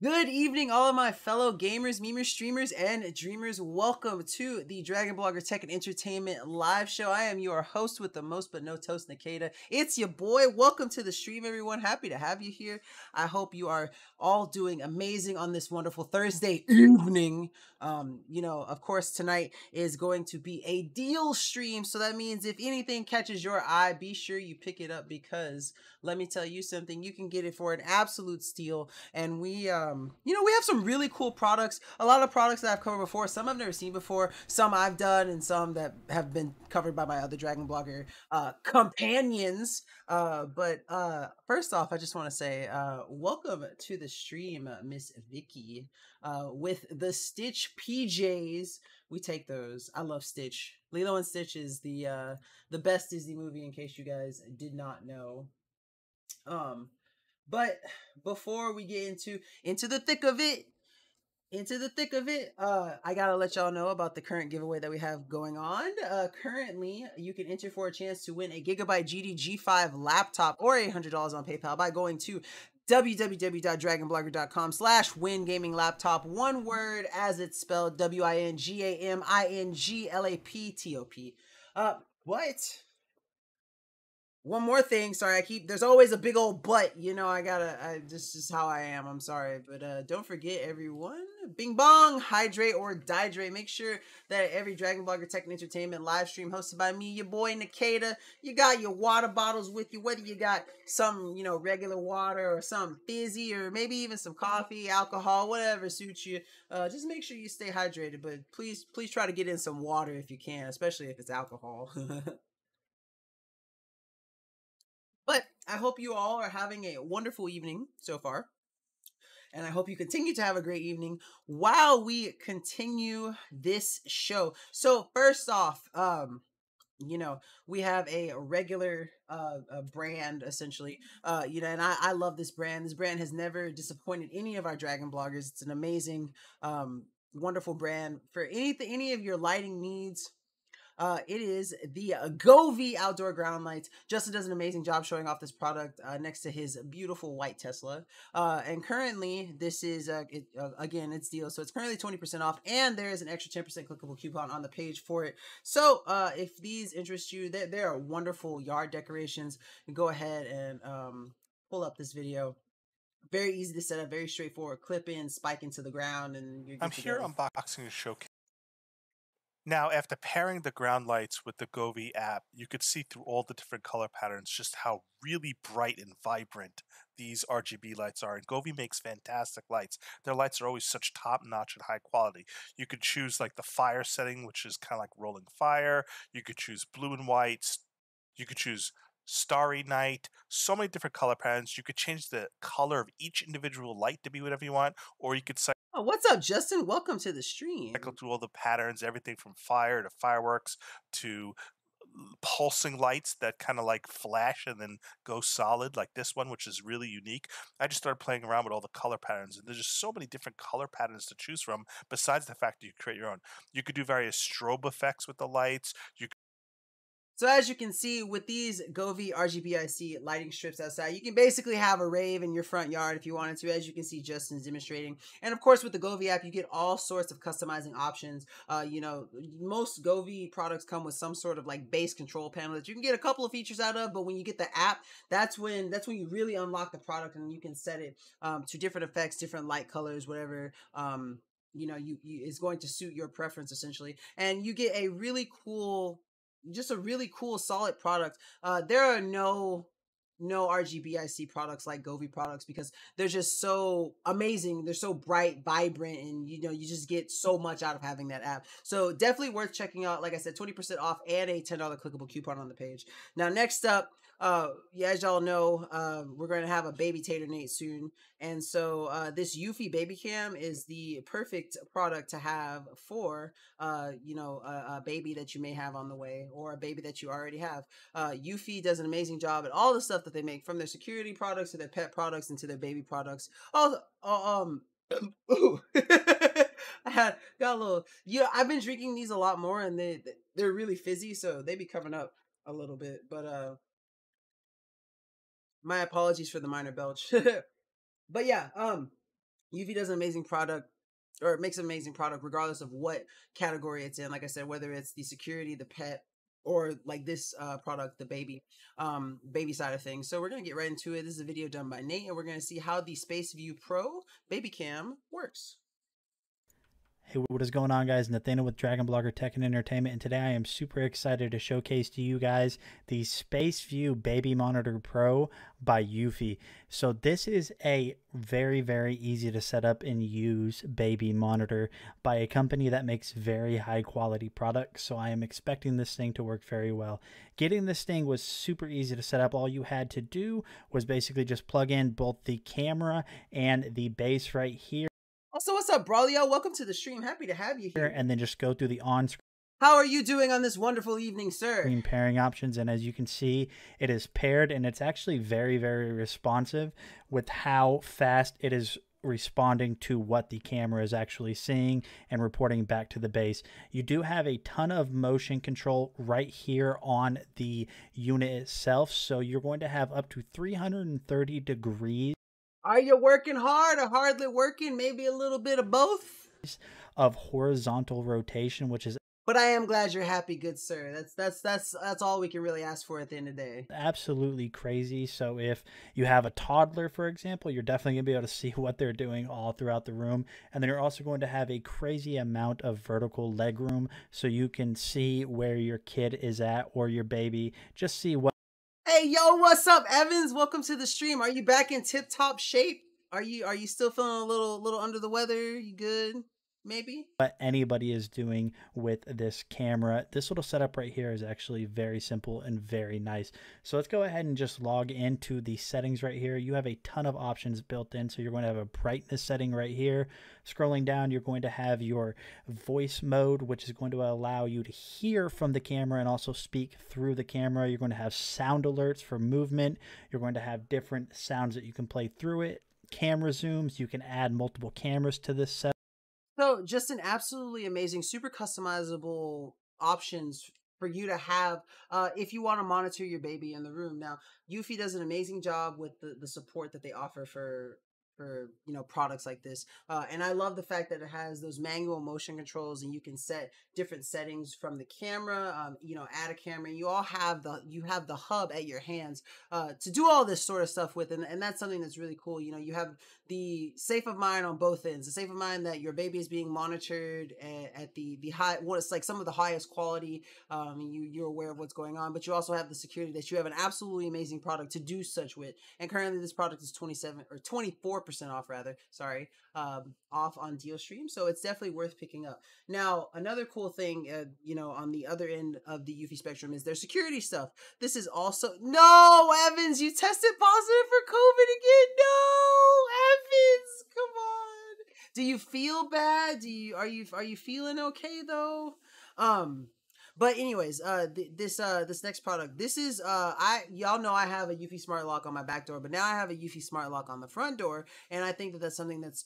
Good evening, all of my fellow gamers, memers, streamers, and dreamers. Welcome to the Dragon Blogger Tech and Entertainment live show. I am your host with the most but no toast, Nikita. It's your boy. Welcome to the stream, everyone. Happy to have you here. I hope you are all doing amazing on this wonderful Thursday evening. Of course, tonight is going to be a deal stream. So that means if anything catches your eye, be sure you pick it up because let me tell you something, you can get it for an absolute steal. And we have some really cool products, a lot of products that I've covered before, some I've never seen before, some I've done, and some that have been covered by my other Dragon Blogger companions. But first off, I just want to say welcome to the stream, Miss Vicky, with the Stitch PJs. We take those. I love Stitch. Lilo and Stitch is the best Disney movie, in case you guys did not know. But before we get into the thick of it, I gotta let y'all know about the current giveaway that we have going on. Currently, you can enter for a chance to win a Gigabyte GD laptop or $800 on PayPal by going to www.dragonblogger.com/win gaming laptop. One word as it's spelled, WINGAMINGLAPTOP. What? One more thing, sorry, there's always a big old but, this is how I am, I'm sorry, but don't forget, everyone, bing bong, hydrate or dihydrate. Make sure that every Dragon Blogger Tech and Entertainment live stream hosted by me, your boy Nikita, you got your water bottles with you, whether you got some, regular water or some fizzy or maybe even some coffee, alcohol, whatever suits you. Just make sure you stay hydrated, but please try to get in some water if you can, especially if it's alcohol. But I hope you all are having a wonderful evening so far. And I hope you continue to have a great evening while we continue this show. So first off, we have a regular a brand essentially, and I love this brand. This brand has never disappointed any of our Dragon bloggers. It's an amazing, wonderful brand for any of your lighting needs. It is the Govee outdoor ground lights. Justin does an amazing job showing off this product next to his beautiful white Tesla. And currently, this is again, it's deal, so it's currently 20% off, and there is an extra 10% clickable coupon on the page for it. So if these interest you, there are wonderful yard decorations. Go ahead and pull up this video. Very easy to set up, very straightforward. Clip in, spike into the ground, and you're good I'm to here go. unboxing a showcase. Now, after pairing the ground lights with the Govee app, you could see through all the different color patterns just how really bright and vibrant these RGB lights are. And Govee makes fantastic lights. Their lights are always such top-notch and high quality. You could choose like the fire setting, which is kind of like rolling fire. You could choose blue and white. You could choose starry night. So many different color patterns. You could change the color of each individual light to be whatever you want, or you could Oh, what's up, Justin? Welcome to the stream. cycle through all the patterns, everything from fire to fireworks to pulsing lights that kind of like flash and then go solid, like this one, which is really unique. I just started playing around with all the color patterns, and there's just so many different color patterns to choose from, besides the fact that you create your own. You could do various strobe effects with the lights. So as you can see with these Govee RGBIC lighting strips outside, you can basically have a rave in your front yard if you wanted to, as you can see Justin's demonstrating. And of course with the Govee app, you get all sorts of customizing options. Most Govee products come with some sort of like base control panel that you can get a couple of features out of, but when you get the app, that's when you really unlock the product, and you can set it to different effects, different light colors, whatever you is going to suit your preference essentially. And you get a really cool solid product. There are no RGBIC products like Govee products because they're just so amazing. They're so bright, vibrant, and you just get so much out of having that app. So definitely worth checking out. Like I said, 20% off and a $10 clickable coupon on the page. Now next up, as y'all know, we're going to have a baby Tater Nate soon. And so this Eufy baby cam is the perfect product to have for a baby that you may have on the way, or a baby that you already have. Eufy does an amazing job at all the stuff that they make, from their security products to their pet products and to their baby products. Ooh. I got a little. I've been drinking these a lot more, and they're really fizzy, so they be coming up a little bit. But my apologies for the minor belch. But yeah, Eufy does an amazing product, or it makes an amazing product regardless of what category it's in. Like I said, whether it's the security, the pet, or like this product, the baby side of things. So we're gonna get right into it. This is a video done by Nate, and we're gonna see how the Space View Pro baby cam works. Hey, what is going on, guys? Nathaniel with Dragon Blogger Tech and Entertainment, and today I am super excited to showcase to you guys the Space View Baby Monitor Pro by Eufy. So this is a very, very easy to set up and use baby monitor by a company that makes very high quality products. So I am expecting this thing to work very well. Getting this thing was super easy to set up. All you had to do was basically just plug in both the camera and the base right here. Also, what's up, Braulio? Welcome to the stream. Happy to have you here. And then just go through the on-screen. How are you doing on this wonderful evening, sir? Pairing options, and as you can see, it is paired, and it's actually very, very responsive with how fast it is responding to what the camera is actually seeing and reporting back to the base. You do have a ton of motion control right here on the unit itself, so you're going to have up to 330 degrees. Are you working hard or hardly working? Maybe a little bit of both? Of horizontal rotation, which is... But I am glad you're happy, good sir. That's all we can really ask for at the end of the day. Absolutely crazy. So if you have a toddler, for example, you're definitely going to be able to see what they're doing all throughout the room. And then you're also going to have a crazy amount of vertical leg room, so you can see where your kid is at, or your baby. Just see what... Hey, yo, what's up, Evans? Welcome to the stream. Are you back in tip-top shape? Are you still feeling a little under the weather? You good? Maybe? What anybody is doing with this camera. This little setup right here is actually very simple and very nice. So let's go ahead and just log into the settings right here. You have a ton of options built in. So you're going to have a brightness setting right here. Scrolling down, you're going to have your voice mode, which is going to allow you to hear from the camera and also speak through the camera. You're going to have sound alerts for movement. You're going to have different sounds that you can play through it. Camera zooms, you can add multiple cameras to this setup. So just an absolutely amazing, super customizable options for you to have if you want to monitor your baby in the room. Now, Eufy does an amazing job with the support that they offer for products like this, and I love the fact that it has those manual motion controls, and you can set different settings from the camera, add a camera, and you have the hub at your hands to do all this sort of stuff with, and that's something that's really cool. You have the safe of mind on both ends, the safe of mind that your baby is being monitored at the high, what it's like some of the highest quality, you're aware of what's going on, but you also have the security that you have an absolutely amazing product to do such with. And currently this product is 24% off, rather, sorry, off on DealStream, so it's definitely worth picking up. Now, another cool thing, on the other end of the Eufy spectrum is their security stuff. This is also... No, Evans, you tested positive for COVID again. No, Evans, come on. Do you feel bad? Are you feeling okay though? But anyways, this next product, this is y'all know I have a Eufy Smart Lock on my back door, but now I have a Eufy Smart Lock on the front door, and I think that that's something that's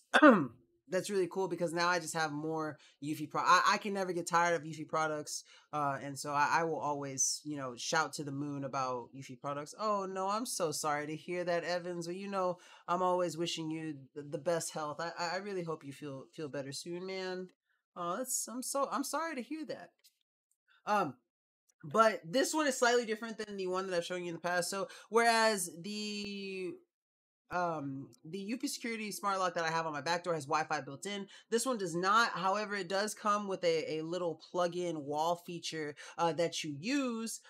that's really cool, because now I just have more Eufy I can never get tired of Eufy products, and so I will always shout to the moon about Eufy products. Oh no, I'm so sorry to hear that, Evans. Well, I'm always wishing you the best health. I really hope you feel better soon, man. I'm sorry to hear that. But this one is slightly different than the one that I've shown you in the past. So whereas the Eufy Security Smart Lock that I have on my back door has Wi-Fi built in, this one does not. However, it does come with a little plug-in wall feature that you use.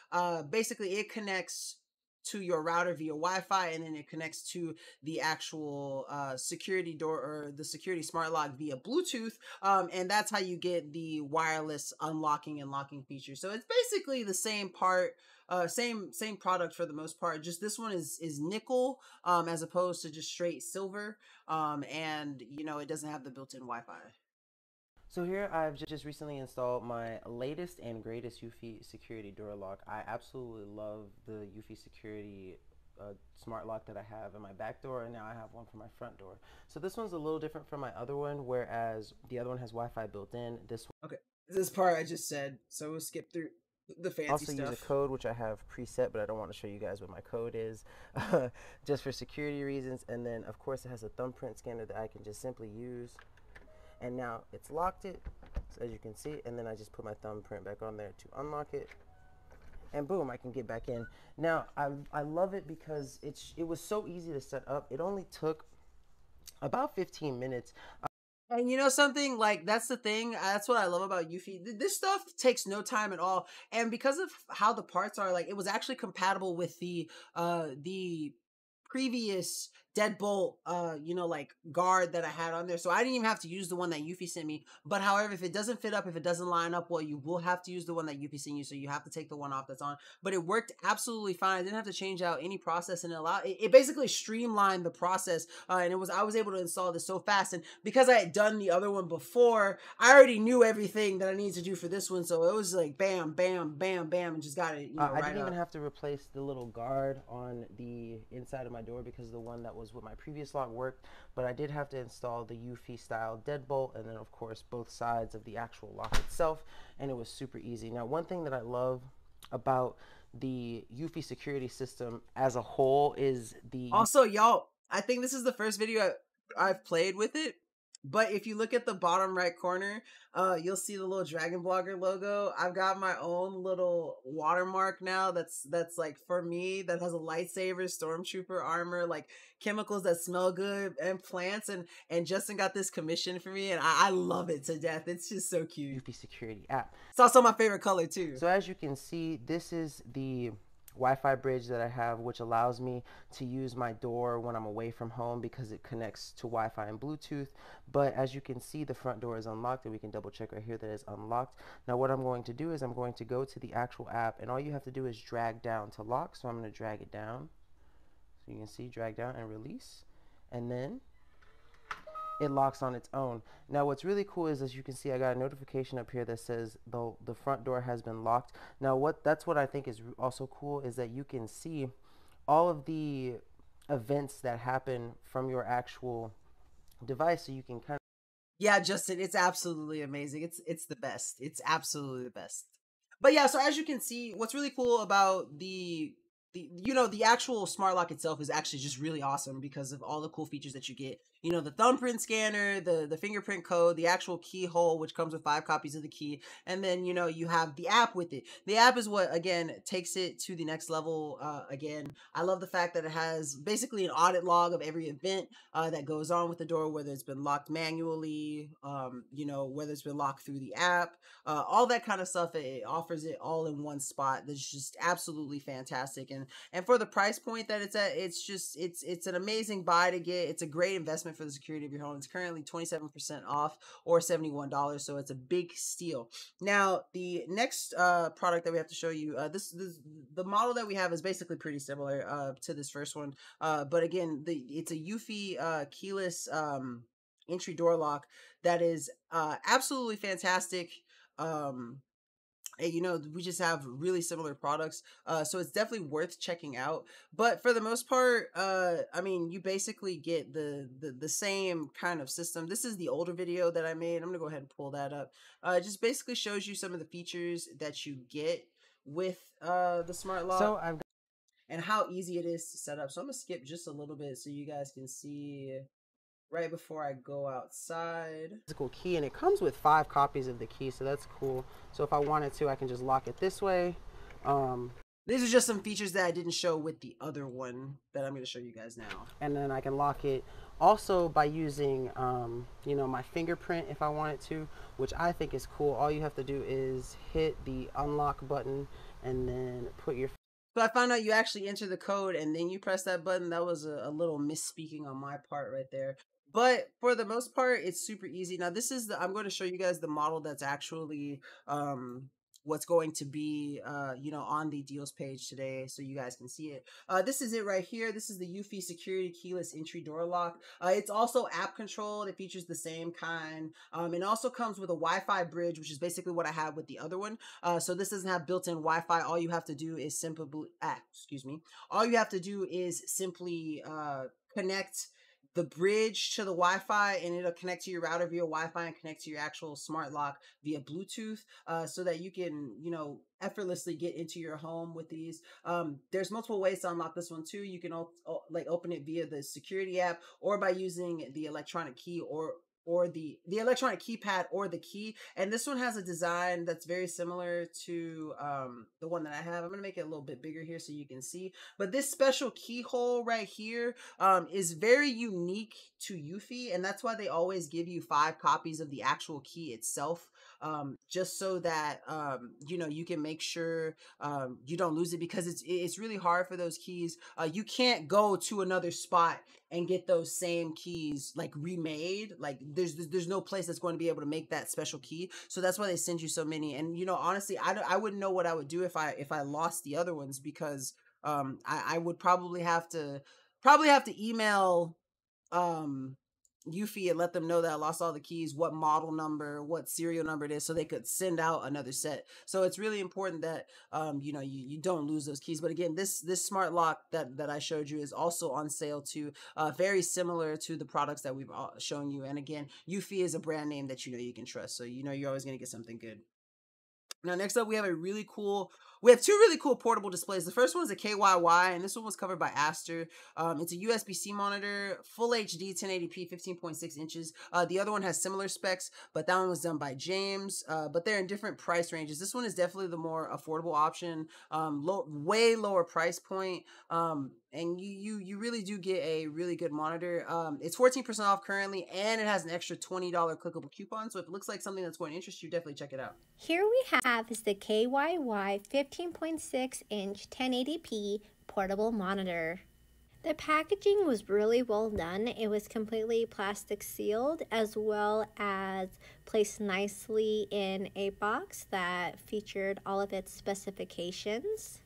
Basically, it connects to your router via Wi-Fi, and then it connects to the actual security door, or the security smart lock, via Bluetooth, and that's how you get the wireless unlocking and locking feature. So it's basically the same part, same product for the most part. Just this one is nickel, as opposed to just straight silver, and it doesn't have the built-in Wi-Fi. So here I've just recently installed my latest and greatest Eufy security door lock. I absolutely love the Eufy security smart lock that I have in my back door, and now I have one for my front door. So this one's a little different from my other one, whereas the other one has Wi-Fi built in. Okay, this part I just said, so we'll skip through The fancy Also stuff. use a code, which I have preset, but I don't want to show you guys what my code is, just for security reasons. And then, of course, it has a thumbprint scanner that I can just simply use. And now it's locked it, so as you can see. And then I just put my thumbprint back on there to unlock it. And boom, I can get back in. Now, I love it because it was so easy to set up. It only took about 15 minutes. And you know something, like, that's the thing, that's what I love about Eufy. This stuff takes no time at all, and because of how the parts are, like, it was actually compatible with the previous deadbolt you know, like, guard that I had on there, so I didn't even have to use the one that Eufy sent me. But however, if it doesn't fit up, if it doesn't line up well, you will have to use the one that Eufy sent you, so you have to take the one off that's on. But it worked absolutely fine. I didn't have to change out any process, and it basically streamlined the process, and I was able to install this so fast. And because I had done the other one before, I already knew everything that I needed to do for this one, so it was like bam, bam, bam, bam, and just got it, you know, I didn't even have to replace the little guard on the inside of my door because the one that was with my previous lock worked, but I did have to install the Eufy style deadbolt, and then of course both sides of the actual lock itself, and it was super easy. Now, one thing that I love about the Eufy security system as a whole is the... Also, y'all, I think this is the first video I've played with it. But if you look at the bottom right corner, you'll see the little Dragon Blogger logo. I've got my own little watermark now that's like for me, that has a lightsaber, stormtrooper armor, like chemicals that smell good, and plants, and Justin got this commission for me, and I love it to death. It's just so cute. Eufy security app. It's also my favorite color too. So as you can see, this is the Wi-Fi bridge that I have, which allows me to use my door when I'm away from home because it connects to Wi-Fi and Bluetooth. But as you can see, the front door is unlocked, and we can double check right here that it's unlocked. Now what I'm going to do is I'm going to go to the actual app, and all you have to do is drag down to lock. So I'm going to drag it down. So you can see, drag down and release, and then it locks on its own. Now what's really cool is, as you can see, I got a notification up here that says the front door has been locked. Now that's what I think is also cool, is that you can see all of the events that happen from your actual device, so you can kind of... Yeah, Justin, it's absolutely amazing. It's the best. It's absolutely the best. But yeah, so as you can see, what's really cool about the you know, the actual smart lock itself is actually just really awesome because of all the cool features that you get. You know, the thumbprint scanner, the fingerprint code, the actual keyhole, which comes with 5 copies of the key, and then, you know, you have the app with it. The app is what, again, takes it to the next level. Again, I love the fact that it has basically an audit log of every event that goes on with the door, whether it's been locked manually, you know, whether it's been locked through the app, all that kind of stuff. It offers it all in one spot. That's just absolutely fantastic. And for the price point that it's at, it's an amazing buy to get. It's a great investment for the security of your home. It's currently 27% off, or $71, so it's a big steal. Now, the next product that we have to show you, the model that we have is basically pretty similar to this first one, but again, it's a Eufy keyless entry door lock that is absolutely fantastic. And, you know, we just have really similar products, so it's definitely worth checking out. But for the most part, I mean, you basically get the same kind of system. This is the older video that I made. I'm gonna go ahead and pull that up. It just basically shows you some of the features that you get with the smart lock, So I've and how easy it is to set up. So I'm gonna skip just a little bit so you guys can see right before I go outside. physical key, and it comes with 5 copies of the key, so that's cool. So if I wanted to, I can just lock it this way. These are just some features that I didn't show with the other one that I'm going to show you guys now. And then I can lock it also by using you know, my fingerprint if I wanted to, which I think is cool. All you have to do is hit the unlock button and then put your... So I found out you actually enter the code and then you press that button. That was a little misspeaking on my part right there. But for the most part, it's super easy. Now, this is I'm going to show you guys the model that's actually what's going to be, you know, on the deals page today, so you guys can see it. This is it right here. This is the Eufy Security Keyless Entry Door Lock. It's also app controlled. It features the same kind. It also comes with a Wi-Fi bridge, which is basically what I have with the other one. So this doesn't have built-in Wi-Fi. All you have to do is simply, all you have to do is simply connect the bridge to the Wi-Fi, and it'll connect to your router via Wi-Fi and connect to your actual smart lock via Bluetooth, so that you can, effortlessly get into your home with these. There's multiple ways to unlock this one too. You can like open it via the security app, or by using the electronic key, or the electronic keypad, or the key. And this one has a design that's very similar to the one that I have. I'm gonna make it a little bit bigger here so you can see. But this special keyhole right here is very unique to Eufy, and that's why they always give you 5 copies of the actual key itself, just so that you can make sure you don't lose it, because it's really hard for those keys. You can't go to another spot and get those same keys like remade. Like there's no place that's going to be able to make that special key. So that's why they send you so many. And honestly, I wouldn't know what I would do if I lost the other ones, because I would probably have to email Eufy and let them know that I lost all the keys, what model number, what serial number it is, so they could send out another set. So it's really important that you don't lose those keys. But again, this smart lock that I showed you is also on sale too, very similar to the products that we've shown you. And again, Eufy is a brand name that you can trust, so you're always going to get something good. Now, next up, we have two really cool portable displays. The first one is a KYY, and this one was covered by Aster. It's a USB-C monitor, full HD, 1080p, 15.6 inches. The other one has similar specs, but that one was done by James. But they're in different price ranges. This one is definitely the more affordable option, way lower price point. And you really do get a really good monitor. It's 14% off currently, and it has an extra $20 clickable coupon. So if it looks like something that's going to interest you, definitely check it out. Here we have is the KYY 15.6 inch 1080p portable monitor. The packaging was really well done. It was completely plastic sealed, as well as placed nicely in a box that featured all of its specifications.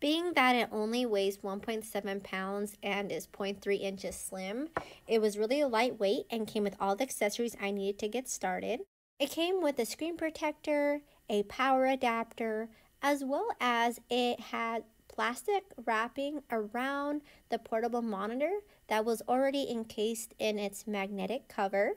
Being that it only weighs 1.7 pounds and is 0.3 inches slim, it was really lightweight and came with all the accessories I needed to get started. It came with a screen protector, a power adapter, as well as it had plastic wrapping around the portable monitor that was already encased in its magnetic cover.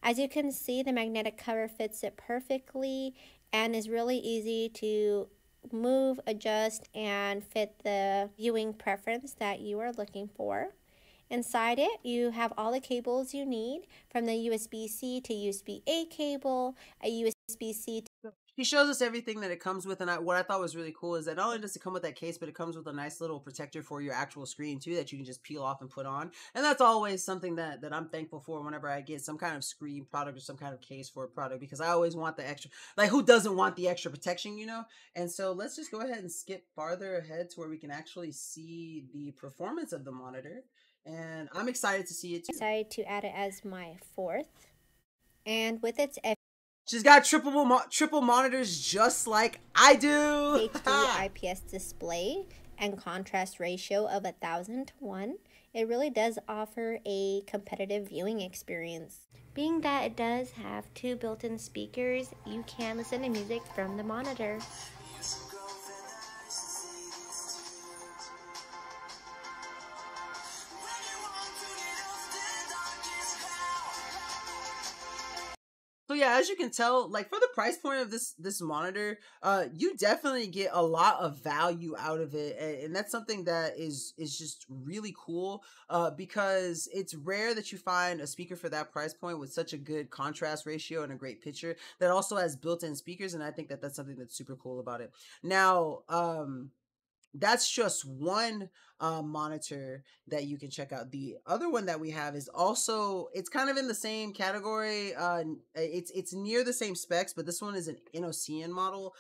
As you can see, the magnetic cover fits it perfectly and is really easy to move, adjust, and fit the viewing preference that you are looking for. Inside it, you have all the cables you need, from the USB-C to USB-A cable, a USB-C to... He shows us everything that it comes with, and what I thought was really cool is that not only does it come with that case, but it comes with a nice little protector for your actual screen too, that you can just peel off and put on. And that's always something that I'm thankful for whenever I get some kind of screen product or some kind of case for a product, because I always want the extra, like, who doesn't want the extra protection, And so let's just go ahead and skip farther ahead to where we can actually see the performance of the monitor. And I'm excited to see it too. Decided to add it as my fourth. And with its she's got triple monitors just like I do. HD IPS display and contrast ratio of 1000:1, it really does offer a competitive viewing experience. Being that it does have 2 built-in speakers, you can listen to music from the monitor. So yeah, as you can tell, like, for the price point of this monitor, you definitely get a lot of value out of it, and that's something that is just really cool, because it's rare that you find a speaker for that price point with such a good contrast ratio and a great picture that also has built-in speakers, and I think that that's something that's super cool about it. Now, that's just one monitor that you can check out. The other one that we have is also, it's kind of in the same category. It's near the same specs, but this one is an Innocean model.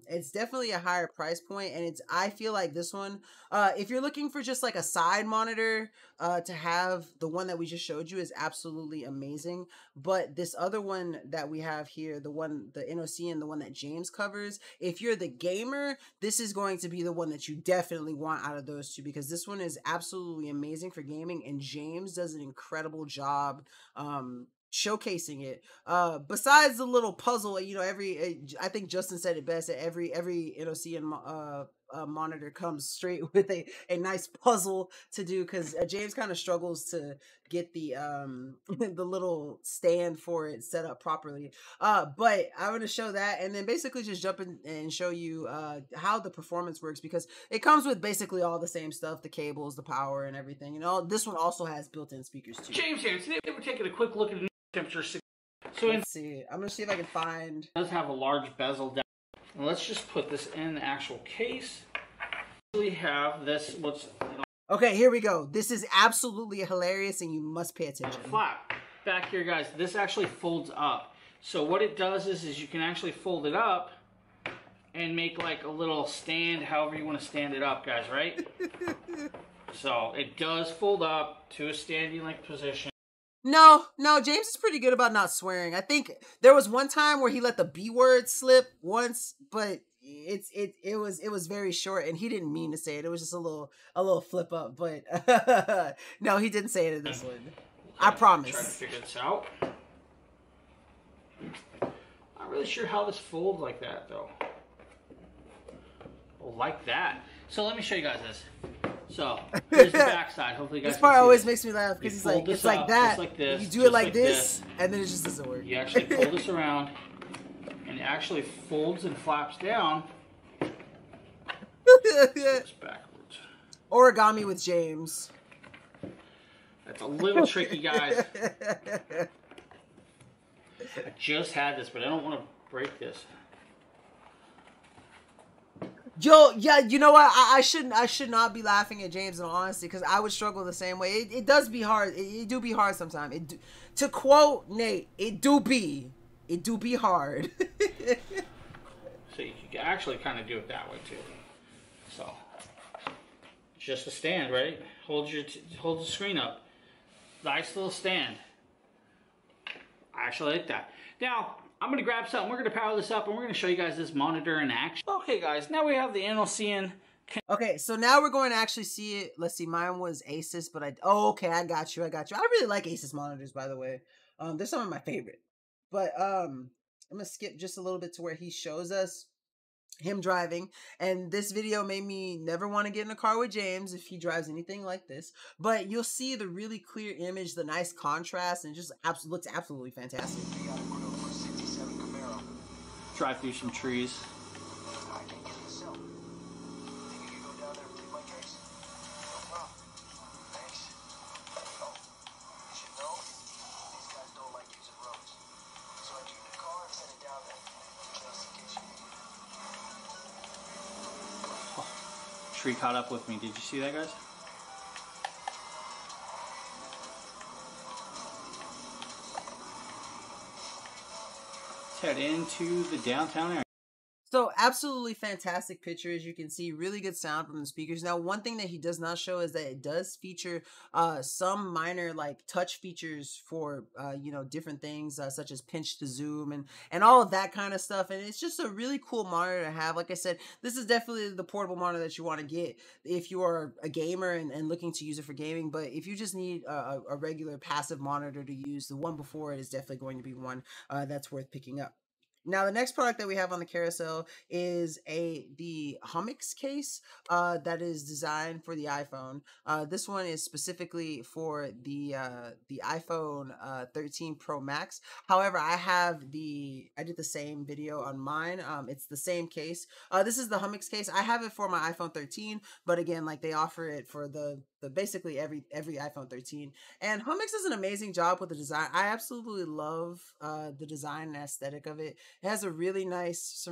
It's definitely a higher price point, and I feel like this one, if you're looking for just like a side monitor to have, the one that we just showed you is absolutely amazing. But this other one that we have here, the Innocean, the one that James covers, if you're the gamer, this is going to be the one that you definitely want out of those two, because this one is absolutely amazing for gaming, and James does an incredible job showcasing it. Besides the little puzzle, I think Justin said it best, that every Innocean monitor comes straight with a nice puzzle to do, because James kind of struggles to get the the little stand for it set up properly. But I'm going to show that, and then basically just jump in and show you how the performance works, because it comes with basically all the same stuff, the cables, the power, and everything. And all this one also has built-in speakers too. James here. Today we're taking a quick look at the temperature. So let's see. I'm going to see if I can find. It does have a large bezel down. And let's just put this in the actual case. We have this. Okay, here we go. This is absolutely hilarious, and you must pay attention. Flap back here, guys. This actually folds up. So what it does is you can actually fold it up and make like a little stand, however you want to stand it up, guys, right? So it does fold up to a standing like position. No, James is pretty good about not swearing. I think there was one time where he let the B word slip once, but it was very short, and he didn't mean to say it. It was just a little flip up, but no, he didn't say it in this one. I promise. Try to figure this out. Not really sure how this folds like that though. Oh, like that. So let me show you guys this. So here's the back side. Hopefully you guys this part always this. makes me laugh, because he's fold like, this it's like up, that. just like this, you do it like this, and then it just doesn't work. You actually pull this around, and it actually folds and flaps down. It's backwards. Origami with James. That's a little tricky, guys. I just had this, but I don't want to break this. Yo, yeah, you know what? I should not be laughing at James in all honesty, because I would struggle the same way. It does be hard. It do be hard sometimes. To quote Nate, it do be hard. So you can actually kind of do it that way too. So just a stand, right? Hold the screen up. Nice little stand. I actually like that. Now I'm going to grab something. We're going to power this up, and we're going to show you guys this monitor in action. Okay, guys, now we have the Analcyan. Okay, so now we're going to actually see it. Let's see, mine was Asus, but okay, I got you. I really like Asus monitors, by the way. They're some of my favorite. But I'm going to skip just a little bit to where he shows us him driving, and this video made me never want to get in a car with James if he drives anything like this. But you'll see the really clear image, the nice contrast, and just looks absolutely fantastic. Drive through some trees. Tree caught up with me. Did you see that, guys? Let's head into the downtown area. So absolutely fantastic picture, as you can see. Really good sound from the speakers. Now, one thing that he does not show is that it does feature some minor like touch features for different things such as pinch to zoom and all of that kind of stuff. And it's just a really cool monitor to have. Like I said, this is definitely the portable monitor that you want to get if you are a gamer and looking to use it for gaming. But if you just need a regular passive monitor to use, the one before it is definitely going to be one that's worth picking up. Now, the next product that we have on the carousel is the Hummix case that is designed for the iPhone. This one is specifically for the iPhone 13 Pro Max. However, I did the same video on mine. It's the same case. This is the Hummix case. I have it for my iPhone 13, but again, like they offer it for the basically every iPhone 13. And Hummix does an amazing job with the design. I absolutely love the design and aesthetic of it. It has a really nice,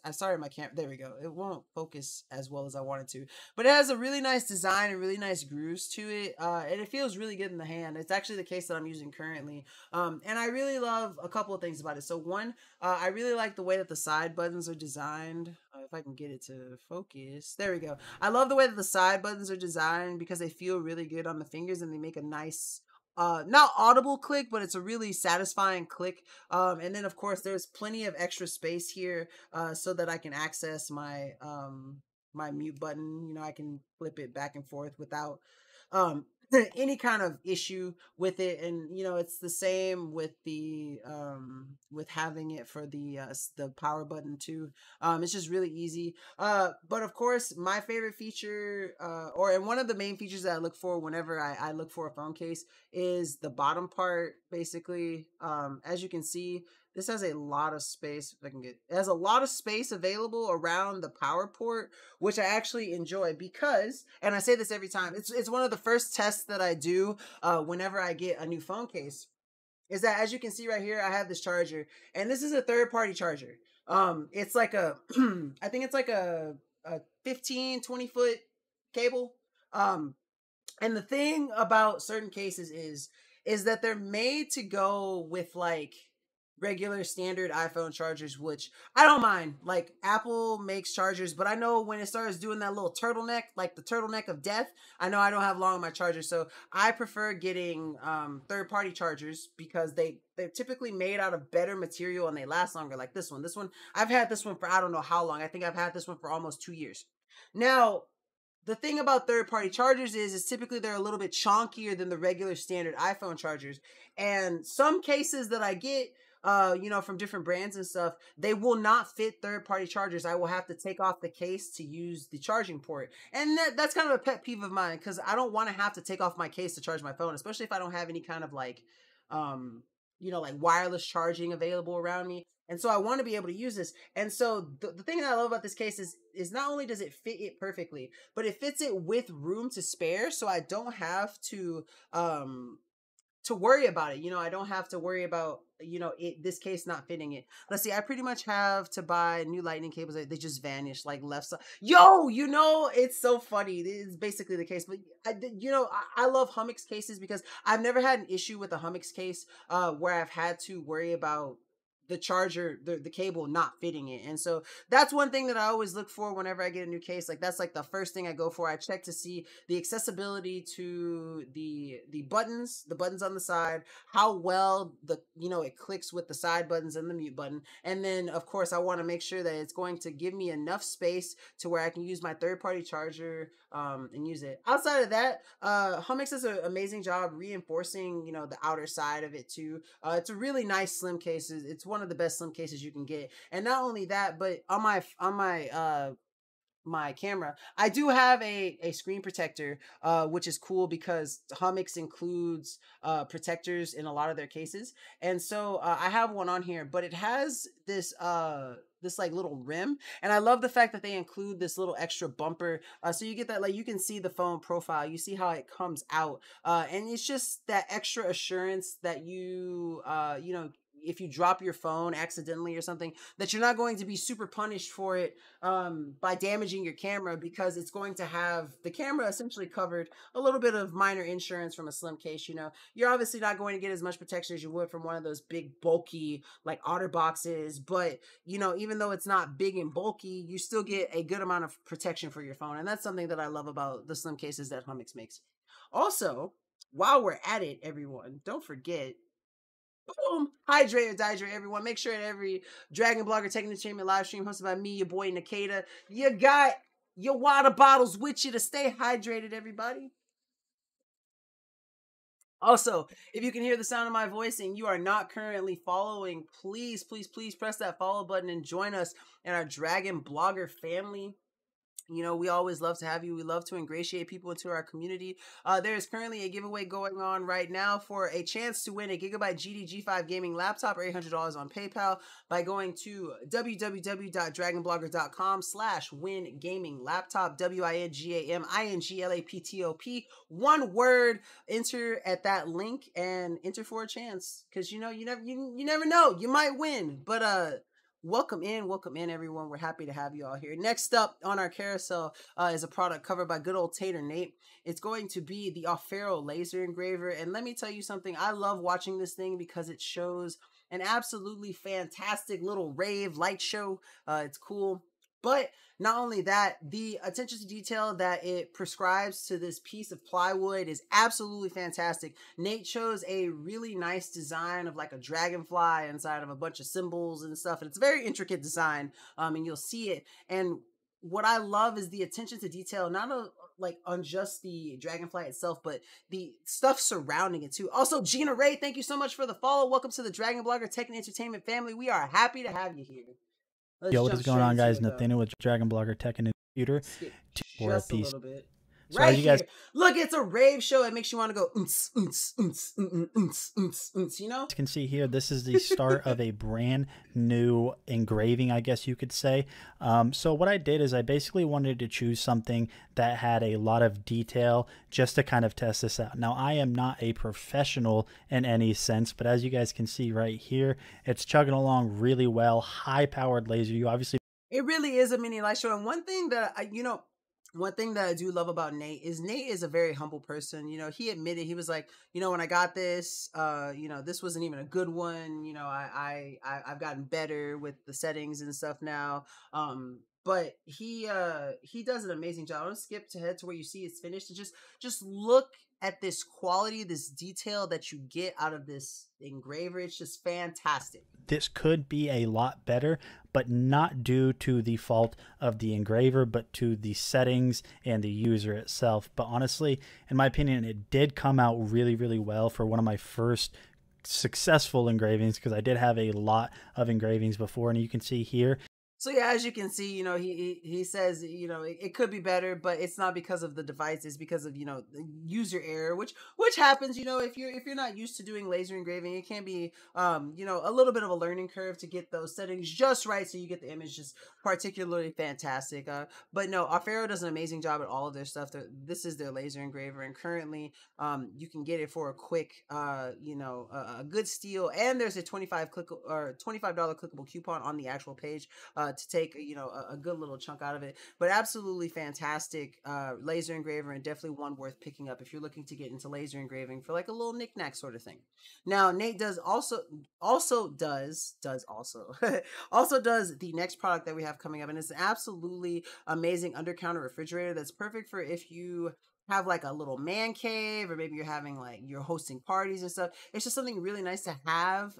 I'm sorry, my camera, there we go. It won't focus as well as I wanted to, but it has a really nice design and really nice grooves to it. And it feels really good in the hand. It's actually the case that I'm using currently. And I really love a couple of things about it. So one, I really like the way that the side buttons are designed. If I can get it to focus, there we go. I love the way that the side buttons are designed because they feel really good on the fingers and they make a nice, not audible click, but it's a really satisfying click. And then of course there's plenty of extra space here so that I can access my my mute button. You know, I can flip it back and forth without any kind of issue with it. And you know, it's the same with the with having it for the power button too. It's just really easy. But of course, my favorite feature, and one of the main features that I look for whenever I look for a phone case is the bottom part. Basically, as you can see, this has a lot of space. If I can get, it has a lot of space available around the power port, which I actually enjoy because, and I say this every time, it's one of the first tests that I do whenever I get a new phone case, is that as you can see right here, I have this charger, and this is a third-party charger. It's like a, I think it's like a 15, 20 foot cable. And the thing about certain cases is that they're made to go with like regular standard iPhone chargers, which I don't mind. Like Apple makes chargers, but I know when it starts doing that little turtleneck, like the turtleneck of death, I know I don't have long on my charger. So I prefer getting third-party chargers because they're typically made out of better material and they last longer. Like this one. This one, I've had this one for I don't know how long. I think I've had this one for almost 2 years. Now, the thing about third-party chargers is typically they're a little bit chonkier than the regular standard iPhone chargers. And some cases that I get, you know, from different brands and stuff, they will not fit third-party chargers. I will have to take off the case to use the charging port. And that's kind of a pet peeve of mine because I don't want to have to take off my case to charge my phone, especially if I don't have any kind of like, you know, like wireless charging available around me. And so I want to be able to use this. And so the thing that I love about this case is not only does it fit it perfectly, but it fits it with room to spare. So I don't have to worry about it. You know, I don't have to worry about, you know, this case not fitting it. Let's see, I pretty much have to buy new lightning cables. They just vanish like left side. Yo, you know, it's so funny. It's basically the case. But, you know, I love Hummix cases because I've never had an issue with a Hummix case where I've had to worry about the charger, the cable not fitting it. And so that's one thing that I always look for whenever I get a new case. Like that's like the first thing I go for. I check to see the accessibility to the buttons on the side, how well it clicks with the side buttons and the mute button. And then of course I want to make sure that it's going to give me enough space to where I can use my third-party charger and use it. Outside of that, Hummix does an amazing job reinforcing, you know, the outer side of it too. It's a really nice slim case. It's one of the best slim cases you can get. And not only that, but on my camera, I do have a screen protector, which is cool because Hummix includes protectors in a lot of their cases. And so I have one on here, but it has this like little rim, and I love the fact that they include this little extra bumper, so you get that, like, you can see the phone profile, you see how it comes out, and it's just that extra assurance that you know, if you drop your phone accidentally or something, that you're not going to be super punished for it by damaging your camera, because it's going to have the camera essentially covered, a little bit of minor insurance from a slim case. You know, you're obviously not going to get as much protection as you would from one of those big bulky like OtterBoxes, but you know, even though it's not big and bulky, you still get a good amount of protection for your phone. And that's something that I love about the slim cases that Hummix makes. Also, while we're at it, everyone, don't forget, boom, hydrate or dihydrate, everyone. Make sure that every Dragon Blogger Tech Entertainment live stream hosted by me, your boy Nikita, you got your water bottles with you to stay hydrated, everybody. Also, if you can hear the sound of my voice and you are not currently following, please, please, please press that follow button and join us in our Dragon Blogger family. You know, we always love to have you. We love to ingratiate people into our community. There is currently a giveaway going on right now for a chance to win a Gigabyte GD G5 gaming laptop or $800 on PayPal by going to www.dragonblogger.com/win-gaming-laptop, WINGAMINGLAPTOP. One word. Enter at that link and enter for a chance, because you know, you never know, you might win. But welcome in, everyone. We're happy to have you all here. Next up on our carousel is a product covered by good old Tater Nate. It's going to be the Aufero laser engraver. And let me tell you something, I love watching this thing because it shows an absolutely fantastic little rave light show. It's cool. But not only that, the attention to detail that it prescribes to this piece of plywood is absolutely fantastic. Nate chose a really nice design of like a dragonfly inside of a bunch of symbols and stuff. And it's a very intricate design, and you'll see it. And what I love is the attention to detail, not like on just the Dragonfly itself, but the stuff surrounding it too. Also, Gina Ray, thank you so much for the follow. Welcome to the Dragon Blogger Tech and Entertainment family. We are happy to have you here. Let's Yo, what is going on, guys? it, Nathaniel with Dragon Blogger Tech and Computer. Skip War just a Peace. little bit. So Right as you guys here. Look, it's a rave show. It makes you want to go, you know? can see here, this is the start of a brand new engraving, I guess you could say. So what I did is I basically wanted to choose something that had a lot of detail just to kind of test this out. Now, I am not a professional in any sense, but as you guys can see right here, it's chugging along really well. High-powered laser. You obviously... It really is a mini light show. And one thing that one thing that I do love about Nate is a very humble person. You know, he admitted, he was like, you know, when I got this, you know, this wasn't even a good one. You know, I've gotten better with the settings and stuff now. But he does an amazing job. I'm gonna skip to head to where you see it's finished and just look at this quality, this detail that you get out of this engraver. It's just fantastic. This could be a lot better, but not due to the fault of the engraver, but to the settings and the user itself. But honestly, in my opinion, it did come out really, really well for one of my first successful engravings, because I did have a lot of engravings before, and you can see here. So yeah, as you can see, you know, he says, you know, it could be better, but it's not because of the device. It's because of, you know, the user error, which happens, you know, if you're not used to doing laser engraving, it can be, you know, a little bit of a learning curve to get those settings just right, so you get the image just particularly fantastic. But no, Arfero does an amazing job at all of their stuff. This is their laser engraver, and currently, you can get it for a quick, you know, a good steal, and there's a $25 clickable coupon on the actual page. To take, you know, a good little chunk out of it. But absolutely fantastic laser engraver, and definitely one worth picking up if you're looking to get into laser engraving for like a little knick-knack sort of thing. Now, Nate does also does the next product that we have coming up, and it's an absolutely amazing under-counter refrigerator that's perfect for if you have like a little man cave, or maybe you're having like, you're hosting parties and stuff. It's just something really nice to have.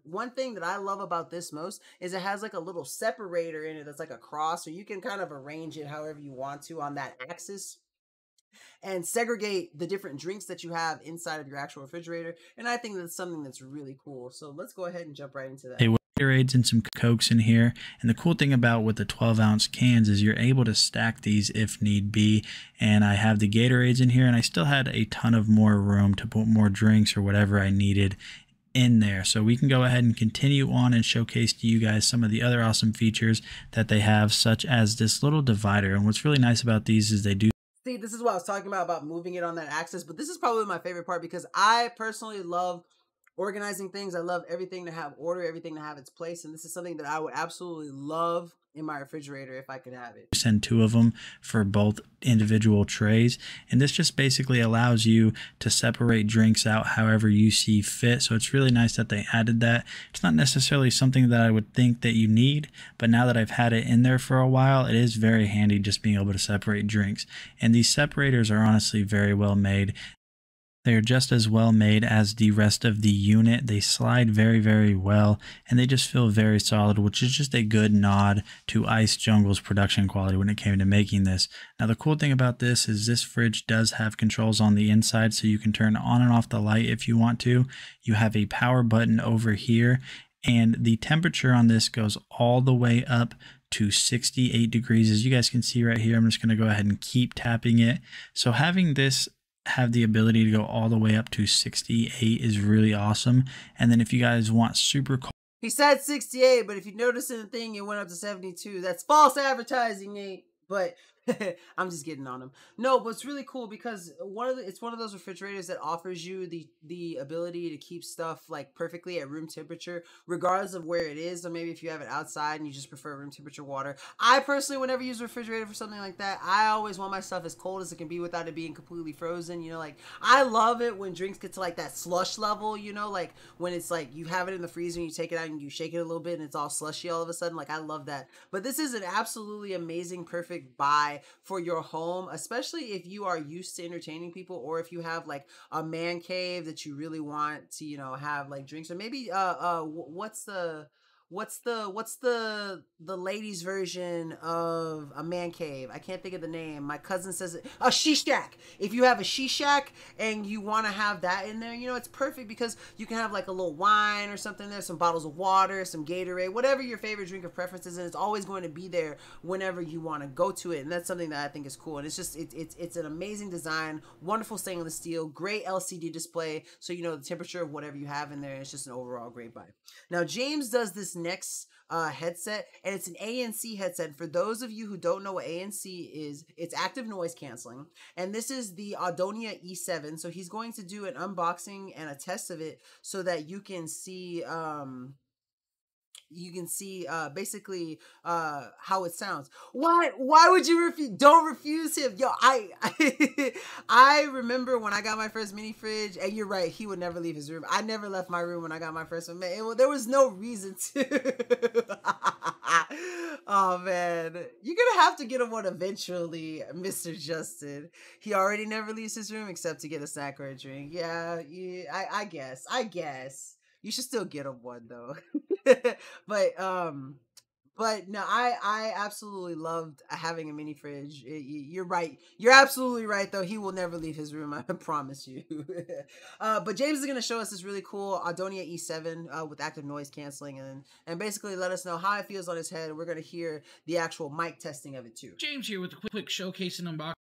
One thing that I love about this most is it has like a little separator in it that's like a cross, so you can kind of arrange it however you want to on that axis and segregate the different drinks that you have inside of your actual refrigerator. And I think that's something that's really cool. So let's go ahead and jump right into that. Hey, Gatorades and some Cokes in here. And the cool thing about with the 12-ounce cans is you're able to stack these if need be. And I have the Gatorades in here, and I still had a ton of more room to put more drinks or whatever I needed in there. So we can go ahead and continue on and showcase to you guys some of the other awesome features that they have, such as this little divider. And what's really nice about these is they do... See, this is what I was talking about moving it on that axis, but this is probably my favorite part because I personally love organizing things. I love everything to have order, everything to have its place, and this is something that I would absolutely love in my refrigerator if I could have it. Send two of them for both individual trays, and this just basically allows you to separate drinks out however you see fit. So it's really nice that they added that. It's not necessarily something that I would think that you need, but now that I've had it in there for a while, it is very handy just being able to separate drinks. And these separators are honestly very well made. They are just as well made as the rest of the unit. They slide very, very well, and they just feel very solid, which is just a good nod to Ice Jungle's production quality when it came to making this. Now, the cool thing about this is this fridge does have controls on the inside, so you can turn on and off the light if you want to. You have a power button over here, and the temperature on this goes all the way up to 68 degrees. As you guys can see right here, I'm just going to go ahead and keep tapping it. So having this have the ability to go all the way up to 68 is really awesome. And then if you guys want super cold, he said 68, but if you notice in the thing, it went up to 72. That's false advertising, Nate. But I'm just getting on him. No, but it's really cool because it's one of those refrigerators that offers you the ability to keep stuff like perfectly at room temperature, regardless of where it is. So maybe if you have it outside and you just prefer room temperature water. I personally would never use a refrigerator for something like that. I always want my stuff as cold as it can be without it being completely frozen. You know, like I love it when drinks get to like that slush level. You know, like when it's like you have it in the freezer and you take it out and you shake it a little bit and it's all slushy all of a sudden. Like I love that. But this is an absolutely amazing, perfect buy for your home, especially if you are used to entertaining people, or if you have like a man cave that you really want to, you know, have like drinks, or maybe what's what's the ladies version of a man cave? I can't think of the name. My cousin says it. A she shack. If you have a she shack and you want to have that in there, you know, it's perfect because you can have like a little wine or something there, some bottles of water, some Gatorade, whatever your favorite drink of preference is, and it's always going to be there whenever you want to go to it. And that's something that I think is cool. And it's just it's an amazing design, wonderful stainless steel, great LCD display, so you know the temperature of whatever you have in there. It's just an overall great buy. Now James does this next headset, and it's an ANC headset. For those of you who don't know what ANC is, it's active noise canceling, and this is the Audonia E7. So he's going to do an unboxing and a test of it so that you can see basically how it sounds. Why would you refuse? Don't refuse him. Yo, I remember when I got my first mini fridge, and you're right, he would never leave his room. I never left my room when I got my first one. Man, there was no reason to. Oh man, you're gonna have to get him one eventually, Mr. Justin. He already never leaves his room except to get a snack or a drink. Yeah, I guess. You should still get him one though. But no, I absolutely loved having a mini fridge. You're right. You're absolutely right though. He will never leave his room. I promise you. But James is going to show us this really cool Audonia E7 with active noise canceling and basically let us know how it feels on his head. We're going to hear the actual mic testing of it too. James here with a quick showcase and unboxing,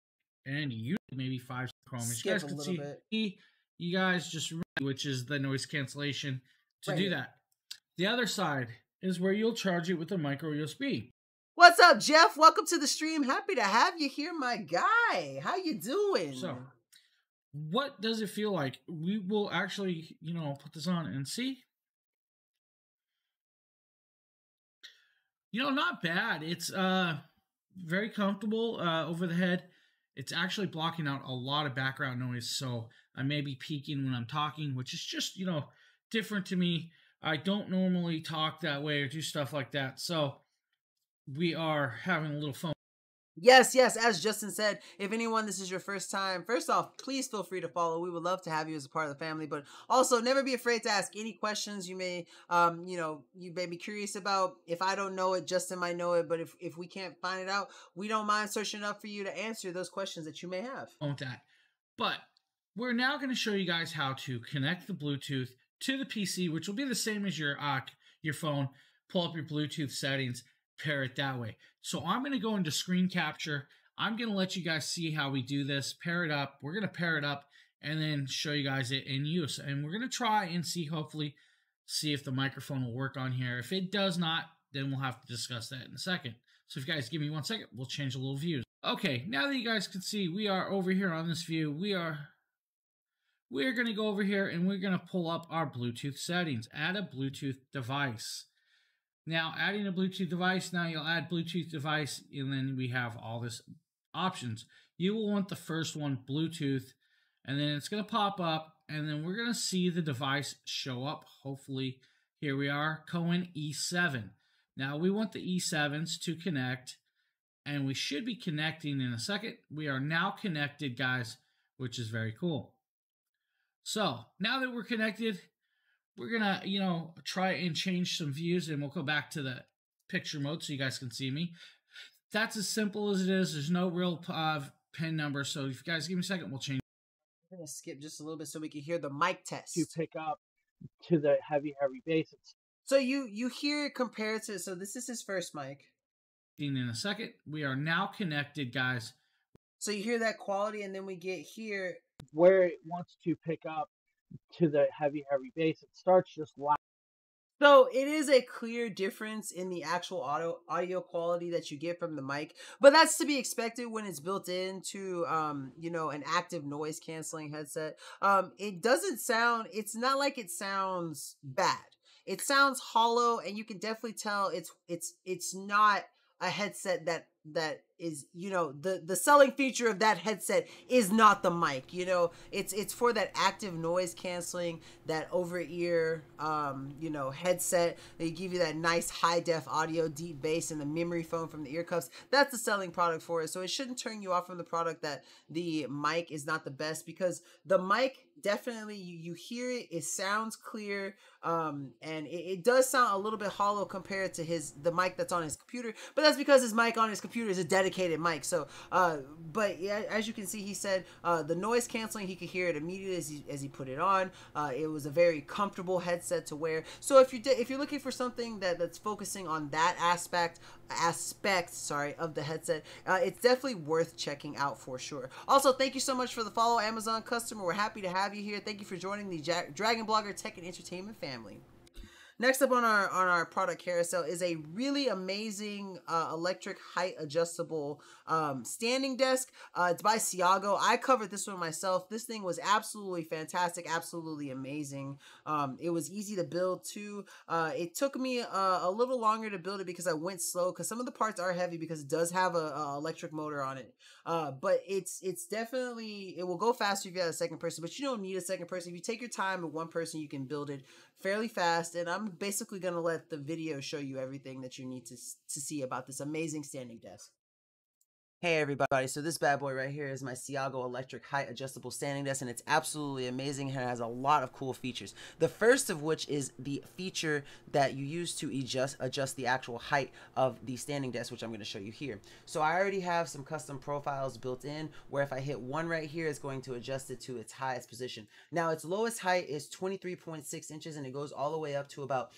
and you maybe 5 Chrome. You guys can see, you guys just which is the noise cancellation to do that. The other side is where you'll charge it with a micro USB. What's up, Jeff? Welcome to the stream. Happy to have you here, my guy. How you doing? So, what does it feel like? We will actually, put this on and see. Not bad. It's very comfortable over the head. It's actually blocking out a lot of background noise, so I may be peaking when I'm talking, which is just, different to me. I don't normally talk that way or do stuff like that, so we are having a little fun. Yes, as Justin said, if anyone, this is your first time, first off, please feel free to follow. We would love to have you as a part of the family, but also never be afraid to ask any questions you may, you may be curious about. If I don't know it, Justin might know it, but if we can't find it out, we don't mind searching up for you to answer those questions that you may have. But we're now going to show you guys how to connect the Bluetooth to the PC, which will be the same as your phone. Pull up your Bluetooth settings, pair it that way. So I'm going to go into screen capture. I'm going to let you guys see how we do this. Pair it up. We're going to pair it up and then show you guys it in use. And we're going to try and hopefully see if the microphone will work on here. If it does not, then we'll have to discuss that in a second. So if you guys give me 1 second, we'll change a little views. Okay, now that you guys can see, we are over here on this view. We're going to go over here and we're going to pull up our Bluetooth settings. Add a Bluetooth device. Now, adding a Bluetooth device, now you'll add Bluetooth device, and then we have all this options. You will want the first one, Bluetooth, and then it's going to pop up, and then we're going to see the device show up. Hopefully, here we are, Cohen E7. Now, we want the E7s to connect, and we should be connecting in a second. We are now connected, guys, which is very cool. So, now that we're connected, we're going to, try and change some views, and we'll go back to the picture mode so you guys can see me. That's as simple as it is. There's no real pin number, so if you guys give me a second, we'll change. We're going to skip just a little bit so we can hear the mic test. To pick up to the heavy bass. So you hear it compared to, so this is his first mic. In a second, we are now connected, guys. So you hear that quality, and then we get here. Where it wants to pick up to the heavy bass, it starts just loud. So it is a clear difference in the actual audio quality that you get from the mic, but that's to be expected when it's built into an active noise canceling headset. It doesn't sound, it's not like it sounds bad. It sounds hollow, and you can definitely tell it's not a headset that is, the selling feature of that headset is not the mic. It's for that active noise canceling, that over ear headset. They give you that nice high def audio, deep bass, and the memory foam from the ear cuffs. That's the selling product for it. So it shouldn't turn you off from the product that the mic is not the best, because the mic it definitely, you hear it, it sounds clear, and it does sound a little bit hollow compared to the mic that's on his computer, but that's because his mic on his computer is a dedicated mic. So but yeah, as you can see, he said the noise canceling, he could hear it immediately as he put it on. It was a very comfortable headset to wear. So if you're looking for something that's focusing on that aspect of the headset, it's definitely worth checking out for sure. Also, thank you so much for the follow, Amazon customer. We're happy to have you here. Thank you for joining the Dragon Blogger Tech and Entertainment family. Next up on our product carousel is a really amazing electric height adjustable standing desk. It's by Seago. I covered this one myself. This thing was absolutely fantastic, absolutely amazing. It was easy to build too. It took me a little longer to build it because I went slow, because some of the parts are heavy because it does have a electric motor on it. But it's definitely, it will go faster if you have a second person, but you don't need a second person. If you take your time with one person, you can build it fairly fast. And I'm basically going to let the video show you everything that you need to see about this amazing standing desk. Hey everybody, so this bad boy right here is my Seago electric height adjustable standing desk, and it's absolutely amazing and it has a lot of cool features. The first of which is the feature that you use to adjust the actual height of the standing desk, which I'm going to show you here. So I already have some custom profiles built in where if I hit one right here, it's going to adjust it to its highest position. Now its lowest height is 23.6 inches and it goes all the way up to about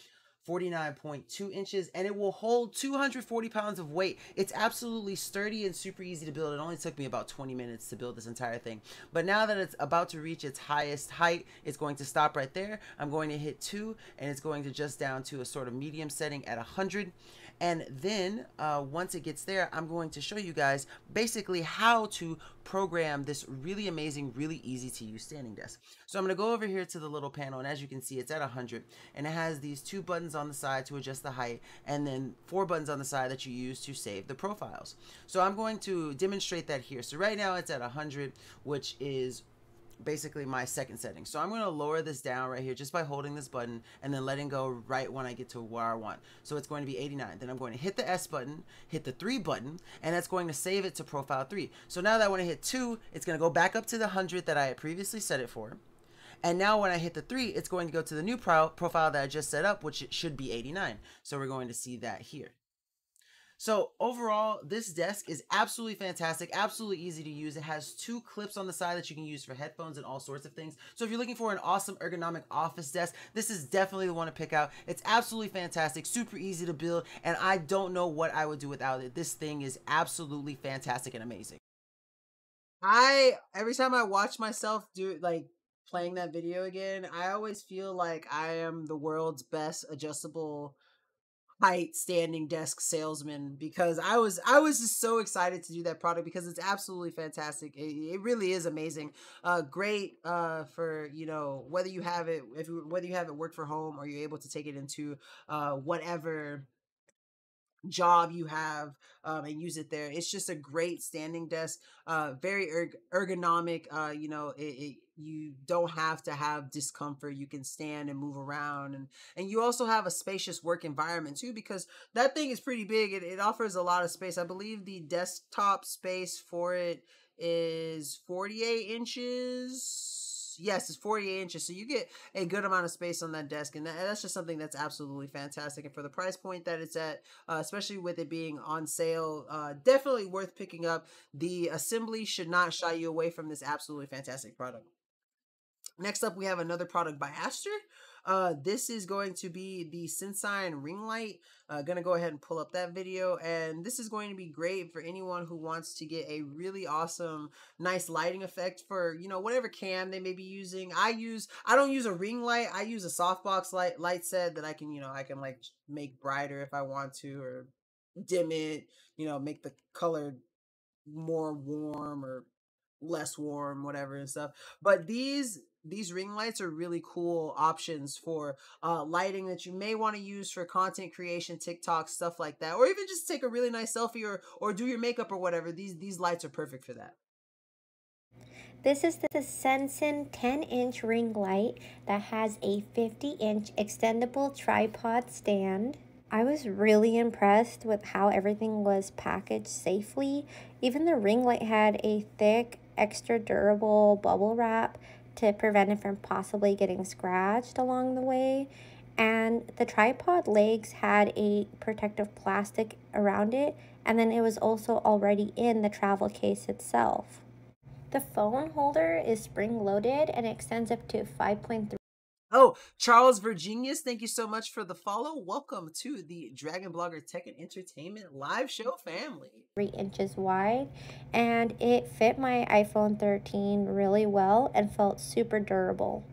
49.2 inches, and it will hold 240 pounds of weight. It's absolutely sturdy and super easy to build. It only took me about 20 minutes to build this entire thing. But now that it's about to reach its highest height, it's going to stop right there. I'm going to hit 2, and it's going to adjust down to a sort of medium setting at 100. And then once it gets there, I'm going to show you guys basically how to program this really amazing, really easy to use standing desk. So I'm going to go over here to the little panel, and as you can see, it's at 100, and it has these 2 buttons on the side to adjust the height, and then 4 buttons on the side that you use to save the profiles. So I'm going to demonstrate that here. So right now it's at 100, which is basically my second setting. So I'm going to lower this down right here just by holding this button and then letting go right when I get to where I want. So it's going to be 89. Then I'm going to hit the S button, hit the 3 button, and that's going to save it to profile 3. So now that when I hit 2, it's going to go back up to the 100 that I had previously set it for. And now when I hit the 3, it's going to go to the new profile that I just set up, which should be 89. So we're going to see that here. So overall, this desk is absolutely fantastic, absolutely easy to use. It has 2 clips on the side that you can use for headphones and all sorts of things. So if you're looking for an awesome ergonomic office desk, this is definitely the one to pick out. It's absolutely fantastic, super easy to build, and I don't know what I would do without it. This thing is absolutely fantastic and amazing. Every time I watch myself do playing that video again, I always feel like I am the world's best adjustable height standing desk salesman, because I was just so excited to do that product because it's absolutely fantastic. It really is amazing. Great for, you know, whether you have it work for home or you're able to take it into whatever job you have and use it there. It's just a great standing desk, very ergonomic. You know, you don't have to have discomfort. You can stand and move around, and you also have a spacious work environment too, because that thing is pretty big. It offers a lot of space. I believe the desktop space for it is 48 inches. Yes, it's 48 inches, so you get a good amount of space on that desk, and that's just something that's absolutely fantastic. And for the price point that it's at, especially with it being on sale, definitely worth picking up. The assembly should not shy you away from this absolutely fantastic product. Next up, we have another product by Aster. This is going to be the Sensine ring light. Gonna go ahead and pull up that video, and this is going to be great for anyone who wants to get a really awesome, nice lighting effect for, you know, whatever cam they may be using. I don't use a ring light. I use a softbox light set that I can like make brighter if I want to, or dim it, you know, make the color more warm or less warm, whatever and stuff. But these ring lights are really cool options for lighting that you may want to use for content creation, TikTok, stuff like that, or even just take a really nice selfie or do your makeup or whatever. These lights are perfect for that. This is the Sensine 10-inch ring light that has a 50-inch extendable tripod stand. I was really impressed with how everything was packaged safely. Even the ring light had a thick, extra durable bubble wrap to prevent it from possibly getting scratched along the way. And the tripod legs had a protective plastic around it, and then it was also already in the travel case itself. The phone holder is spring-loaded and extends up to 5.3. Oh, Charles Virginius, thank you so much for the follow. Welcome to the Dragon Blogger Tech and Entertainment live show family. 3 inches wide, and it fit my iPhone 13 really well and felt super durable.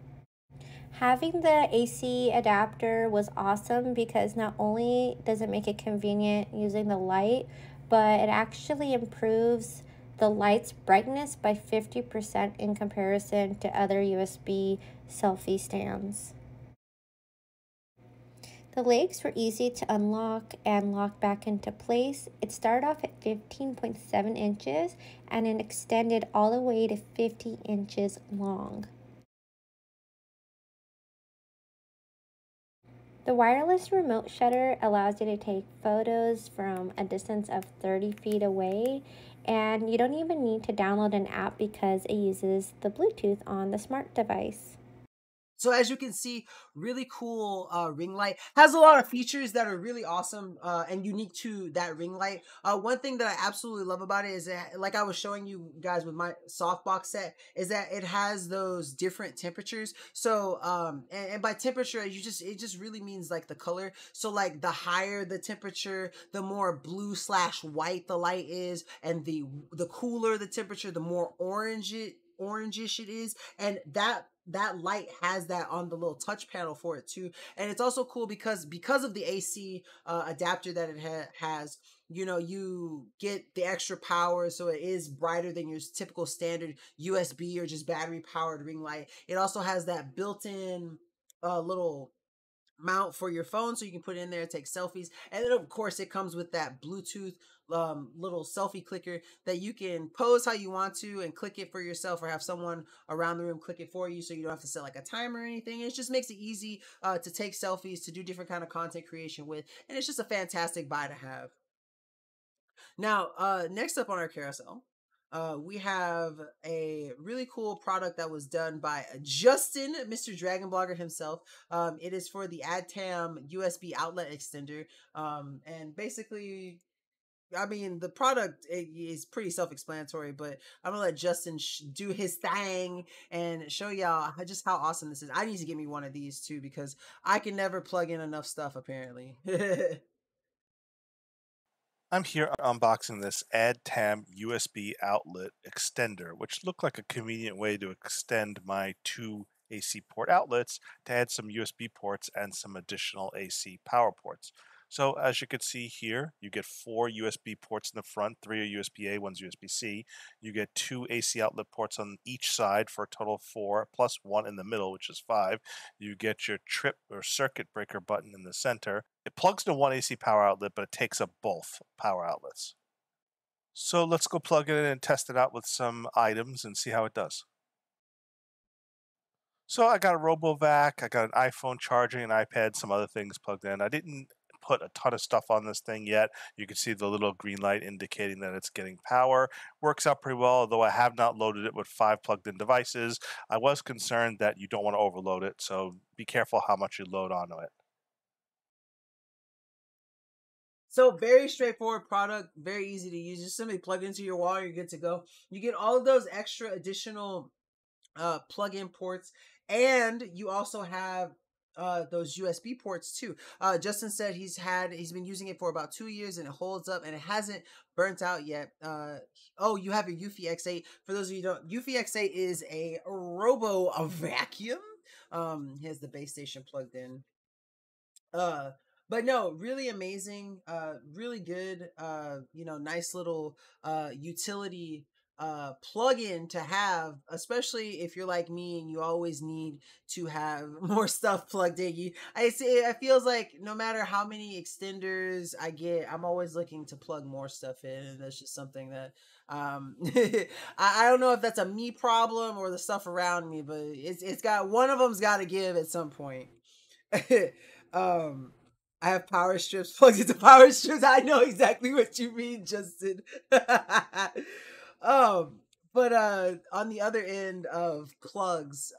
Having the AC adapter was awesome because not only does it make it convenient using the light, but it actually improves the light's brightness by 50% in comparison to other USB selfie stands. The legs were easy to unlock and lock back into place. It started off at 15.7 inches and it extended all the way to 50 inches long. The wireless remote shutter allows you to take photos from a distance of 30 feet away, and you don't even need to download an app because it uses the Bluetooth on the smart device. So as you can see, really cool ring light. Has a lot of features that are really awesome and unique to that ring light. One thing that I absolutely love about it is that, like I was showing you guys with my softbox set, is that it has those different temperatures. So and by temperature, it just really means like the color. So like the higher the temperature, the more blue/white the light is, and the cooler the temperature, the more orangish it is, and that light has that on the little touch panel for it too. And it's also cool because of the AC adapter that it has, you know, you get the extra power, so it is brighter than your typical standard USB or just battery powered ring light. It also has that built-in little mount for your phone, so you can put it in there, take selfies. And then of course it comes with that Bluetooth little selfie clicker that you can pose how you want to and click it for yourself, or have someone around the room click it for you, so you don't have to set like a timer or anything. It just makes it easy to take selfies, to do different kind of content creation with, and it's just a fantastic buy to have. Now next up on our carousel, we have a really cool product that was done by Justin, Mr. Dragon Blogger himself. It is for the AdTam USB outlet extender. And basically, I mean, the product is pretty self-explanatory, but I'm gonna let Justin do his thing and show y'all just how awesome this is. I need to get me one of these too, because I can never plug in enough stuff, apparently. I'm here unboxing this AdTam USB outlet extender, which looked like a convenient way to extend my 2 AC port outlets to add some USB ports and some additional AC power ports. So as you can see here, you get 4 USB ports in the front, 3 are USB-A, 1's USB-C. You get 2 AC outlet ports on each side for a total of 4, plus 1 in the middle, which is 5. You get your trip or circuit breaker button in the center. It plugs into 1 AC power outlet, but it takes up both power outlets. So let's go plug it in and test it out with some items and see how it does. So I got a RoboVac, I got an iPhone charging, an iPad, some other things plugged in. I didn't put a ton of stuff on this thing yet. You can see the little green light indicating that it's getting power. Works out pretty well, although I have not loaded it with 5 plugged in devices. I was concerned that you don't want to overload it, so be careful how much you load onto it. So very straightforward product, very easy to use. Just simply plug into your wall, you're good to go. You get all of those extra additional plug-in ports, and you also have those USB ports too. Justin said he's been using it for about 2 years and it holds up and it hasn't burnt out yet. Oh, you have your Eufy X8. For those of you who don't, Eufy X8 is a robo vacuum. He has the base station plugged in. But no, really amazing, really good, you know, nice little utility plug-in to have, especially if you're like me and you always need to have more stuff plugged in. It feels like no matter how many extenders I get, I'm always looking to plug more stuff in, and that's just something that I don't know if that's a me problem or the stuff around me, but it's got, one of them's got to give at some point. I have power strips plugged into power strips. I know exactly what you mean, Justin. But on the other end of plugs,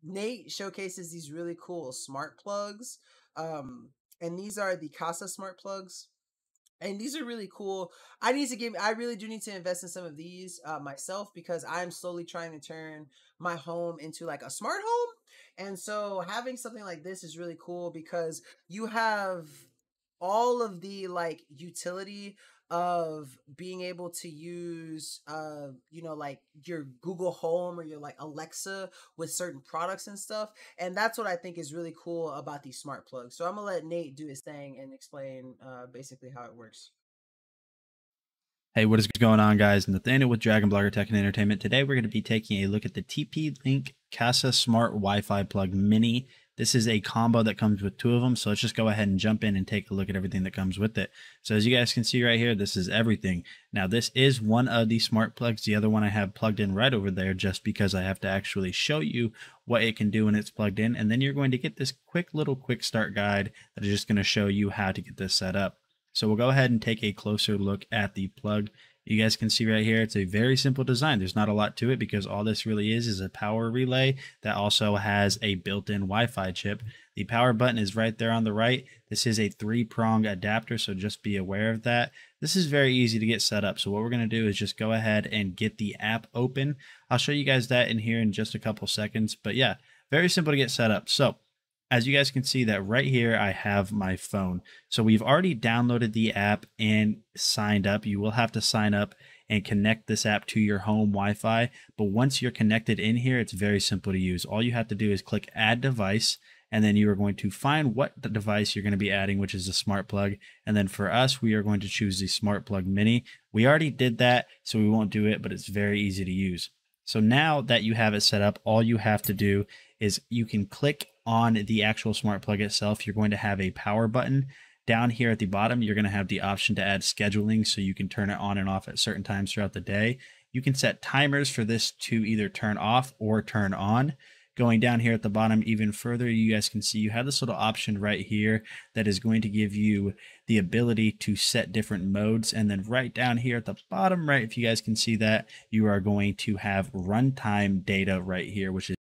Nate showcases these really cool smart plugs. And these are the Casa smart plugs. And these are really cool. I really do need to invest in some of these myself, because I'm slowly trying to turn my home into like a smart home. And so having something like this is really cool, because you have all of the like utility of being able to use like your Google Home or your like Alexa with certain products and stuff. And that's what I think is really cool about these smart plugs. So I'm gonna let Nate do his thing and explain basically how it works. Hey, what is going on, guys? Nathaniel with Dragon Blogger Tech and Entertainment. Today we're going to be taking a look at the TP-Link Casa Smart Wi-Fi Plug Mini. This is a combo that comes with two of them, so let's just go ahead and jump in and take a look at everything that comes with it. So as you guys can see right here, this is everything. Now this is one of the smart plugs. The other one I have plugged in right over there, just because I have to actually show you what it can do when it's plugged in. And then you're going to get this quick start guide that is just going to show you how to get this set up. So we'll go ahead and take a closer look at the plug. You guys can see right here, it's a very simple design. There's not a lot to it, because all this really is a power relay that also has a built-in Wi-Fi chip. The power button is right there on the right. This is a 3-prong adapter, so just be aware of that. This is very easy to get set up. So what we're going to do is just go ahead and get the app open. I'll show you guys that in here in just a couple seconds. But yeah, very simple to get set up. So as you guys can see that right here, I have my phone. So we've already downloaded the app and signed up. You will have to sign up and connect this app to your home Wi-Fi. But once you're connected in here, it's very simple to use. All you have to do is click Add Device, and then you are going to find what the device you're going to be adding, which is a smart plug. And then for us, we are going to choose the Smart Plug Mini. We already did that, so we won't do it, but it's very easy to use. So now that you have it set up, all you have to do is you can click on the actual smart plug itself. You're going to have a power button. Down here at the bottom, you're going to have the option to add scheduling, so you can turn it on and off at certain times throughout the day. You can set timers for this to either turn off or turn on. Going down here at the bottom even further, you guys can see you have this little option right here that is going to give you the ability to set different modes. And then right down here at the bottom right, if you guys can see that, you are going to have runtime data right here, which is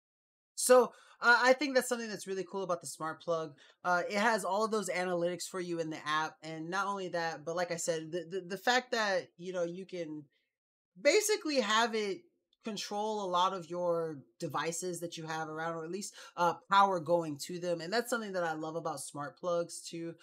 so I think that's something that's really cool about the smart plug. It has all of those analytics for you in the app, and not only that, but like I said, the fact that you can basically have it control a lot of your devices that you have around, or at least power going to them. And that's something that I love about smart plugs too,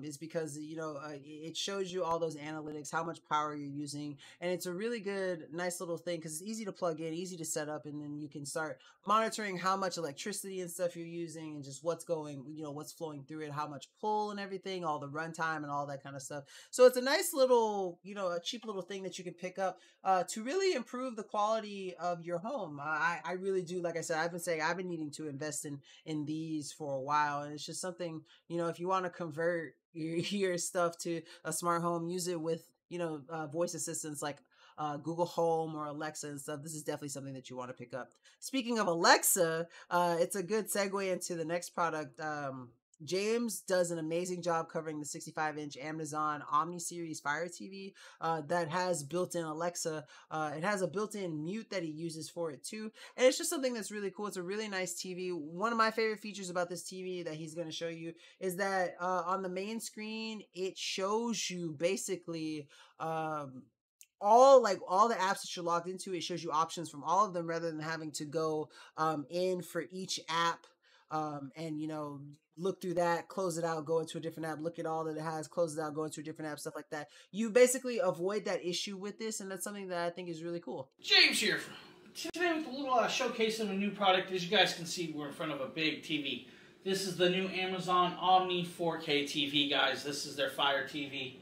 is because it shows you all those analytics, how much power you're using, and it's a really good, nice little thing, because it's easy to plug in, easy to set up, and then you can start monitoring how much electricity and stuff you're using, and just what's going, what's flowing through it, how much pull and everything, all the runtime and all that kind of stuff. So it's a nice little, a cheap little thing that you can pick up to really improve the quality of your home. I really do. Like I said, I've been needing to invest in these for a while, and it's just something, if you want to convert your stuff to a smart home, use it with voice assistants like Google Home or Alexa and stuff. This is definitely something that you want to pick up. Speaking of Alexa, it's a good segue into the next product. James does an amazing job covering the 65-inch Amazon Omni Series Fire TV that has built-in Alexa. It has a built-in mute that he uses for it too. And it's just something that's really cool. It's a really nice TV. One of my favorite features about this TV that he's going to show you is that on the main screen, it shows you basically all the apps that you're logged into. It shows you options from all of them, rather than having to go in for each app and look through that, close it out, go into a different app, look at all that it has, close it out, go into a different app, stuff like that. You basically avoid that issue with this, and that's something that I think is really cool. James here. Today with a little showcase of a new product. As you guys can see, we're in front of a big TV. This is the new Amazon Omni 4K TV, guys. This is their Fire TV.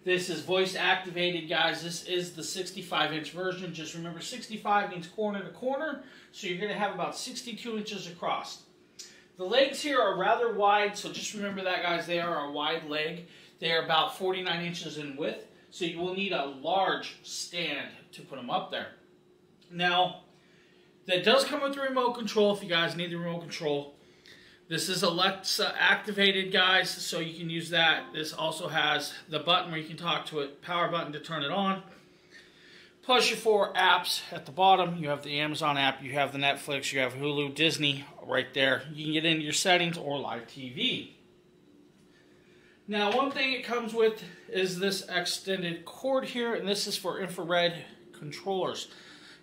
This is voice activated, guys. This is the 65-inch version. Just remember, 65 means corner to corner, so you're going to have about 62 inches across. The legs here are rather wide, so just remember that, guys. They are a wide leg. They are about 49 inches in width, so you will need a large stand to put them up there. Now, that does come with the remote control if you guys need the remote control. This is Alexa activated, guys, so you can use that. This also has the button where you can talk to it, power button to turn it on. plus your 4 apps at the bottom. You have the Amazon app, you have the Netflix, you have Hulu, Disney right there. You can get into your settings or live TV. Now, one thing it comes with is this extended cord here, and this is for infrared controllers.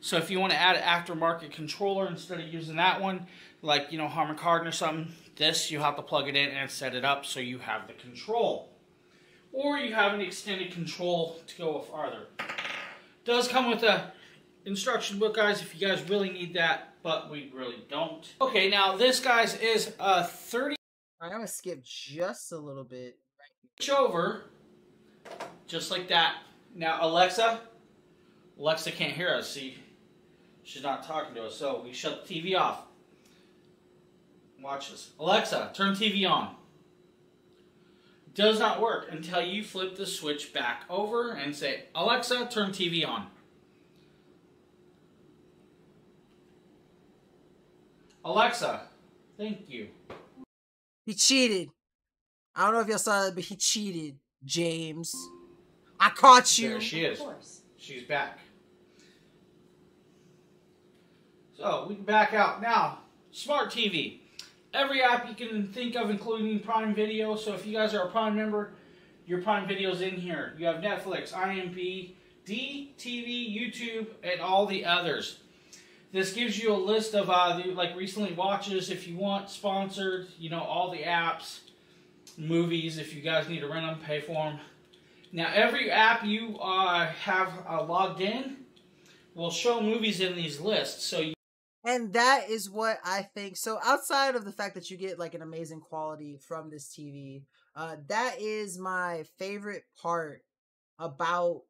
So if you want to add an aftermarket controller instead of using that one, like, you know, Harman Kardon or something, this you have to plug it in and set it up so you have the control. Or you have an extended control to go farther. Does come with a instruction book, guys, if you guys really need that, but we really don't. Okay, now this, guys, is a 30. I'm gonna skip just a little bit. Switch over, just like that. Now, Alexa can't hear us. See, she's not talking to us, so we shut the TV off. Watch this. Alexa, turn TV on. Does not work until you flip the switch back over and say, Alexa, turn TV on. Alexa, thank you. He cheated. I don't know if y'all saw that, but he cheated, James. I caught you. There she is. She's back. So, we can back out. Now, Smart TV. Every app you can think of, including Prime Video. So, if you guys are a Prime member, your Prime Video's in here. You have Netflix, IMDb, DTV, YouTube, and all the others. This gives you a list of like recently watches if you want, sponsored, you know, all the apps, movies if you guys need to rent them, pay for them. Now, every app you have logged in will show movies in these lists. So you And that is what I think. So outside of the fact that you get like an amazing quality from this TV, that is my favorite part about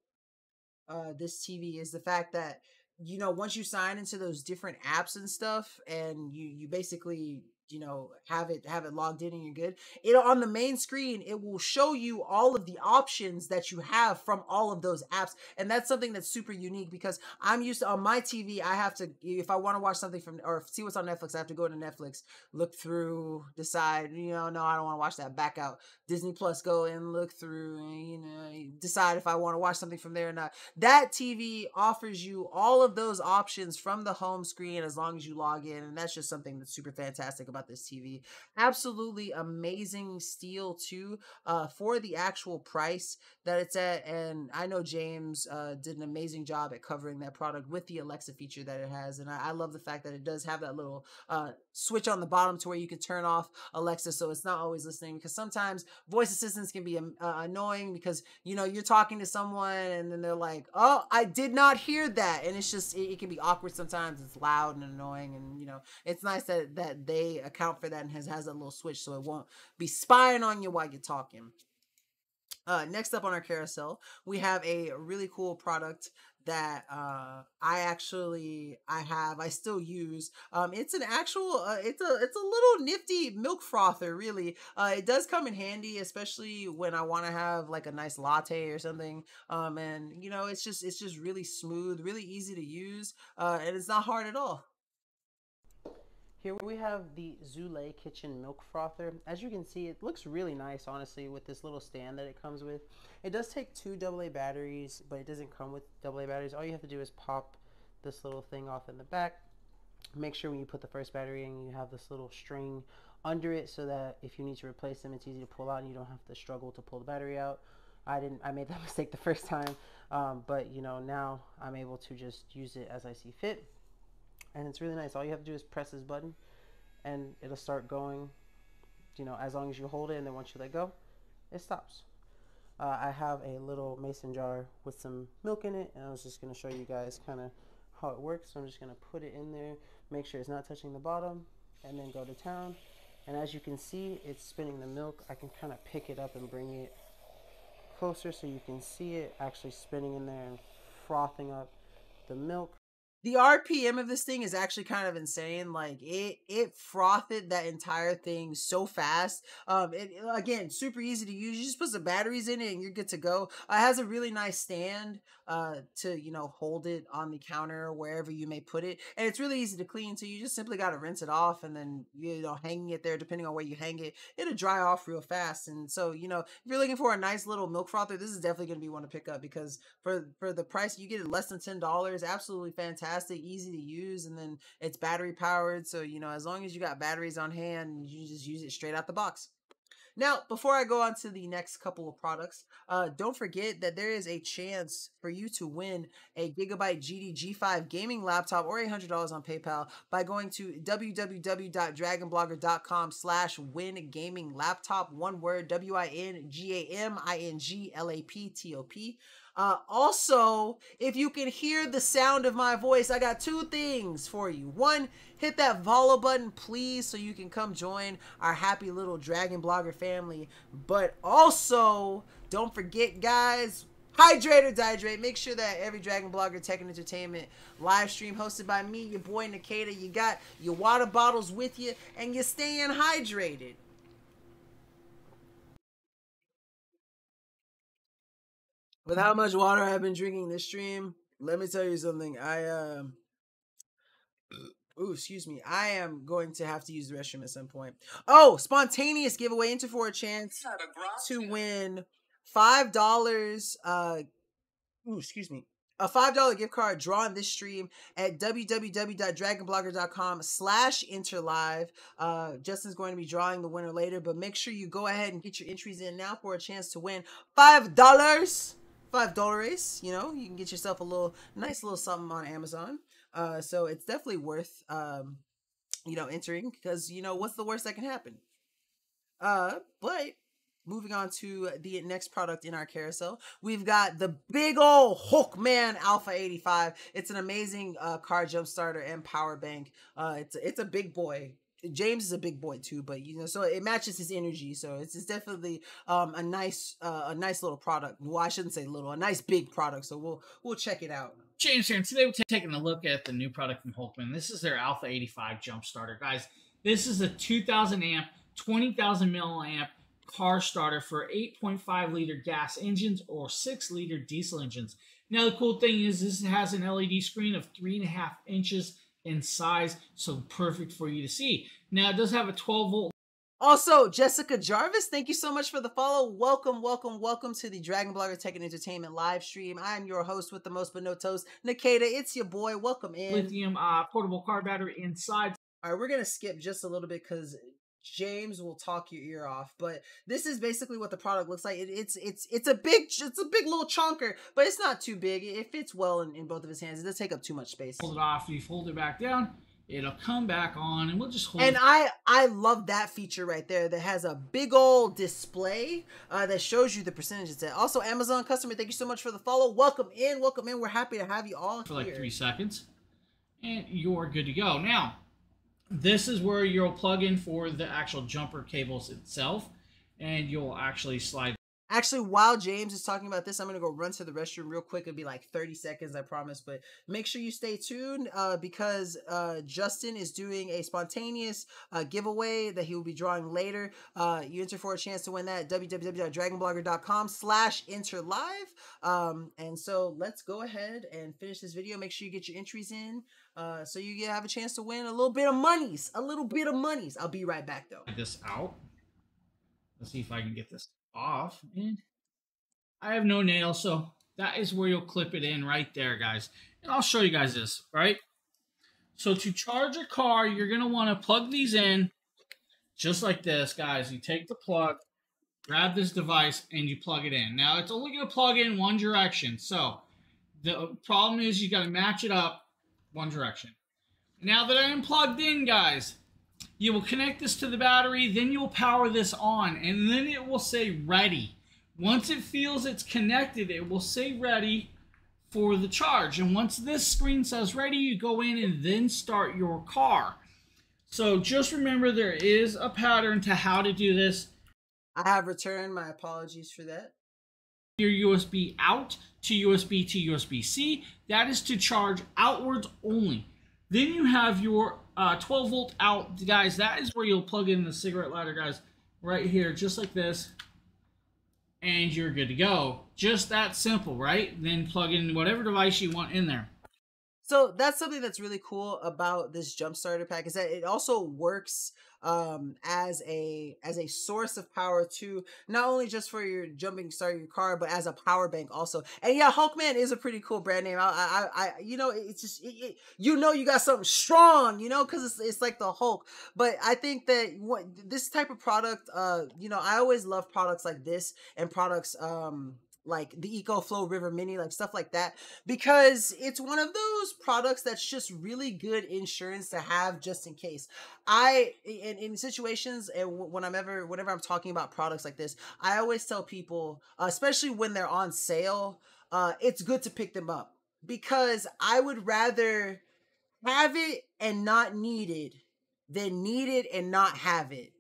this TV is the fact that, you know, once you sign into those different apps and stuff and you basically, you know, have it logged in and you're good, it on the main screen, it will show you all of the options that you have from all of those apps. And that's something that's super unique because I'm used to, on my TV, I have to, if I want to watch something from, or see what's on Netflix, I have to go into Netflix, look through, decide, you know, no, I don't want to watch that, back out. Disney Plus, go and look through and, you know, decide if I want to watch something from there or not. That TV offers you all of those options from the home screen as long as you log in. And that's just something that's super fantastic about this TV. Absolutely amazing steal too, for the actual price that it's at. And I know James did an amazing job at covering that product with the Alexa feature that it has. And I love the fact that it does have that little switch on the bottom to where you can turn off Alexa so it's not always listening, because sometimes voice assistants can be annoying because, you know, you're talking to someone and then they're like, oh, I did not hear that. And it's just, it can be awkward sometimes. It's loud and annoying. And, you know, it's nice that they account for that and has that little switch so it won't be spying on you while you're talking. Next up on our carousel, we have a really cool product that I still use. It's an actual, it's a little nifty milk frother, really. It does come in handy, especially when I want to have like a nice latte or something. And you know, it's just really smooth, really easy to use, and it's not hard at all. Here we have the Zule Kitchen Milk Frother. As you can see, it looks really nice, honestly, with this little stand that it comes with. It does take 2 AA batteries, but it doesn't come with AA batteries. All you have to do is pop this little thing off in the back. Make sure when you put the first battery in, you have this little string under it so that if you need to replace them, it's easy to pull out and you don't have to struggle to pull the battery out. I made that mistake the first time, but you know, now I'm able to just use it as I see fit. And it's really nice. All you have to do is press this button and it'll start going, you know, as long as you hold it, and then once you let go, it stops. I have a little mason jar with some milk in it, and I was just going to show you guys kind of how it works. So I'm just going to put it in there, make sure it's not touching the bottom, and then go to town. And as you can see, it's spinning the milk. I can kind of pick it up and bring it closer so you can see it actually spinning in there and frothing up the milk. The RPM of this thing is actually kind of insane. Like it frothed that entire thing so fast. Again, super easy to use. You just put some batteries in it and you're good to go. It has a really nice stand to, you know, hold it on the counter or wherever you may put it. And it's really easy to clean. So you just simply got to rinse it off and then, you know, hanging it there, depending on where you hang it, it'll dry off real fast. And so, you know, if you're looking for a nice little milk frother, this is definitely going to be one to pick up, because for the price, you get it less than $10. Absolutely fantastic, easy to use. And then it's battery powered. So, you know, as long as you got batteries on hand, you just use it straight out the box. Now, before I go on to the next couple of products, don't forget that there is a chance for you to win a Gigabyte GD G5 gaming laptop or $100 on PayPal by going to www.dragonblogger.com/win-gaming-laptop. One word, WINGAMINGLAPTOP. Also, if you can hear the sound of my voice, I got two things for you. One, hit that follow button, please, so you can come join our happy little Dragon Blogger family. But also, don't forget, guys, hydrate or dihydrate. Make sure that every Dragon Blogger Tech and Entertainment live stream hosted by me, your boy Nikita, you got your water bottles with you and you're staying hydrated. With how much water I've been drinking this stream, let me tell you something. Excuse me. I am going to have to use the restroom at some point. Oh, spontaneous giveaway. Enter for a chance to win $5. Excuse me. A $5 gift card drawn this stream at www.dragonblogger.com/interlive. Justin's going to be drawing the winner later, but make sure you go ahead and get your entries in now for a chance to win $5. $5, you know, you can get yourself a nice little something on Amazon. So it's definitely worth, you know, entering, because, you know, what's the worst that can happen? But moving on to the next product in our carousel, we've got the big old Hulkman Alpha 85. It's an amazing car jump starter and power bank. It's a big boy. James is a big boy too, but you know, so it matches his energy. So it's definitely a nice little product. Well, I shouldn't say little, a nice big product. So we'll check it out. James here, and today we're taking a look at the new product from Hulkman. This is their Alpha 85 jump starter, guys. This is a 2,000 amp, 20,000 milliamp car starter for 8.5 liter gas engines or 6 liter diesel engines. Now the cool thing is this has an LED screen of 3.5 inches in size, so perfect for you to see. Now it does have a 12 volt. Also, Jessica Jarvis, thank you so much for the follow. Welcome to the Dragon Blogger Tech and Entertainment live stream. I'm your host with the most but no toast, Nikita. It's your boy. Welcome in. Lithium portable car battery inside. All right, we're gonna skip just a little bit because James will talk your ear off, but this is basically what the product looks like. It's a big little chunker, but it's not too big. It fits well in both of his hands. It doesn't take up too much space. Hold it off, you fold it back down, it'll come back on, and we'll just hold and it. I love that feature right there that has a big old display that shows you the percentages. Also, Amazon customer, thank you so much for the follow. Welcome in. We're happy to have you all for here. like 3 seconds, and you're good to go. Now, this is where you'll plug in for the actual jumper cables itself, and you'll actually slide. Actually, while James is talking about this, I'm going to go run to the restroom real quick. It'll be like 30 seconds, I promise. But make sure you stay tuned because Justin is doing a spontaneous giveaway that he will be drawing later. You enter for a chance to win that at www.dragonblogger.com/interlive. And so let's go ahead and finish this video. Make sure you get your entries in so you have a chance to win a little bit of monies. I'll be right back, though. This out. Let's see if I can get this off. And I have no nails, so that is where you'll clip it in right there, guys. And I'll show you guys this, right? So to charge a car, you're going to want to plug these in just like this, guys. You take the plug, grab this device, and you plug it in. Now, it's only going to plug in one direction. So the problem is you got to match it up one direction. Now that I am plugged in, guys, you will connect this to the battery, then you'll power this on, and then it will say ready. Once it feels it's connected, it will say ready for the charge. And once this screen says ready, you go in and then start your car. So just remember there is a pattern to how to do this. I have returned. My apologies for that. your USB out to USB to USB-C. That is to charge outwards only. Then you have your 12 volt out, guys. That is where you'll plug in the cigarette lighter, guys, right here, just like this. And you're good to go. Just that simple, right? Then plug in whatever device you want in there. So that's something that's really cool about this jump starter pack, is that it also works as a source of power too, not only just for your jumping start your car, but as a power bank also. And yeah, Hulkman is a pretty cool brand name. I you know, it's just you know, you got something strong, you know, because it's like the Hulk. But I think that this type of product, you know, I always love products like this and products like the EcoFlow River Mini, like stuff like that, because it's one of those products that's just really good insurance to have just in case. In situations and whenever I'm talking about products like this, I always tell people, especially when they're on sale, it's good to pick them up, because I would rather have it and not need it than need it and not have it.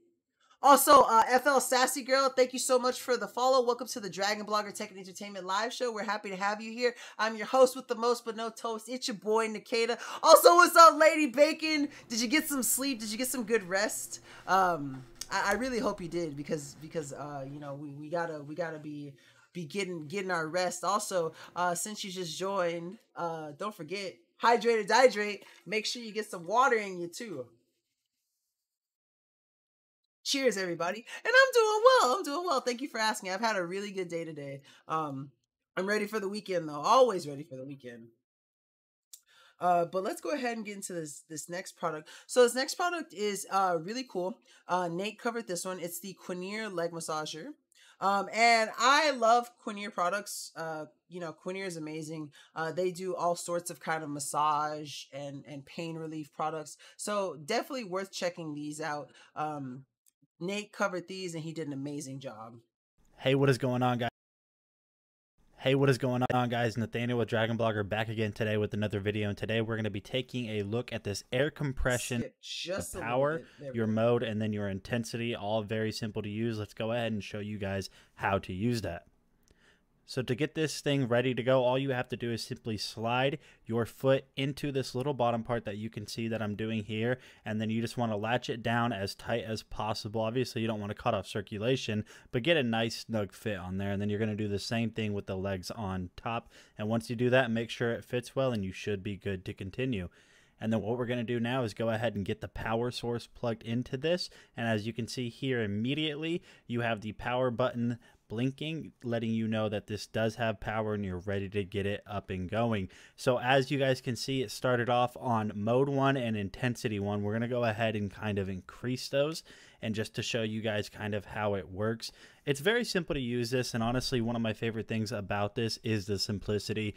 Also, FL Sassy Girl, thank you so much for the follow. Welcome to the Dragon Blogger Tech and Entertainment Live Show. We're happy to have you here. I'm your host with the most but no toast. It's your boy, Nikita. Also, what's up, Lady Bacon? Did you get some sleep? Did you get some good rest? I really hope you did, because you know, we gotta be getting our rest. Also, since you just joined, don't forget, hydrate or dihydrate. Make sure you get some water in you too. Cheers, everybody. And I'm doing well. Thank you for asking. I've had a really good day today. I'm ready for the weekend, though. Always ready for the weekend. But let's go ahead and get into this next product. So this next product is really cool. Nate covered this one. It's the Quinier leg massager. And I love Quinier products. You know, Quinier is amazing. They do all sorts of kind of massage and pain relief products. So definitely worth checking these out. Nate covered these and he did an amazing job. Hey, what is going on, guys? Hey, what is going on, guys? Nathaniel with Dragon Blogger back again today with another video. And today we're going to be taking a look at this air compression, the power, your mode, and then your intensity. All very simple to use. Let's go ahead and show you guys how to use that. So to get this thing ready to go, all you have to do is simply slide your foot into this little bottom part that you can see that I'm doing here, and then you just want to latch it down as tight as possible. Obviously, you don't want to cut off circulation, but get a nice snug fit on there, and then you're going to do the same thing with the legs on top. And once you do that, make sure it fits well, and you should be good to continue. And then what we're going to do now is go ahead and get the power source plugged into this. And as you can see here immediately, you have the power button blinking, letting you know that this does have power and you're ready to get it up and going. So as you guys can see, it started off on mode 1 and intensity 1. We're going to go ahead and kind of increase those, and just to show you guys kind of how it works. It's very simple to use this, and honestly, one of my favorite things about this is the simplicity.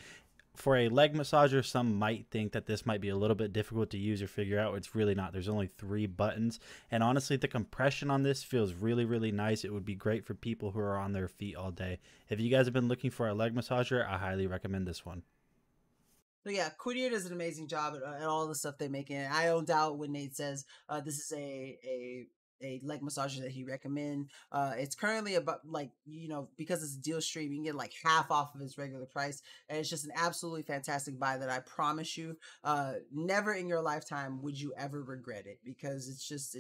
For a leg massager, some might think that this might be a little bit difficult to use or figure out. It's really not. There's only 3 buttons. And honestly, the compression on this feels really, really nice. It would be great for people who are on their feet all day. If you guys have been looking for a leg massager, I highly recommend this one. So yeah, Quinier does an amazing job at all the stuff they make. And I don't doubt when Nate says this is a leg massager that he recommend. It's currently about, like, you know, because it's a deal stream, you can get like half off of its regular price, and it's just an absolutely fantastic buy that I promise you, never in your lifetime would you ever regret it, because it's just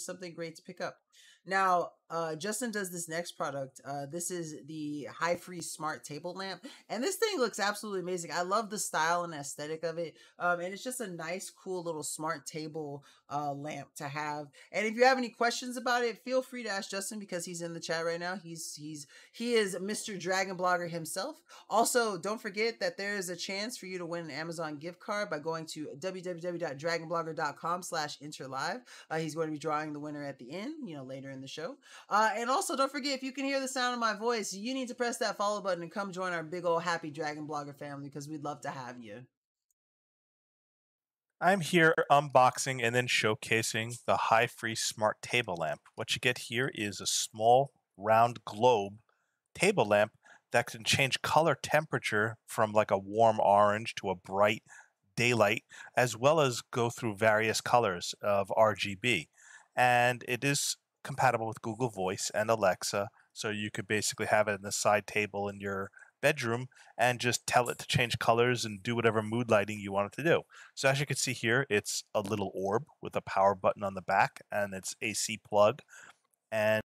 something great to pick up. Now, Justin does this next product. This is the Hi-Freeze Smart Table Lamp, and this thing looks absolutely amazing. I love the style and aesthetic of it, and it's just a nice, cool little smart table lamp to have. And if you have any questions about it, feel free to ask Justin, because he's in the chat right now. He is Mr. Dragon Blogger himself. Also, don't forget that there is a chance for you to win an Amazon gift card by going to www.dragonblogger.com/interlive. He's going to be drawing the winner at the end, you know, later in the show. And also, don't forget, if you can hear the sound of my voice, you need to press that follow button and come join our big old happy Dragon Blogger family, because we'd love to have you. I'm here unboxing and then showcasing the Hi-Freeze Smart Table Lamp. What you get here is a small round globe table lamp that can change color temperature from like a warm orange to a bright daylight, as well as go through various colors of RGB. And it is compatible with Google Voice and Alexa, So you could basically have it in the side table in your bedroom and just tell it to change colors and do whatever mood lighting you want it to do. So as you can see here, it's a little orb with a power button on the back and its AC plug. And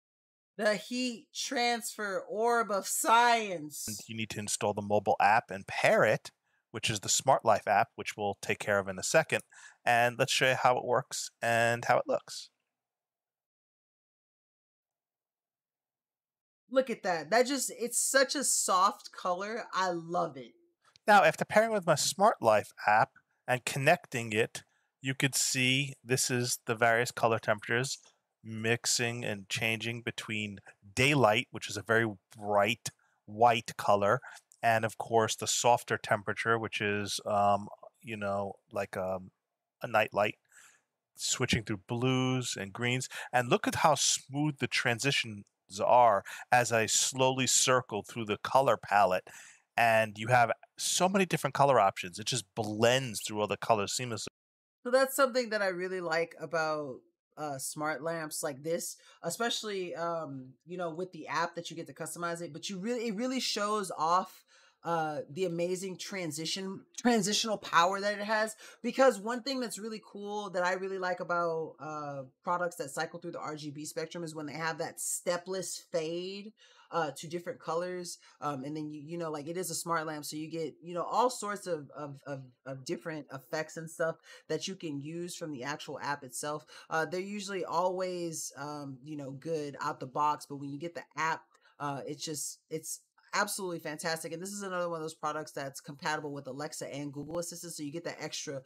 The heat transfer orb of science. you need to install the mobile app and pair it, which is the Smart Life app, which we'll take care of in a second. And let's show you how it works and how it looks. Look at that. It's such a soft color. I love it. Now, after pairing with my Smart Life app and connecting it, you could see this is the various color temperatures mixing and changing between daylight, which is a very bright white color, and of course the softer temperature, which is, like a night light, switching through blues and greens. And look at how smooth the transitions are as I slowly circle through the color palette. And you have so many different color options. It just blends through all the colors seamlessly. So that's something that I really like about smart lamps like this, especially with the app that you get to customize it, but it really shows off the amazing transitional power that it has. Because one thing that's really cool that I really like about products that cycle through the RGB spectrum is when they have that stepless fade to different colors, and then like it is a smart lamp, so you get all sorts of different effects and stuff that you can use from the actual app itself. They're usually always good out the box, but when you get the app, it's absolutely fantastic. And this is another one of those products that's compatible with Alexa and Google Assistant, so you get that extra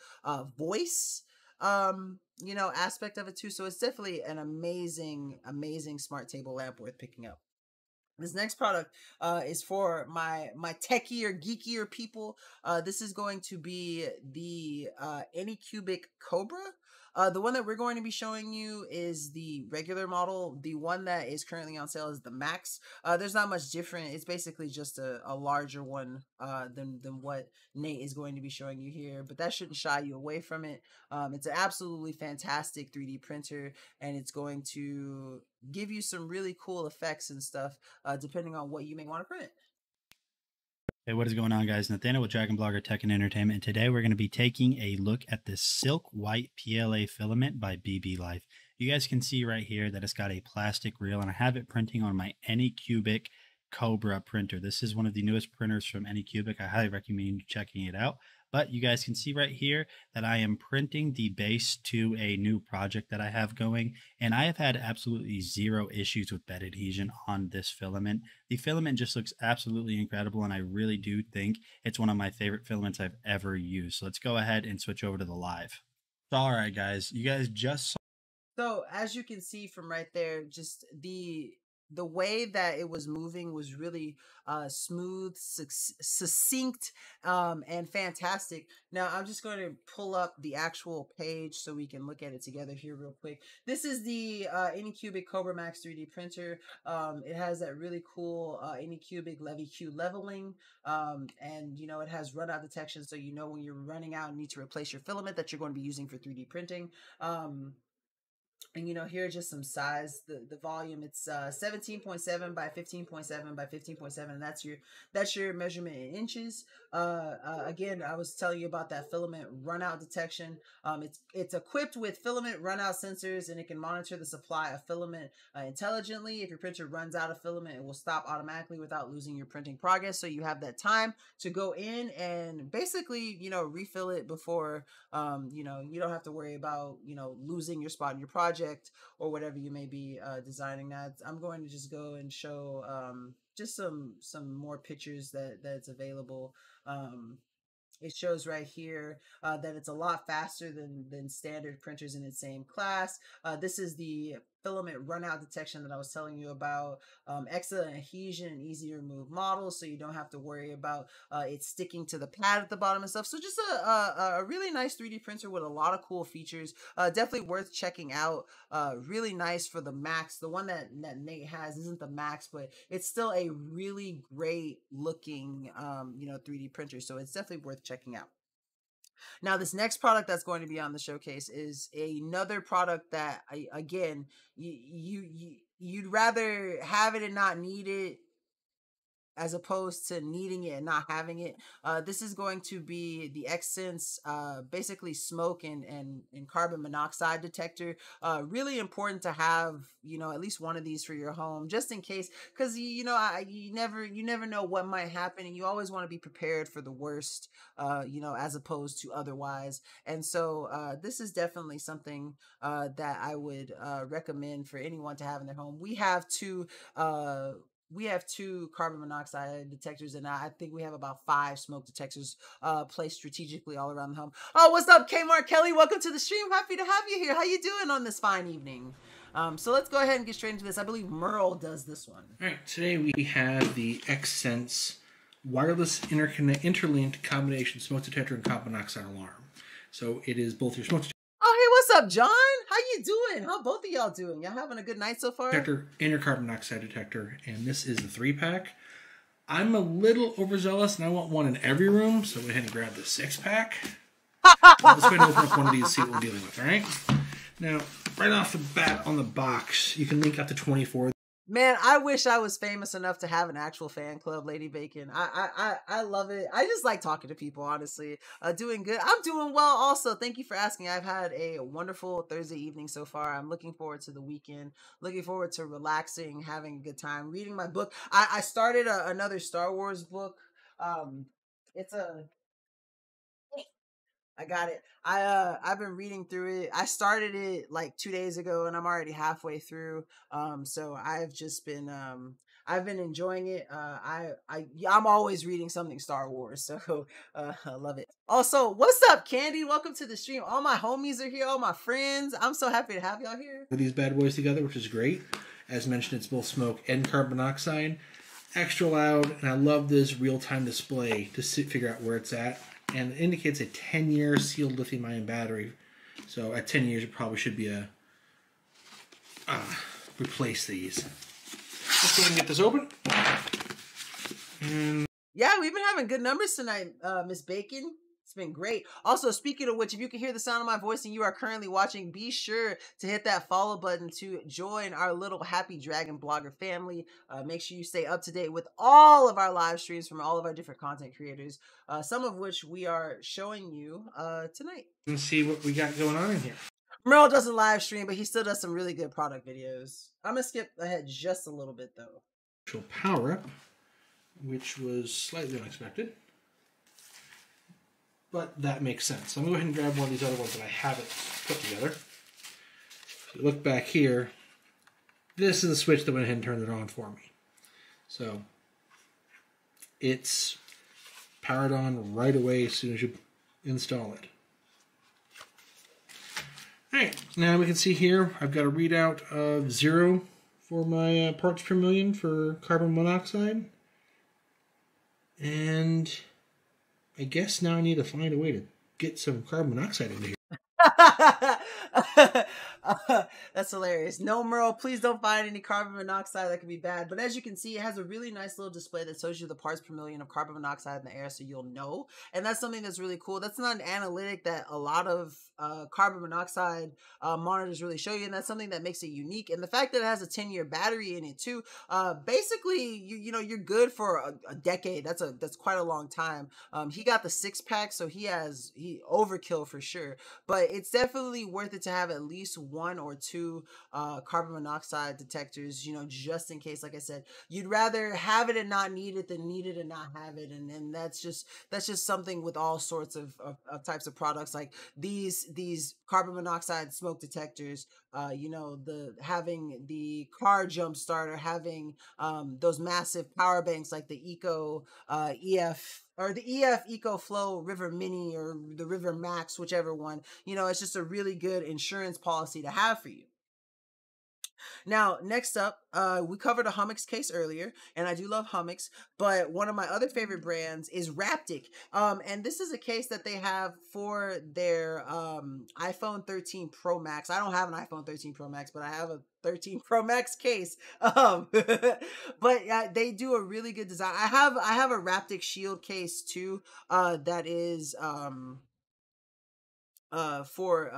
voice aspect of it too. So it's definitely an amazing smart table lamp worth picking up. This next product is for my techier, geekier people. This is going to be the Anycubic Cobra. The one that we're going to be showing you is the regular model. The one that is currently on sale is the Max. There's not much different. It's basically just a larger one than what Nate is going to be showing you here. But that shouldn't shy you away from it. It's an absolutely fantastic 3D printer, and it's going to give you some really cool effects and stuff depending on what you may want to print. Hey, what is going on, guys? Nathaniel with Dragon Blogger Tech and Entertainment, and today we're going to be taking a look at this Silk White PLA filament by BB Life. You guys can see right here that it's got a plastic reel, and I have it printing on my Anycubic Cobra printer. This is one of the newest printers from Anycubic. I highly recommend checking it out. But you guys can see right here that I am printing the base to a new project that I have going, and I have had absolutely zero issues with bed adhesion on this filament. The filament just looks absolutely incredible, and I really do think it's one of my favorite filaments I've ever used. So let's go ahead and switch over to the live. All right, guys, you guys just saw. So as you can see from right there, just the way that it was moving was really smooth, succinct, and fantastic. Now I'm just going to pull up the actual page so we can look at it together here real quick. This is the Anycubic Cobra Max 3D printer. It has that really cool Anycubic LeviQ leveling, and it has run out detection, so when you're running out and need to replace your filament that you're going to be using for 3D printing. And here are just some size. The volume, it's 17.7 by 15.7 by 15.7, and that's your measurement in inches. Again, I was telling you about that filament runout detection. It's equipped with filament runout sensors, and it can monitor the supply of filament intelligently. If your printer runs out of filament, it will stop automatically without losing your printing progress. So you have that time to go in and basically refill it before you don't have to worry about losing your spot in your project or whatever you may be designing. That I'm going to just go and show just some more pictures that's available. It shows right here that it's a lot faster than standard printers in its same class. This is the filament runout detection that I was telling you about. Excellent adhesion and easy to remove models, so you don't have to worry about it sticking to the pad at the bottom and stuff. So just a really nice 3D printer with a lot of cool features. Definitely worth checking out. Really nice for the Max. The one that Nate has isn't the Max, but it's still a really great looking 3D printer. So it's definitely worth checking out. Now, this next product that's going to be on the showcase is another product that, again, you you'd rather have it and not need it as opposed to needing it and not having it. This is going to be the Xsense, basically smoke and carbon monoxide detector. Really important to have, you know, at least one of these for your home, just in case, because you never know what might happen, and you always want to be prepared for the worst, you know, as opposed to otherwise. And so this is definitely something that I would recommend for anyone to have in their home. We have two carbon monoxide detectors, and I think we have about 5 smoke detectors placed strategically all around the home. Oh, what's up, Kmart Kelly? Welcome to the stream. Happy to have you here. How you doing on this fine evening? So let's go ahead and get straight into this. I believe Merle does this one. All right, today we have the Xsense wireless interlinked combination smoke detector and carbon monoxide alarm. So it is both your smoke Oh, hey, what's up, John? How you doing? How both of y'all doing? Y'all having a good night so far? detector and your carbon monoxide detector, and this is the 3-pack. I'm a little overzealous, and I want one in every room, so go ahead and grab the 6-pack. Let's go ahead and open up one of these and see what we're dealing with, all right? Now, right off the bat on the box, you can link up to 24. Man, I wish I was famous enough to have an actual fan club, Lady Bacon. I love it. I just like talking to people, honestly. Doing good. I'm doing well also. Thank you for asking. I've had a wonderful Thursday evening so far. I'm looking forward to the weekend. Looking forward to relaxing, having a good time, reading my book. I started another Star Wars book. It's a... I got it. I've been reading through it. I started it like 2 days ago and I'm already halfway through. So I've just been I've been enjoying it. I'm always reading something Star Wars, so I love it. Also, what's up, Candy? Welcome to the stream. All my homies are here, all my friends. I'm so happy to have y'all here. These bad boys together, which is great. As mentioned, it's both smoke and carbon monoxide. Extra loud, and I love this real-time display to figure out where it's at. And it indicates a 10-year sealed lithium-ion battery. So at 10 years, it probably should be a replace these. Let's go ahead and get this open. And yeah, we've been having good numbers tonight, Miss Bacon. It's been great. Also, speaking of which, if you can hear the sound of my voice and you are currently watching, be sure to hit that follow button to join our little Happy Dragon blogger family. Make sure you stay up to date with all of our live streams from all of our different content creators, some of which we are showing you tonight. Let's see what we got going on in here. Merle doesn't live stream, but he still does some really good product videos. I'm going to skip ahead just a little bit, though. Actual power up, which was slightly unexpected. But that makes sense. So I'm going to go ahead and grab one of these other ones that I haven't put together. If you look back here, this is the switch that went ahead and turned it on for me. So it's powered on right away as soon as you install it. Alright, now we can see here I've got a readout of 0 for my parts per million for carbon monoxide. And I guess now I need to find a way to get some carbon monoxide into here. That's hilarious. No, Merle, please don't find any carbon monoxide. That could be bad. But as you can see, it has a really nice little display that shows you the parts per million of carbon monoxide in the air, so you'll know. And that's something that's really cool. That's not an analytic that a lot of carbon monoxide monitors really show you, and that's something that makes it unique. And the fact that it has a 10-year battery in it too, basically you're good for a decade. That's quite a long time. He got the 6-pack, so he overkill for sure. But it's definitely worth it to have at least 1 or 2 carbon monoxide detectors, just in case. Like I said, you'd rather have it and not need it than need it and not have it. And that's just something with all sorts of types of products like these carbon monoxide smoke detectors, having the car jump starter, having those massive power banks like the Eco EF or the EF EcoFlow River Mini or the River Max, whichever one. It's just a really good insurance policy to have for you. Now, next up, we covered a Hummix case earlier, and I do love Hummix, but one of my other favorite brands is Raptic. And this is a case that they have for their iPhone 13 Pro Max. I don't have an iPhone 13 Pro Max, but I have a 13 Pro Max case. But they do a really good design. I have a Raptic Shield case too, that is for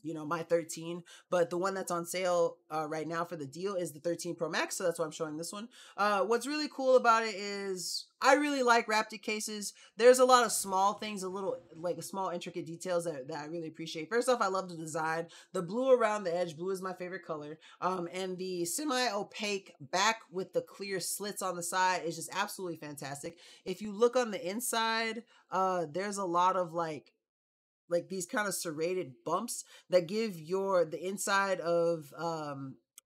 you know, my 13, but the one that's on sale right now for the deal is the 13 Pro Max, so that's why I'm showing this one. What's really cool about it is I really like Raptic cases. There's a lot of small things, a little like small intricate details that I really appreciate. First off, I love the design. The blue around the edge, blue is my favorite color, and the semi-opaque back with the clear slits on the side is just absolutely fantastic. If you look on the inside, there's a lot of like these kind of serrated bumps that give the inside of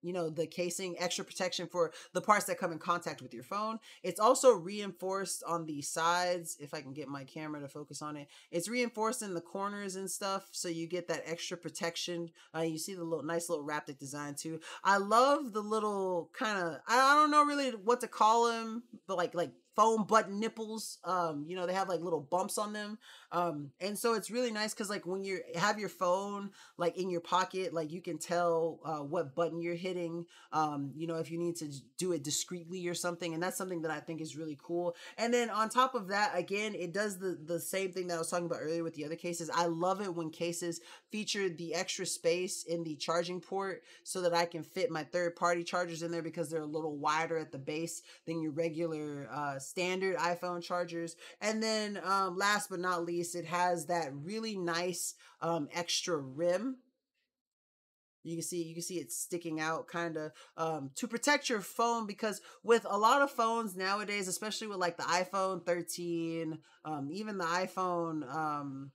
you know, the casing extra protection for the parts that come in contact with your phone. It's also reinforced on the sides. If I can get my camera to focus on it, it's reinforced in the corners and stuff, so you get that extra protection. You see the nice little Raptic design too. I love the little kind of, I don't know really what to call them, but like foam button nipples. You know, they have like little bumps on them. And so it's really nice because like when you have your phone like in your pocket, like you can tell what button you're hitting, you know, if you need to do it discreetly or something. And that's something that I think is really cool. And then on top of that, again, it does the same thing that I was talking about earlier with the other cases. I love it when cases feature the extra space in the charging port so that I can fit my third-party chargers in there because they're a little wider at the base than your regular standard iPhone chargers. And then last but not least, it has that really nice extra rim. You can see it sticking out kind of to protect your phone, because with a lot of phones nowadays, especially with like the iPhone 13, even the iPhone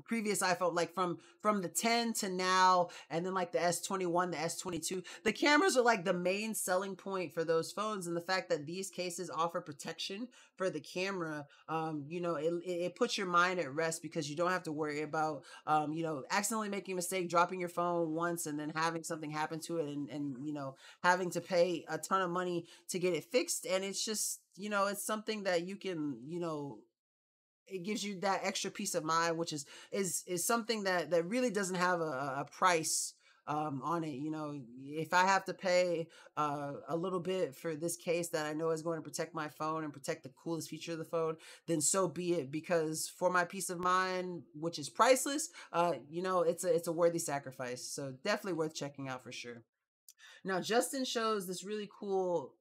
previous iPhone, like from the 10 to now, and then like the S21, the S22, the cameras are like the main selling point for those phones. And the fact that these cases offer protection for the camera, you know, it puts your mind at rest, because you don't have to worry about you know, accidentally making a mistake, dropping your phone once and then having something happen to it, and you know, having to pay a ton of money to get it fixed. And it's just, you know, it's something that you can, you know, it gives you that extra peace of mind, which is something that really doesn't have a price on it. You know, if I have to pay a little bit for this case that I know is going to protect my phone and protect the coolest feature of the phone, then so be it, because for my peace of mind, which is priceless, you know, it's a worthy sacrifice. So definitely worth checking out for sure. Now, Justin shows this really cool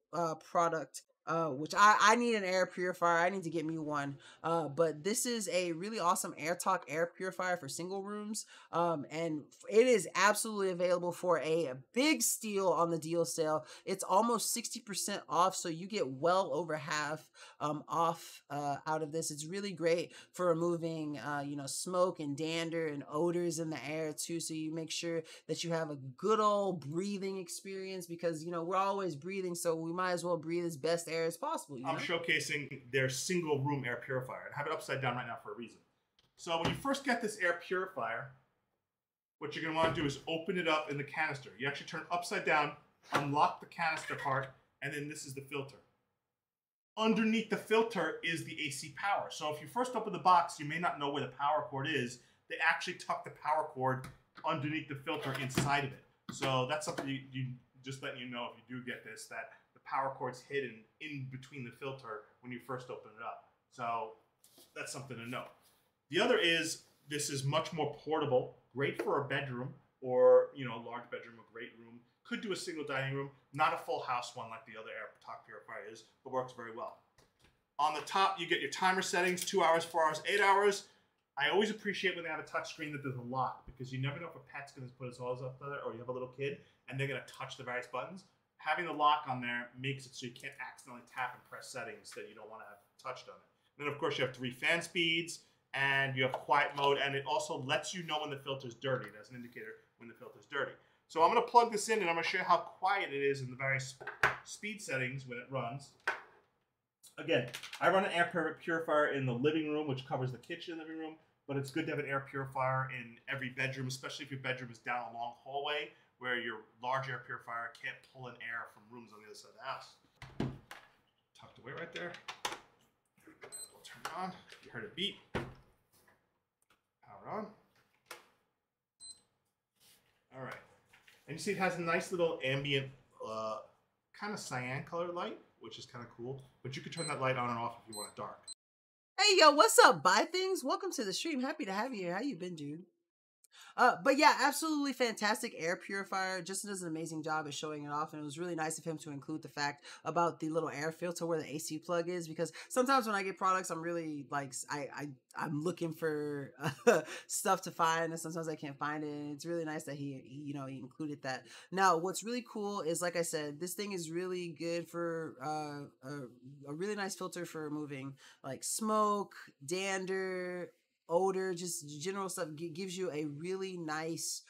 product, which I need an air purifier. I need to get me one. But this is a really awesome AirTalk air purifier for single rooms. And it is absolutely available for a big steal on the deal sale. It's almost 60% off, so you get well over half off out of this. It's really great for removing you know, smoke and dander and odors in the air too, so you make sure that you have a good old breathing experience, because you know, we're always breathing, so we might as well breathe as best air as possible. You know? I'm showcasing their single room air purifier, and I have it upside down right now for a reason. So when you first get this air purifier, what you're going to want to do is open it up in the canister. You actually turn it upside down, unlock the canister part, and then this is the filter. Underneath the filter is the AC power. So if you first open the box, you may not know where the power cord is. They actually tuck the power cord underneath the filter inside of it. So that's something you just letting you know, if you do get this, that the power cord's hidden in between the filter when you first open it up. So that's something to know. The other is, this is much more portable, great for a bedroom, or you know, a large bedroom, a great room. Could do a single dining room, not a full house one like the other AirTalk purifier is, but works very well. On the top, you get your timer settings, 2 hours, 4 hours, 8 hours. I always appreciate when they have a touch screen that there's a lock, because you never know if a pet's going to put his paws up there, or you have a little kid and they're going to touch the various buttons. Having the lock on there makes it so you can't accidentally tap and press settings that you don't want to have touched on it. And then of course you have 3 fan speeds, and you have quiet mode, and it also lets you know when the filter's dirty. That's an indicator when the filter's dirty. So I'm going to plug this in, and I'm going to show you how quiet it is in the various speed settings when it runs. Again, I run an air purifier in the living room, which covers the kitchen and living room, but it's good to have an air purifier in every bedroom, especially if your bedroom is down a long hallway where your large air purifier can't pull in air from rooms on the other side of the house. Tucked away right there. We'll turn it on. You heard it beep. Power on. All right. And you see it has a nice little ambient, kind of cyan colored light, which is kind of cool. But you can turn that light on and off if you want it dark. Hey, yo, what's up, Buy Things? Welcome to the stream. Happy to have you here. How you been, dude? But yeah, absolutely fantastic air purifier. Justin does an amazing job at showing it off, and it was really nice of him to include the fact about the little air filter where the AC plug is, because sometimes when I get products, I'm really like I'm looking for stuff to find, and sometimes I can't find it. And it's really nice that he included that. Now, what's really cool is, like I said, this thing is really good for a really nice filter for removing like smoke, dander, odor, just general stuff. Gives you a really nice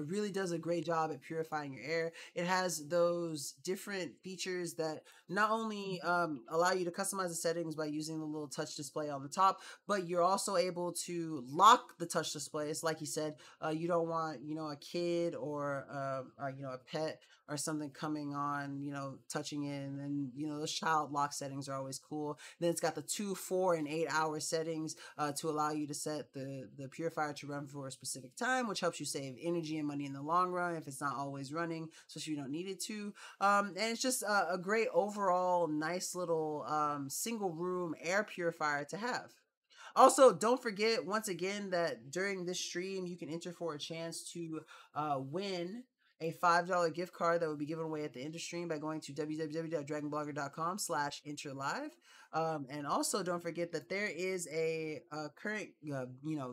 really does a great job at purifying your air. It has those different features that not only allow you to customize the settings by using the little touch display on the top, but you're also able to lock the touch display. It's like you said, you don't want a kid or a pet or something coming on, touching in, and those child lock settings are always cool. Then it's got the 2, 4, and 8 hour settings to allow you to set the purifier to run for a specific time, which helps you save energy and money in the long run if it's not always running, especially if you don't need it to. And it's just a great overall nice little single room air purifier to have. Also, don't forget, once again, that during this stream, you can enter for a chance to win a $5 gift card that will be given away at the end of stream by going to www.dragonblogger.com/enterlive. And also, don't forget that there is a current,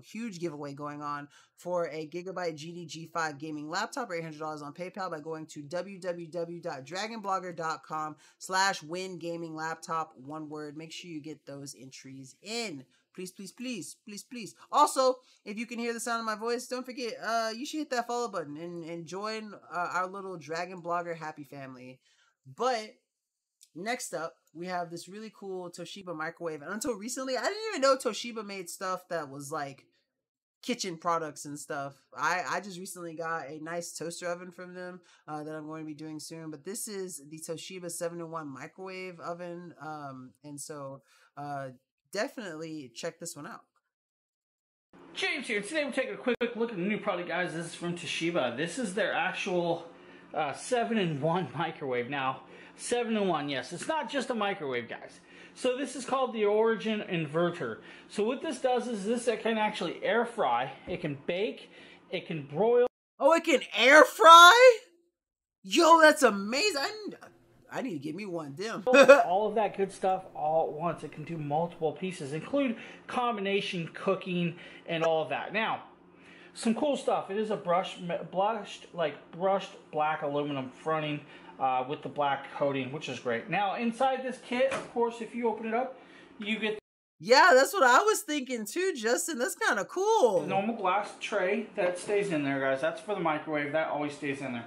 huge giveaway going on for a Gigabyte GDG5 gaming laptop, or $800 on PayPal, by going to www.dragonblogger.com/win-gaming-laptop. One word. Make sure you get those entries in. Please, please, please, please, please. Also, if you can hear the sound of my voice, don't forget, you should hit that follow button and join our little Dragon Blogger happy family. But next up, we have this really cool Toshiba microwave. And until recently, I didn't even know Toshiba made stuff that was like kitchen products and stuff. I just recently got a nice toaster oven from them that I'm going to be doing soon. But this is the Toshiba 7-in-1 microwave oven. And so definitely check this one out. James here. Today we're taking a quick look at the new product, guys. This is from Toshiba. This is their actual 7-in-1 microwave. Now, 7-in-1, yes, it's not just a microwave, guys. So this is called the Origin Inverter. So what this does is it can actually air fry, it can bake, it can broil. Oh, it can air fry? Yo, that's amazing. I need to get me one, damn. All of that good stuff all at once. It can do multiple pieces, include combination cooking and all of that. Now, some cool stuff. It is a brushed black aluminum fronting with the black coating, which is great. Now, inside this kit, of course, if you open it up, you get... Yeah, that's what I was thinking too, Justin. That's kind of cool. The normal glass tray that stays in there, guys. That's for the microwave. That always stays in there.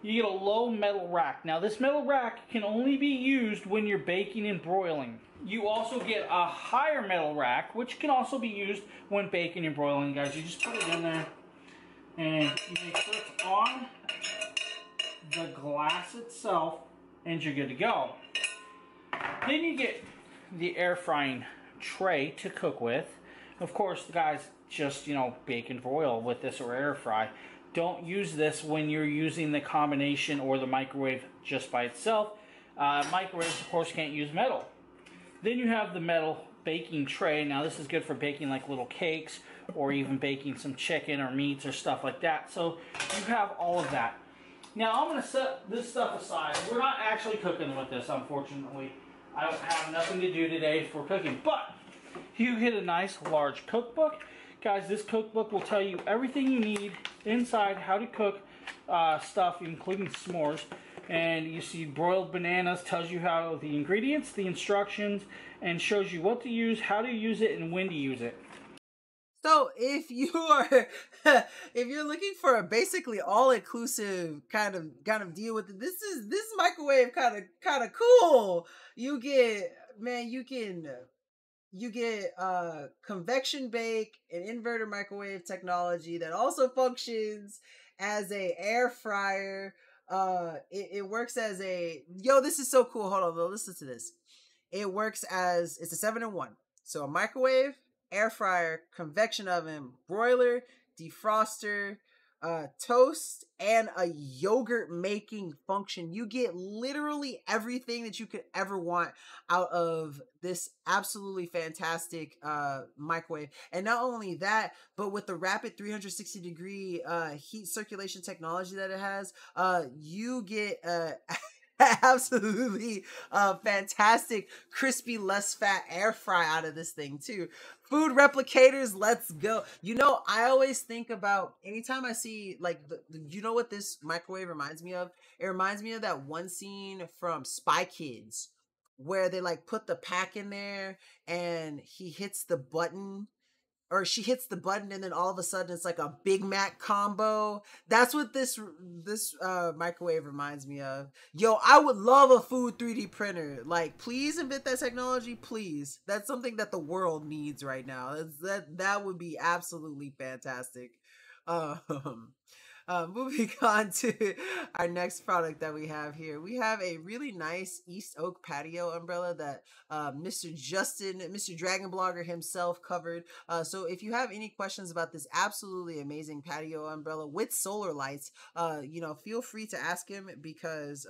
You get a low metal rack. Now, this metal rack can only be used when you're baking and broiling. You also get a higher metal rack, which can also be used when baking and broiling, guys. You just put it in there, and you make sure it's on the glass itself, and you're good to go. Then you get the air frying tray to cook with. Of course, guys, just, bake and broil with this or air fry. Don't use this when you're using the combination or the microwave just by itself. Microwaves, of course, can't use metal. Then you have the metal baking tray. Now, this is good for baking like little cakes or even baking some chicken or meats or stuff like that. So you have all of that. Now, I'm going to set this stuff aside. We're not actually cooking with this, unfortunately. I don't have nothing to do today for cooking. But you get a nice large cookbook. Guys, this cookbook will tell you everything you need inside, how to cook stuff, including s'mores. And you see broiled bananas, tells you how the ingredients, the instructions, and shows you what to use, how to use it, and when to use it. So if you're looking for a basically all-inclusive kind of deal with it, this microwave kind of cool. You get convection bake and inverter microwave technology that also functions as a air fryer. It works as a, this is so cool. Hold on, listen to this. It works as, it's a 7-in-1. So a microwave, air fryer, convection oven, broiler, defroster, toast, and a yogurt making function. You get literally everything that you could ever want out of this absolutely fantastic microwave. And not only that, but with the rapid 360 degree heat circulation technology that it has, you get absolutely fantastic crispy less fat air fry out of this thing too. Food replicators, let's go. You know, I always think about anytime I see like you know what this microwave reminds me of? It reminds me of that one scene from Spy Kids where they like put the pack in there and he hits the button, or she hits the button and then all of a sudden it's like a Big Mac combo. That's what this microwave reminds me of. Yo, I would love a food 3D printer. Like, please invent that technology, please. That's something that the world needs right now. That would be absolutely fantastic. Moving on to our next product that we have here. We have a really nice East Oak patio umbrella that Mr. Dragon Blogger himself covered. So if you have any questions about this absolutely amazing patio umbrella with solar lights, you know, feel free to ask him because,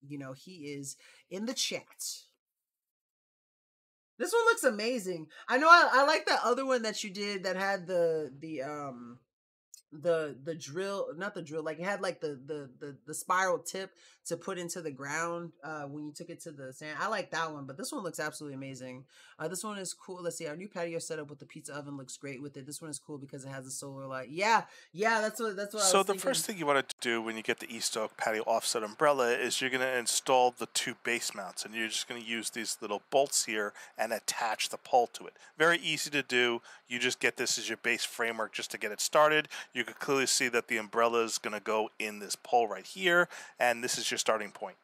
you know, he is in the chat. This one looks amazing. I know I like that other one that you did that had the drill, not the drill, like it had like the spiral tip to put into the ground when you took it to the sand. I like that one, but this one looks absolutely amazing. This one is cool. Let's see, our new patio setup with the pizza oven looks great with it. This one is cool because it has a solar light. Yeah, that's what I was So the thinking. first thing you want to do when you get the East Oak patio offset umbrella is you're going to install the 2 base mounts, and you're just going to use these little bolts here and attach the pole to it. Very easy to do. You just get this as your base framework just to get it started. You can clearly see that the umbrella is going to go in this pole right here, and this is your starting point.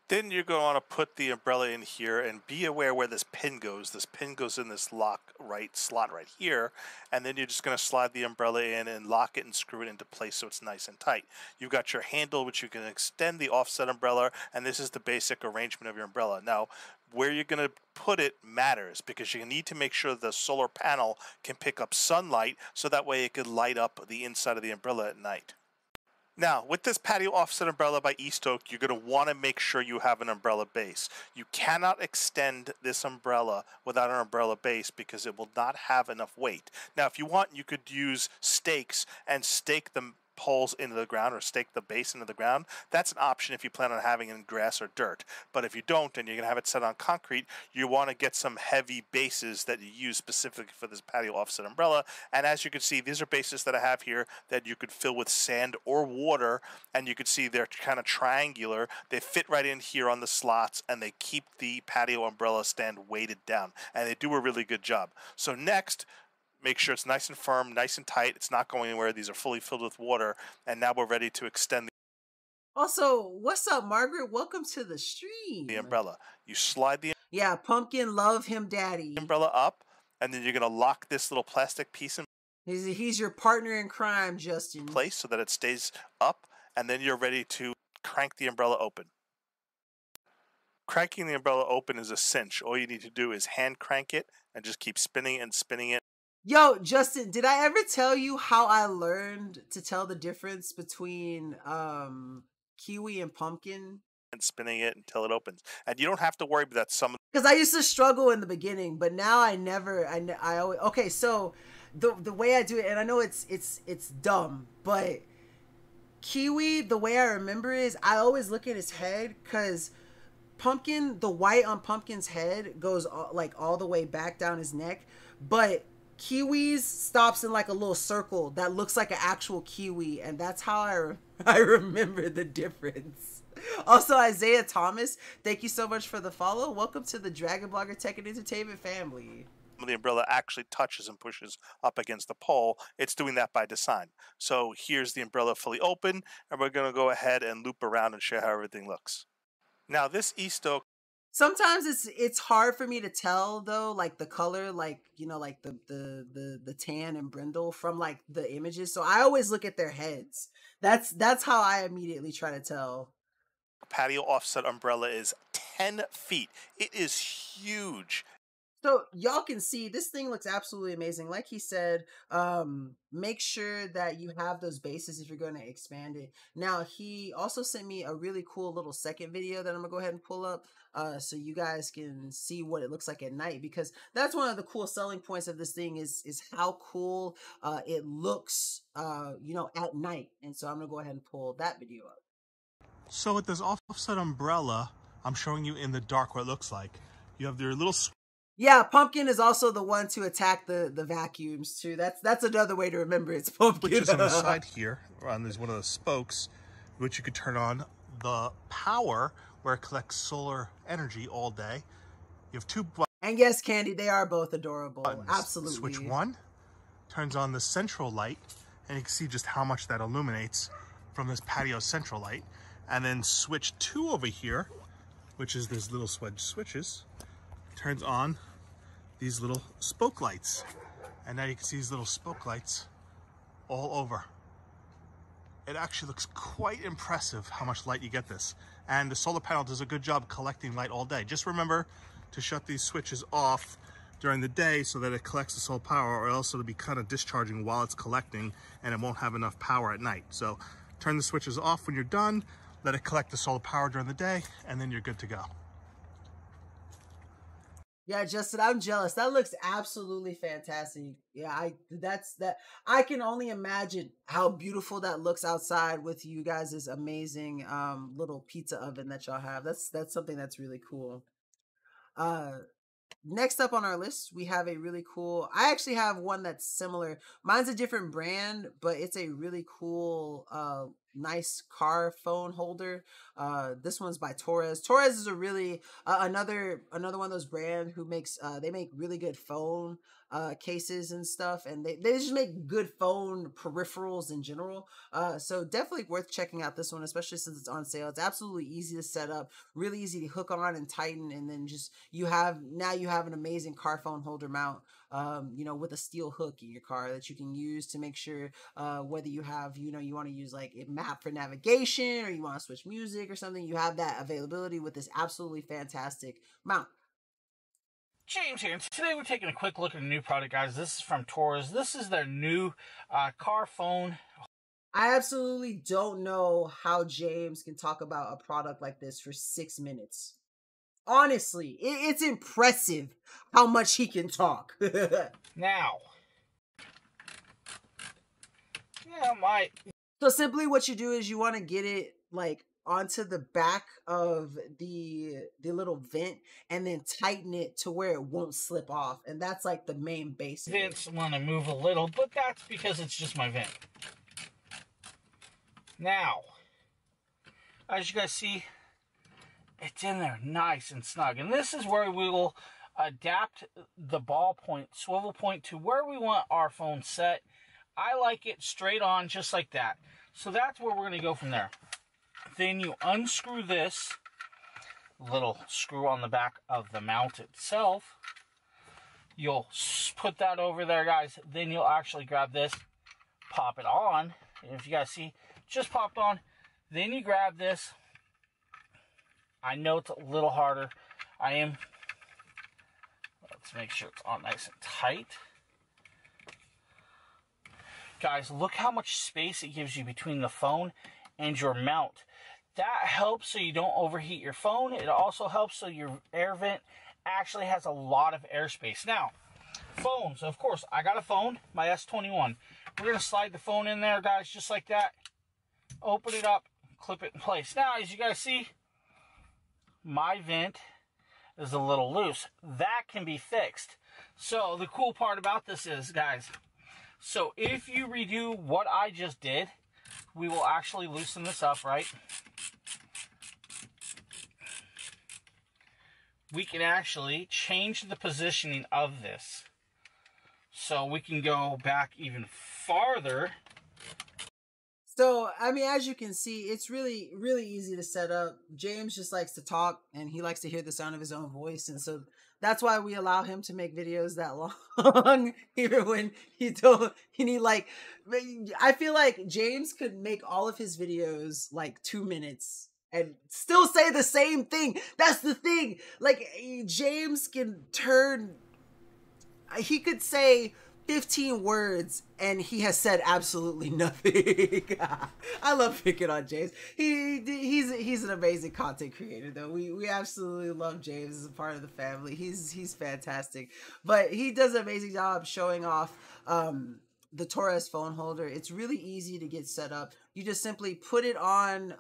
Then you're going to want to put the umbrella in here and be aware where this pin goes. This pin goes in this slot right here, and then you're just going to slide the umbrella in and lock it and screw it into place so it's nice and tight. You've got your handle, which you can extend the offset umbrella, and this is the basic arrangement of your umbrella. Now, where you're going to put it matters because you need to make sure the solar panel can pick up sunlight so that way it could light up the inside of the umbrella at night. Now, with this patio offset umbrella by East Oak, you're going to want to make sure you have an umbrella base. You cannot extend this umbrella without an umbrella base because it will not have enough weight. Now, if you want, you could use stakes and stake the poles into the ground or stake the base into the ground. That's an option if you plan on having it in grass or dirt. But if you don't and you're going to have it set on concrete, you want to get some heavy bases that you use specifically for this patio offset umbrella. And as you can see, these are bases that I have here that you could fill with sand or water, and you can see they're kind of triangular. They fit right in here on the slots, and they keep the patio umbrella stand weighted down, and they do a really good job. So next, make sure it's nice and firm, nice and tight. It's not going anywhere. These are fully filled with water. And now we're ready to extend Also, what's up, Margaret? Welcome to the stream. the umbrella. You slide the Yeah, Pumpkin, love him, daddy. umbrella up, and then you're going to lock this little plastic piece in He's your partner in crime, Justin. place so that it stays up, and then you're ready to crank the umbrella open. Cranking the umbrella open is a cinch. All you need to do is hand crank it and just keep spinning and spinning it. Yo, Justin, did I ever tell you how I learned to tell the difference between kiwi and pumpkin? And spinning it until it opens. And you don't have to worry that some... Because I used to struggle in the beginning, but now I always... Okay, so the way I do it, and I know it's dumb, but kiwi, the way I remember is I always look at his head, because pumpkin, the white on pumpkin's head goes all the way back down his neck, but kiwi's stops in like a little circle that looks like an actual kiwi, and that's how I remember the difference. Also, Isaiah Thomas, thank you so much for the follow. Welcome to the Dragon Blogger Tech and Entertainment family. The umbrella actually touches and pushes up against the pole, it's doing that by design. So here's the umbrella fully open, and we're going to go ahead and loop around and show how everything looks. Now this East Oak, sometimes it's hard for me to tell though, like the color, like, you know, like the tan and brindle from like the images. So I always look at their heads. That's how I immediately try to tell. patio offset umbrella is 10 feet. It is huge. So y'all can see this thing looks absolutely amazing. Like he said, make sure that you have those bases if you're going to expand it. Now, he also sent me a really cool little second video that I'm gonna go ahead and pull up so you guys can see what it looks like at night, because that's one of the cool selling points of this thing is how cool it looks you know, at night. And so I'm gonna go ahead and pull that video up. So with this offset umbrella, I'm showing you in the dark what it looks like. You have your little... Yeah, Pumpkin is also the one to attack the vacuums too. That's another way to remember it's Pumpkin. Which is on the side here, on there's one of the spokes, which you could turn on the power where it collects solar energy all day. You have two buttons. And yes, Candy, they are both adorable. Absolutely. Switch 1 turns on the central light, and you can see just how much that illuminates from this patio central light. And then switch 2 over here, which is this little switches, turns on these little spoke lights. And now you can see these little spoke lights all over. It actually looks quite impressive how much light you get this. And the solar panel does a good job collecting light all day. Just remember to shut these switches off during the day so that it collects the solar power, or else it'll be kind of discharging while it's collecting and it won't have enough power at night. So turn the switches off when you're done, let it collect the solar power during the day, and then you're good to go. Yeah, Justin, I'm jealous. That looks absolutely fantastic. Yeah, I can only imagine how beautiful that looks outside with you guys' amazing little pizza oven that y'all have. That's something that's really cool. Next up on our list, we have a really cool, I actually have one that's similar. Mine's a different brand, but it's a really cool, nice car phone holder. This one's by Torres. Torres is a really, another one of those brands who makes, they make really good phone cases and stuff, and they just make good phone peripherals in general. So definitely worth checking out this one, especially since it's on sale. It's absolutely easy to set up, really easy to hook on and tighten, and then just you have an amazing car phone holder mount, you know, with a steel hook in your car that you can use to make sure whether you have, you know, you want to use like a map for navigation, or you want to switch music or something, you have that availability with this absolutely fantastic mount. James here, and today we're taking a quick look at a new product, guys. This is from Torres. This is their new car phone. I absolutely don't know how James can talk about a product like this for 6 minutes. Honestly, it's impressive how much he can talk. Now, yeah, So simply what you do is you want to get it like onto the back of the little vent and then tighten it to where it won't slip off, and that's like the main base. Vents want to move a little, but that's because it's just my vent. Now, as you guys see, it's in there nice and snug, and this is where we will adapt the ball point, swivel point to where we want our phone set. I like it straight on, just like that. So that's where we're going to go from there. Then you unscrew this little screw on the back of the mount itself. You'll put that over there, guys. Then you'll actually grab this, pop it on. And if you guys see, just popped on. Then you grab this. I know it's a little harder. Let's make sure it's on nice and tight. Guys, look how much space it gives you between the phone and your mount. That helps so you don't overheat your phone. It also helps so your air vent actually has a lot of airspace. Now, phones, of course, I got a phone, my S21. We're going to slide the phone in there, guys, just like that. Open it up, clip it in place. Now, as you guys see, my vent is a little loose. That can be fixed. So the cool part about this is, guys, so if you redo what I just did, we will actually loosen this up, right? We can actually change the positioning of this. So we can go back even farther. So, I mean, as you can see, it's really, really easy to set up. James just likes to talk, and he likes to hear the sound of his own voice. And so that's why we allow him to make videos that long, even when he like, I feel like James could make all of his videos like 2 minutes and still say the same thing. That's the thing. Like, James can turn he could say 15 words and he has said absolutely nothing. I love picking on James. He's an amazing content creator though. We absolutely love James as a part of the family. He's fantastic. But he does an amazing job showing off the Torres phone holder. It's really easy to get set up. You just simply put it on,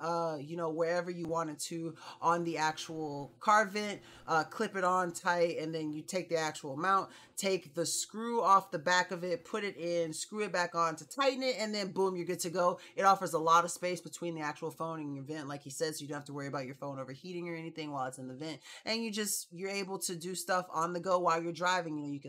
wherever you want it to on the actual car vent, clip it on tight, and then you take the actual mount, take the screw off the back of it, put it in, screw it back on to tighten it, and then boom, you're good to go. It offers a lot of space between the actual phone and your vent, like he said, so you don't have to worry about your phone overheating or anything while it's in the vent. And you're able to do stuff on the go while you're driving.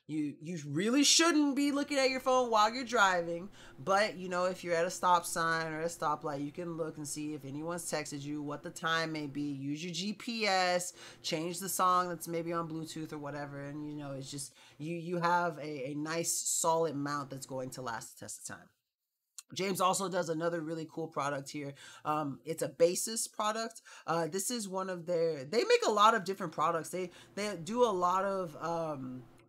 You really shouldn't be looking at your phone while you're driving, but if you're at a stop sign or a stoplight, you can look and see if anyone's texted you, what the time may be, use your GPS, change the song that's maybe on Bluetooth or whatever, and it's just you have a nice solid mount that's going to last the test of time. James also does another really cool product here. It's a Basis product. This is one of they make a lot of different products. They do a lot of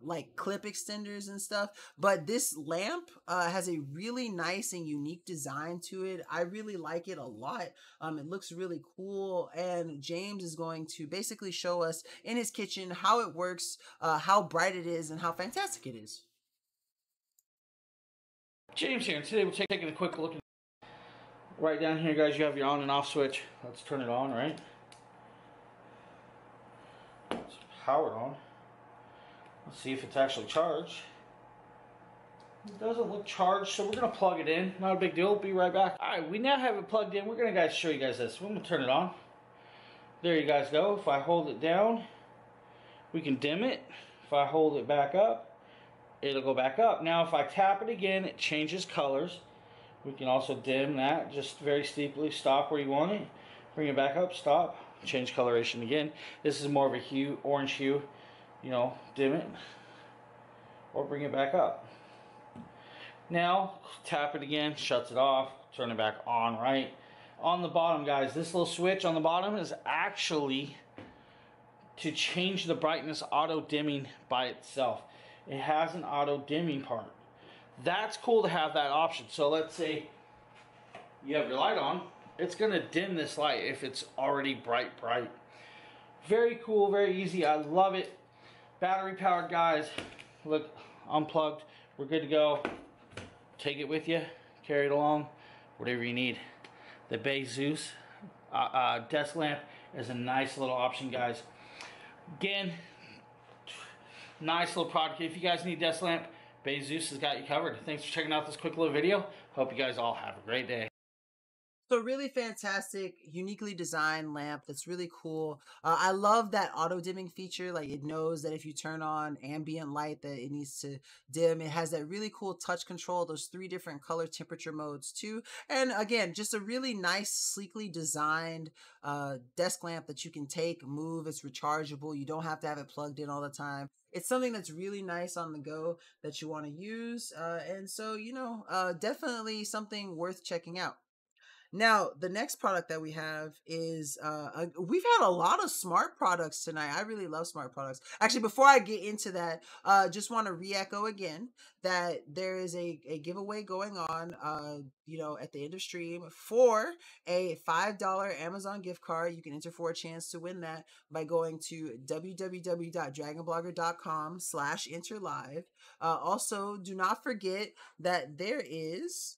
like clip extenders and stuff, but this lamp has a really nice and unique design to it. I really like it a lot. It looks really cool, and James is going to basically show us in his kitchen how it works, how bright it is, and how fantastic it is. James here, and today we're taking a quick look at right down here, guys. You have your on and off switch. Let's turn it on, right? It's powered on. Let's see if it's actually charged. It doesn't look charged, so we're going to plug it in. Not a big deal. Be right back. Alright, we now have it plugged in. We're going to show you guys this. We're going to turn it on. There you guys go. If I hold it down, we can dim it. If I hold it back up, it'll go back up. Now if I tap it again, it changes colors. We can also dim that just very steeply. Stop where you want it. Bring it back up. Stop. Change coloration again. This is more of a hue, orange hue. Dim it or bring it back up. Now tap it again, shuts it off, turn it back on. Right on the bottom, guys, this little switch on the bottom is actually to change the brightness auto dimming by itself. It has an auto dimming part. That's cool to have that option. So let's say you have your light on, it's gonna dim this light if it's already bright. Very cool, very easy. I love it. Battery powered, guys. Look, unplugged. We're good to go. Take it with you, carry it along, whatever you need. The Basis desk lamp is a nice little option, guys. Again, nice little product. If you guys need desk lamp, Basis has got you covered. Thanks for checking out this quick little video. Hope you guys all have a great day. So really fantastic, uniquely designed lamp that's really cool. I love that auto dimming feature. Like, it knows that if you turn on ambient light that it needs to dim. It has that really cool touch control, those 3 different color temperature modes too. And again, just a really nice, sleekly designed desk lamp that you can take, move. It's rechargeable. You don't have to have it plugged in all the time. It's something that's really nice on the go that you want to use. And so, definitely something worth checking out. Now, the next product that we have is, we've had a lot of smart products tonight. I really love smart products. Actually, before I get into that, just want to re-echo again that there is a giveaway going on, at the end of stream for a $5 Amazon gift card. You can enter for a chance to win that by going to www.dragonblogger.com/enterlive. Also, do not forget that there is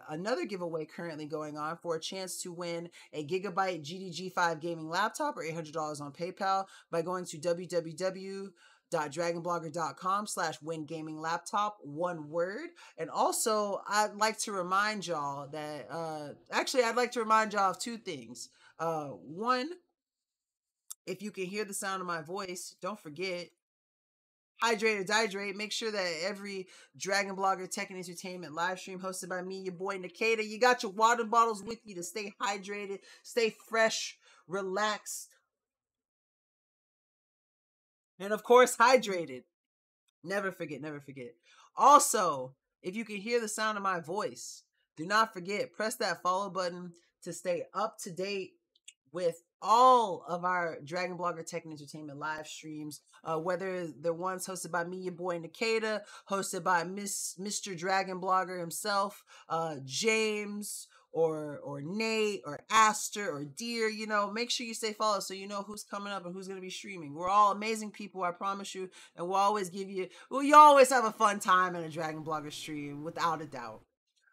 another giveaway currently going on for a chance to win a Gigabyte GDG5 gaming laptop or $800 on PayPal by going to www.dragonblogger.com/wingaminglaptop, one word. And also, I'd like to remind y'all that, I'd like to remind y'all of 2 things. One, if you can hear the sound of my voice, don't forget, hydrate or dihydrate. Make sure that every Dragon Blogger Tech and Entertainment live stream hosted by me, your boy Nikita, you got your water bottles with you to stay hydrated, stay fresh, relaxed, and of course, hydrated. Never forget, never forget. Also, if you can hear the sound of my voice, do not forget, press that follow button to stay up to date with all of our Dragon Blogger Tech and Entertainment live streams, whether they're ones hosted by me, your boy Nikita, hosted by Mr. Dragon Blogger himself, James, or Nate, or Aster, or Deer. You know, make sure you stay followed so you know who's coming up and who's going to be streaming. We're all amazing people, I promise you, and we'll always give you, you always have a fun time in a Dragon Blogger stream, without a doubt.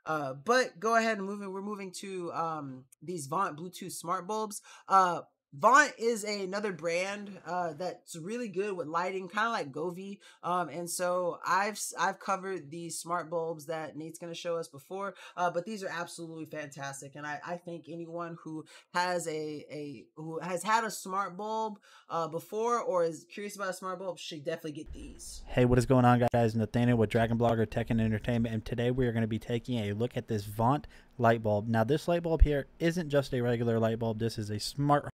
But go ahead and we're moving to these Vaunt Bluetooth smart bulbs. Vaunt is another brand that's really good with lighting, kind of like Govee. And so I've covered these smart bulbs that Nate's going to show us before, but these are absolutely fantastic. And I think anyone who has who has had a smart bulb before, or is curious about a smart bulb, should definitely get these. Hey, what is going on, guys? Nathaniel with Dragon Blogger Tech and Entertainment, and today we are going to be taking a look at this Vaunt light bulb. Now, this light bulb here isn't just a regular light bulb. This is a smart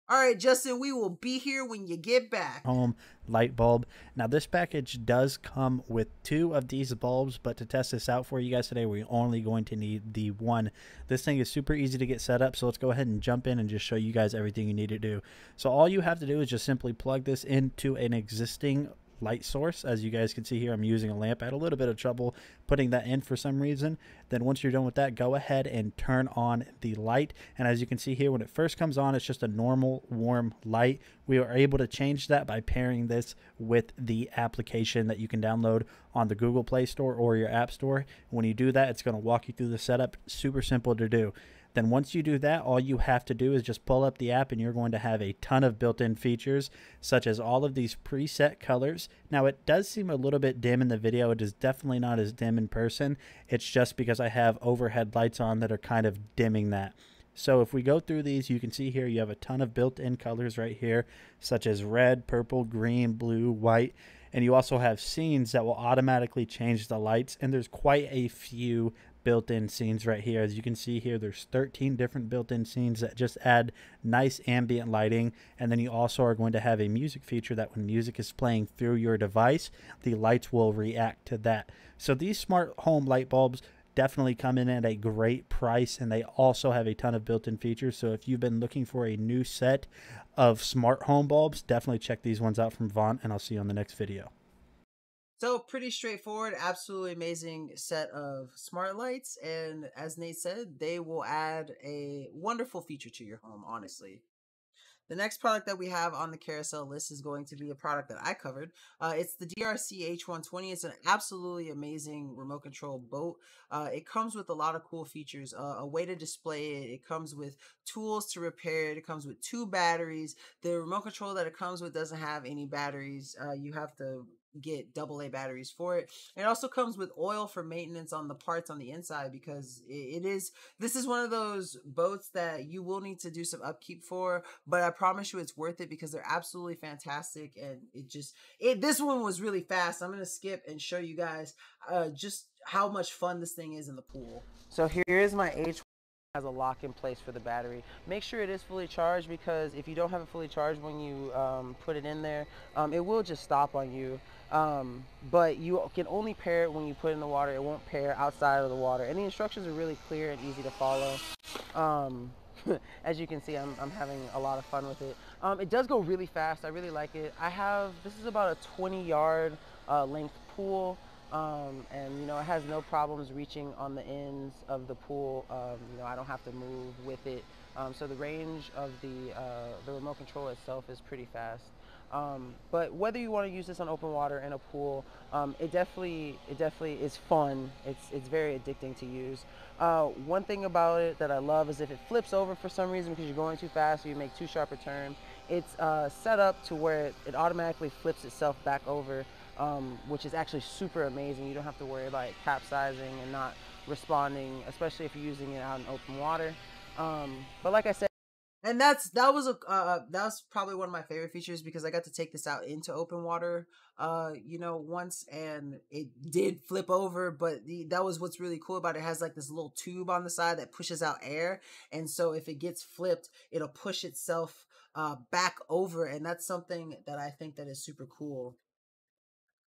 All right, Justin, we will be here when you get back. home light bulb. Now, this package does come with 2 of these bulbs, but to test this out for you guys today, we're only going to need the 1. This thing is super easy to get set up, so let's go ahead and jump in and just show you guys everything you need to do. So all you have to do is just simply plug this into an existing light source. As you guys can see here, I'm using a lamp. I had a little bit of trouble putting that in for some reason. Then once you're done with that, go ahead and turn on the light. And as you can see here, when it first comes on, it's just a normal warm light. We are able to change that by pairing this with the application that you can download on the Google Play Store or your App Store. When you do that, it's going to walk you through the setup. Super simple to do. Then once you do that, all you have to do is just pull up the app, and you're going to have a ton of built-in features, such as all of these preset colors. Now, it does seem a little bit dim in the video. It is definitely not as dim in person. It's just because I have overhead lights on that are kind of dimming that. So if we go through these, you can see here you have a ton of built-in colors right here, such as red, purple, green, blue, white. And you also have scenes that will automatically change the lights, and there's quite a few built-in scenes right here. As you can see here, there's 13 different built-in scenes that just add nice ambient lighting. And then you also are going to have a music feature that when music is playing through your device, the lights will react to that. So these smart home light bulbs definitely come in at a great price, and they also have a ton of built-in features. So if you've been looking for a new set of smart home bulbs, definitely check these ones out from Vaunt, and I'll see you on the next video. So pretty straightforward, absolutely amazing set of smart lights. And as Nate said, they will add a wonderful feature to your home, honestly. The next product that we have on the carousel list is going to be a product that I covered. It's the DRC H120. It's an absolutely amazing remote control boat. It comes with a lot of cool features, a way to display it. It comes with tools to repair it. It comes with 2 batteries. The remote control that it comes with doesn't have any batteries. You have to get AA batteries for it. It also comes with oil for maintenance on the parts on the inside, because this is one of those boats that you will need to do some upkeep for, but I promise you it's worth it because they're absolutely fantastic. And this one was really fast. I'm gonna skip and show you guys just how much fun this thing is in the pool. So here's my H1. Has a lock in place for the battery. Make sure it is fully charged, because if you don't have it fully charged when you put it in there, it will just stop on you. But you can only pair it when you put it in the water. It won't pair outside of the water. And the instructions are really clear and easy to follow. As you can see, I'm having a lot of fun with it. It does go really fast. I really like it. This is about a 20-yard length pool. And you know, it has no problems reaching on the ends of the pool. You know, I don't have to move with it. So the range of the remote control itself is pretty fast. But whether you want to use this on open water in a pool, it definitely is fun. It's very addicting to use. One thing about it that I love is if it flips over for some reason because you're going too fast or you make too sharp a turn, it's set up to where it automatically flips itself back over. Which is actually super amazing. You don't have to worry about it capsizing and not responding, especially if you're using it out in open water. But like I said, and that was probably one of my favorite features, because I got to take this out into open water, you know, once, and it did flip over. But that was what's really cool about it. It has like this little tube on the side that pushes out air, and so if it gets flipped, it'll push itself back over, and that's something that I think that is super cool.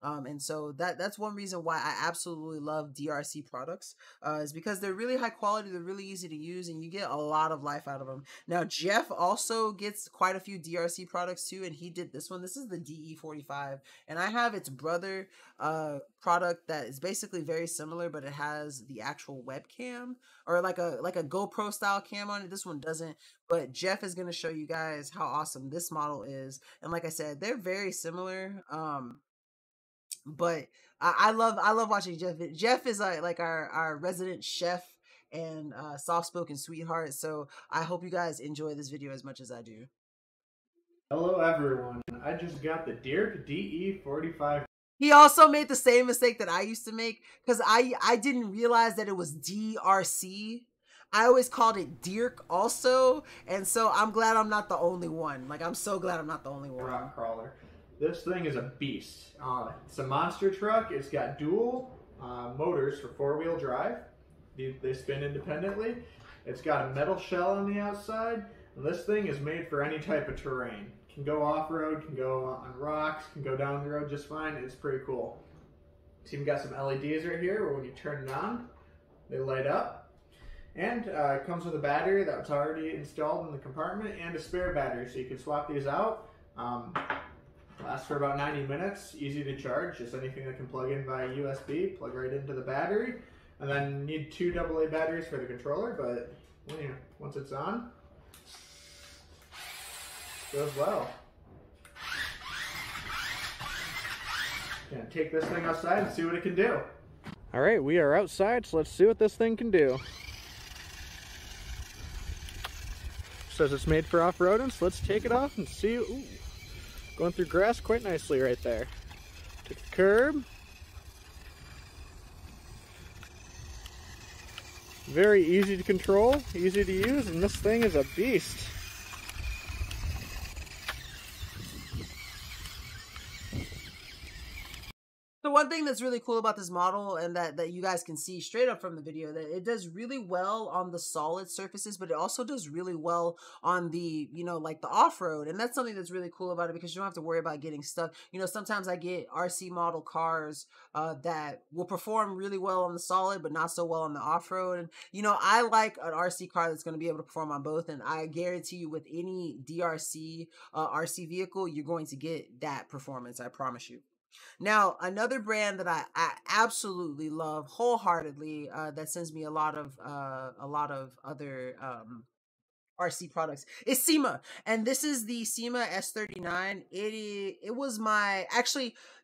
And so that's one reason why I absolutely love DRC products, is because they're really high quality, they're really easy to use, and you get a lot of life out of them. Now, Jeff also gets quite a few DRC products too, and he did this one. This is the DE45, and I have its brother product that is basically very similar, but it has the actual webcam, or like a GoPro style cam on it. This one doesn't, but Jeff is going to show you guys how awesome this model is. And like I said, they're very similar. But I love watching Jeff. Jeff is like our resident chef and soft-spoken sweetheart. So I hope you guys enjoy this video as much as I do. Hello everyone, I just got the Dirk DE45. He also made the same mistake that I used to make, because I didn't realize that it was DRC. I always called it Dirk also, and so I'm glad I'm not the only one. Like, I'm so glad I'm not the only one. Rock crawler. This thing is a beast. It's a monster truck. It's got dual motors for 4-wheel drive. They spin independently. It's got a metal shell on the outside. And this thing is made for any type of terrain. Can go off-road, can go on rocks, can go down the road just fine. It's pretty cool. It's even got some LEDs right here where when you turn it on, they light up. And it comes with a battery that's already installed in the compartment and a spare battery, so you can swap these out. Lasts for about 90 minutes, easy to charge, just anything that can plug in via USB, plug right into the battery, and then you need 2 AA batteries for the controller, but once it's on, it goes well. Gonna take this thing outside and see what it can do. Alright, we are outside, so let's see what this thing can do. Says it's made for off-roading, so let's take it off and see. Ooh. Going through grass quite nicely right there. Take the curb. Very easy to control, easy to use, and this thing is a beast. The one thing that's really cool about this model, and that you guys can see straight up from the video, that it does really well on the solid surfaces, but it also does really well on the, like the off-road. And that's something that's really cool about it, because you don't have to worry about getting stuck. Sometimes I get RC model cars that will perform really well on the solid, but not so well on the off-road. And, I like an RC car that's going to be able to perform on both. And I guarantee you, with any DRC RC vehicle, you're going to get that performance. I promise you. Now, another brand that I absolutely love wholeheartedly, that sends me a lot of other RC products, is SEMA, and this is the SEMA S39.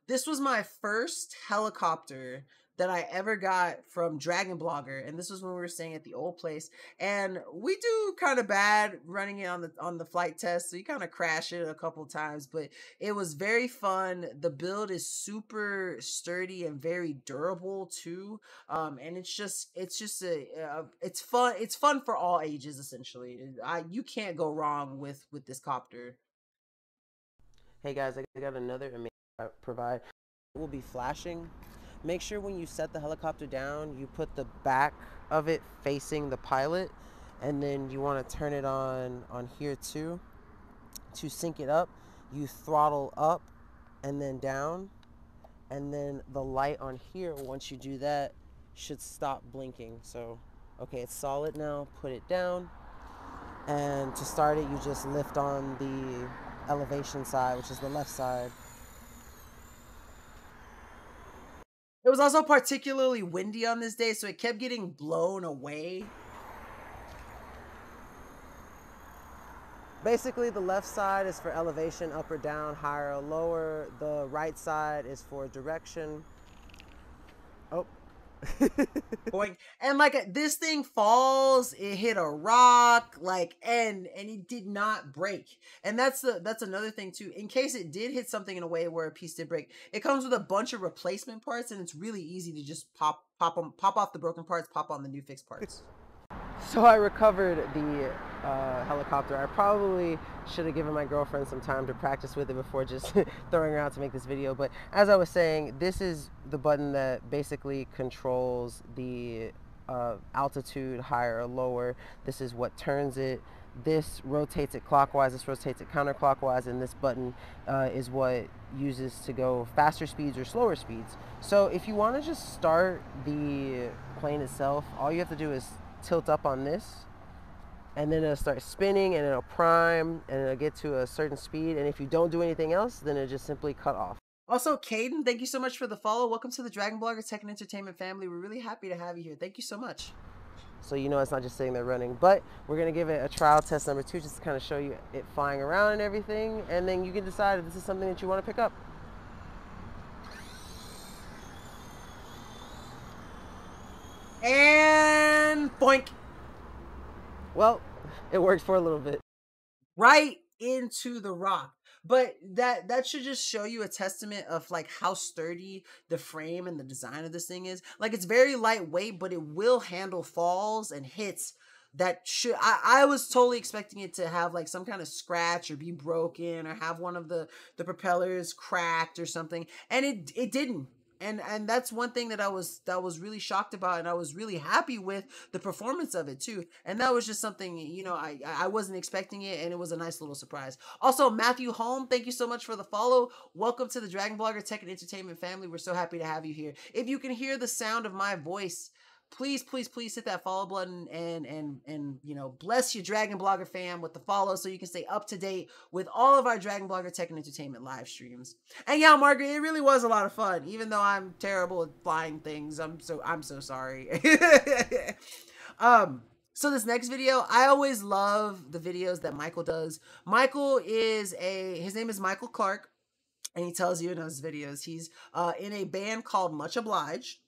This was my first helicopter that I ever got from Dragon Blogger, and this was when we were staying at the old place, and we do kind of bad running it on the flight test, so you kind of crash it a couple times, but it was very fun. The build is super sturdy and very durable too, and it's fun. It's fun for all ages, essentially. You can't go wrong with this copter. Hey guys, I got another amazing provide. It will be flashing. Make sure when you set the helicopter down, you put the back of it facing the pilot, and then you want to turn it on here too. To sync it up, you throttle up and then down, and then the light on here, once you do that, should stop blinking. So, okay, it's solid now, put it down, and to start it, you just lift on the elevation side, which is the left side. It was also particularly windy on this day, so it kept getting blown away. Basically, the left side is for elevation, up or down, higher or lower. The right side is for direction. Oh. Boing. And like this thing falls, it hit a rock, and it did not break. And that's another thing too. In case it did hit something in a way where a piece did break, it comes with a bunch of replacement parts, and it's really easy to just pop off the broken parts, pop on the new fixed parts. So I recovered the helicopter. I probably should have given my girlfriend some time to practice with it before just throwing her out to make this video. But as I was saying, this is the button that basically controls the altitude, higher or lower. This is what turns it. This rotates it clockwise, this rotates it counterclockwise, and this button is what uses to go faster speeds or slower speeds. So if you want to just start the plane itself, all you have to do is tilt up on this, and then it'll start spinning, and it'll prime, and it'll get to a certain speed, and if you don't do anything else, then it'll just simply cut off. Also, Caden, thank you so much for the follow. Welcome to the Dragon Blogger Tech and Entertainment family. We're really happy to have you here. Thank you so much. So you know it's not just sitting there running, but we're going to give it a trial test number 2 just to kind of show you it flying around and everything, and then you can decide if this is something that you want to pick up. And boink. Well, it worked for a little bit. Right into the rock. But that should just show you a testament of like how sturdy the frame and the design of this thing is. Like, it's very lightweight, but it will handle falls and hits that should I was totally expecting it to have like some kind of scratch or be broken or have one of the propellers cracked or something, and it didn't. And that's one thing that I was really shocked about, and I was really happy with the performance of it too. And that was just something, you know, I wasn't expecting it, and it was a nice little surprise. Also, Matthew Holm, thank you so much for the follow. Welcome to the Dragon Blogger Tech and Entertainment family. We're so happy to have you here. If you can hear the sound of my voice, please hit that follow button and you know, bless your Dragon Blogger fam with the follow so you can stay up to date with all of our Dragon Blogger Tech and Entertainment live streams. And yeah, Margaret, it really was a lot of fun, even though I'm terrible at flying things. I'm so sorry. So this next video, I always love the videos that Michael does. Michael is his name is Michael Clark, and he tells you in his videos he's in a band called Much Obliged.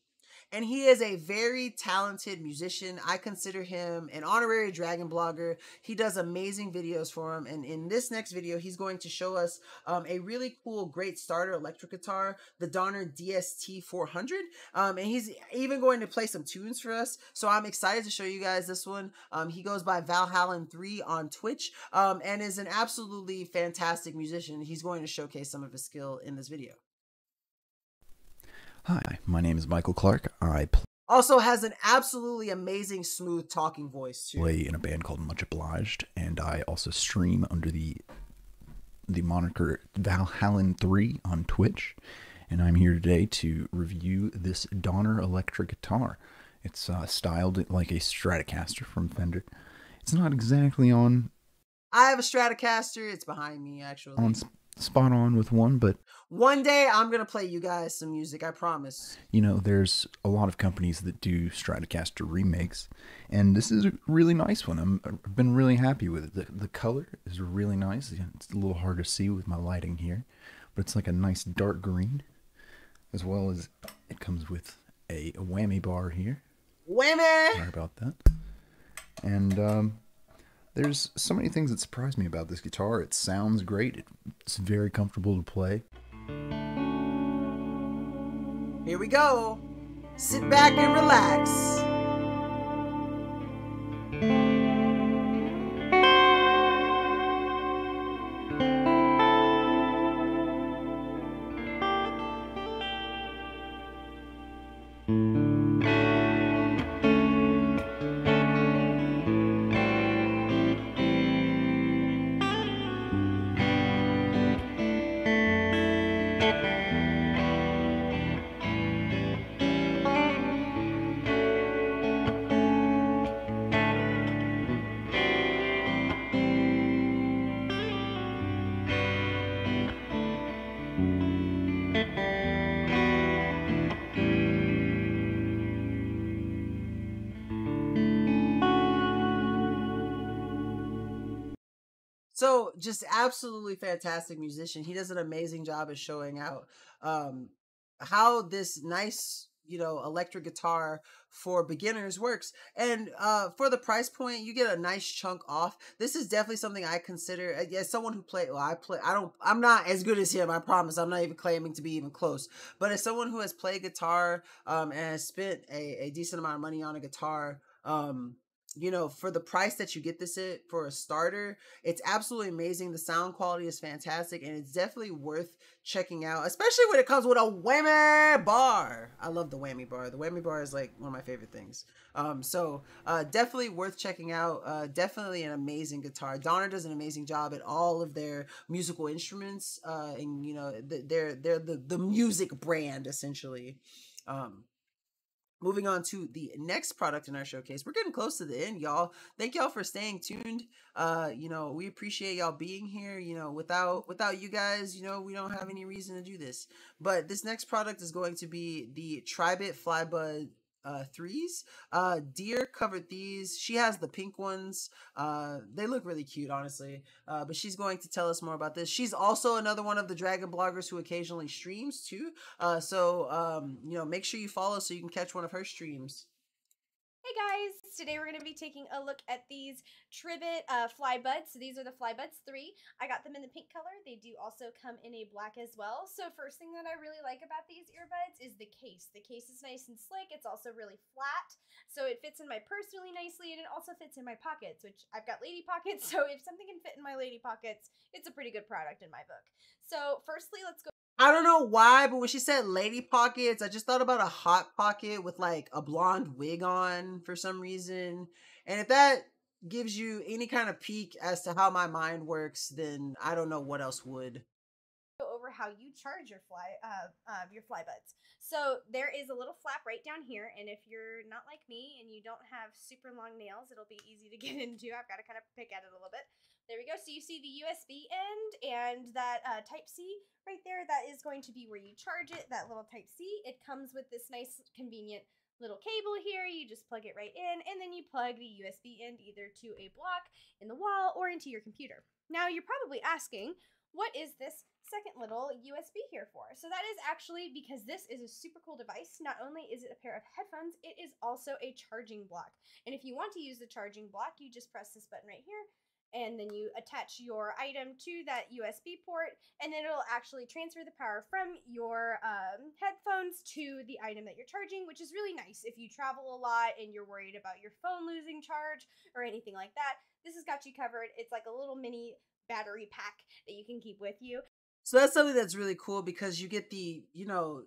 And he is a very talented musician. I consider him an honorary Dragon Blogger. He does amazing videos for him. And in this next video, he's going to show us a really cool, great starter electric guitar, the Donner DST 400. And he's even going to play some tunes for us. So I'm excited to show you guys this one. He goes by Valhallen3 on Twitch and is an absolutely fantastic musician. He's going to showcase some of his skill in this video. Hi, my name is Michael Clark. I also has an absolutely amazing smooth talking voice too. Play in a band called Much Obliged, and I also stream under the moniker Valhallen3 on Twitch. And I'm here today to review this Donner electric guitar. It's styled like a Stratocaster from Fender. It's not exactly on. I have a Stratocaster. It's behind me actually. Spot on with one, but one day I'm gonna play you guys some music, I promise. You know, there's a lot of companies that do Stratocaster remakes, and this is a really nice one. I've been really happy with it. The color is really nice. It's a little hard to see with my lighting here, but it's like a nice dark green, as well as it comes with a whammy bar here. Whammy! Sorry about that. And there's so many things that surprised me about this guitar. It sounds great. It's very comfortable to play. Here we go. Sit back and relax. So just absolutely fantastic musician. He does an amazing job of showing out how this nice, you know, electric guitar for beginners works. And for the price point, you get a nice chunk off. This is definitely something I consider as someone who I'm not as good as him, I promise. I'm not even claiming to be even close. But as someone who has played guitar and has spent a decent amount of money on a guitar, you know, for the price that you get this at for a starter, it's absolutely amazing. The sound quality is fantastic, and it's definitely worth checking out, especially when it comes with a whammy bar. I love the whammy bar. The whammy bar is like one of my favorite things. So definitely worth checking out. Definitely an amazing guitar. Donner does an amazing job at all of their musical instruments, and you know, they're the music brand essentially. Moving on to the next product in our showcase. We're getting close to the end, y'all. Thank y'all for staying tuned. You know, we appreciate y'all being here. You know, without you guys, you know, we don't have any reason to do this. But this next product is going to be the Tribit Flybud 3s. Deer covered these. She has the pink ones. They look really cute, honestly. But she's going to tell us more about this. She's also another one of the Dragon bloggers who occasionally streams too. So you know, make sure you follow so you can catch one of her streams. Hey guys, today we're going to be taking a look at these Tribit Flybuds. So these are the Flybuds 3. I got them in the pink color. They do also come in a black as well. So first thing that I really like about these earbuds is the case. The case is nice and slick. It's also really flat. So it fits in my purse really nicely, and it also fits in my pockets, which I've got lady pockets. So if something can fit in my lady pockets, it's a pretty good product in my book. So firstly, let's go. I don't know why, but when she said lady pockets, I just thought about a hot pocket with like a blonde wig on for some reason. And if that gives you any kind of peek as to how my mind works, then I don't know what else would. Go over how you charge your Flybuds. So there is a little flap right down here, and if you're not like me and you don't have super long nails, it'll be easy to get into. I've got to kind of pick at it a little bit. There we go. So you see the USB end and that Type-C right there. That is going to be where you charge it, that little Type-C. It comes with this nice, convenient little cable here. You just plug it right in, and then you plug the USB end either to a block in the wall or into your computer. Now, you're probably asking, what is this second little USB here for? So that is actually because this is a super cool device. Not only is it a pair of headphones, it is also a charging block. And if you want to use the charging block, you just press this button right here, and then you attach your item to that USB port, and then it'll actually transfer the power from your headphones to the item that you're charging, which is really nice if you travel a lot and you're worried about your phone losing charge or anything like that. This has got you covered. It's like a little mini battery pack that you can keep with you. So that's something that's really cool because you get the, you know,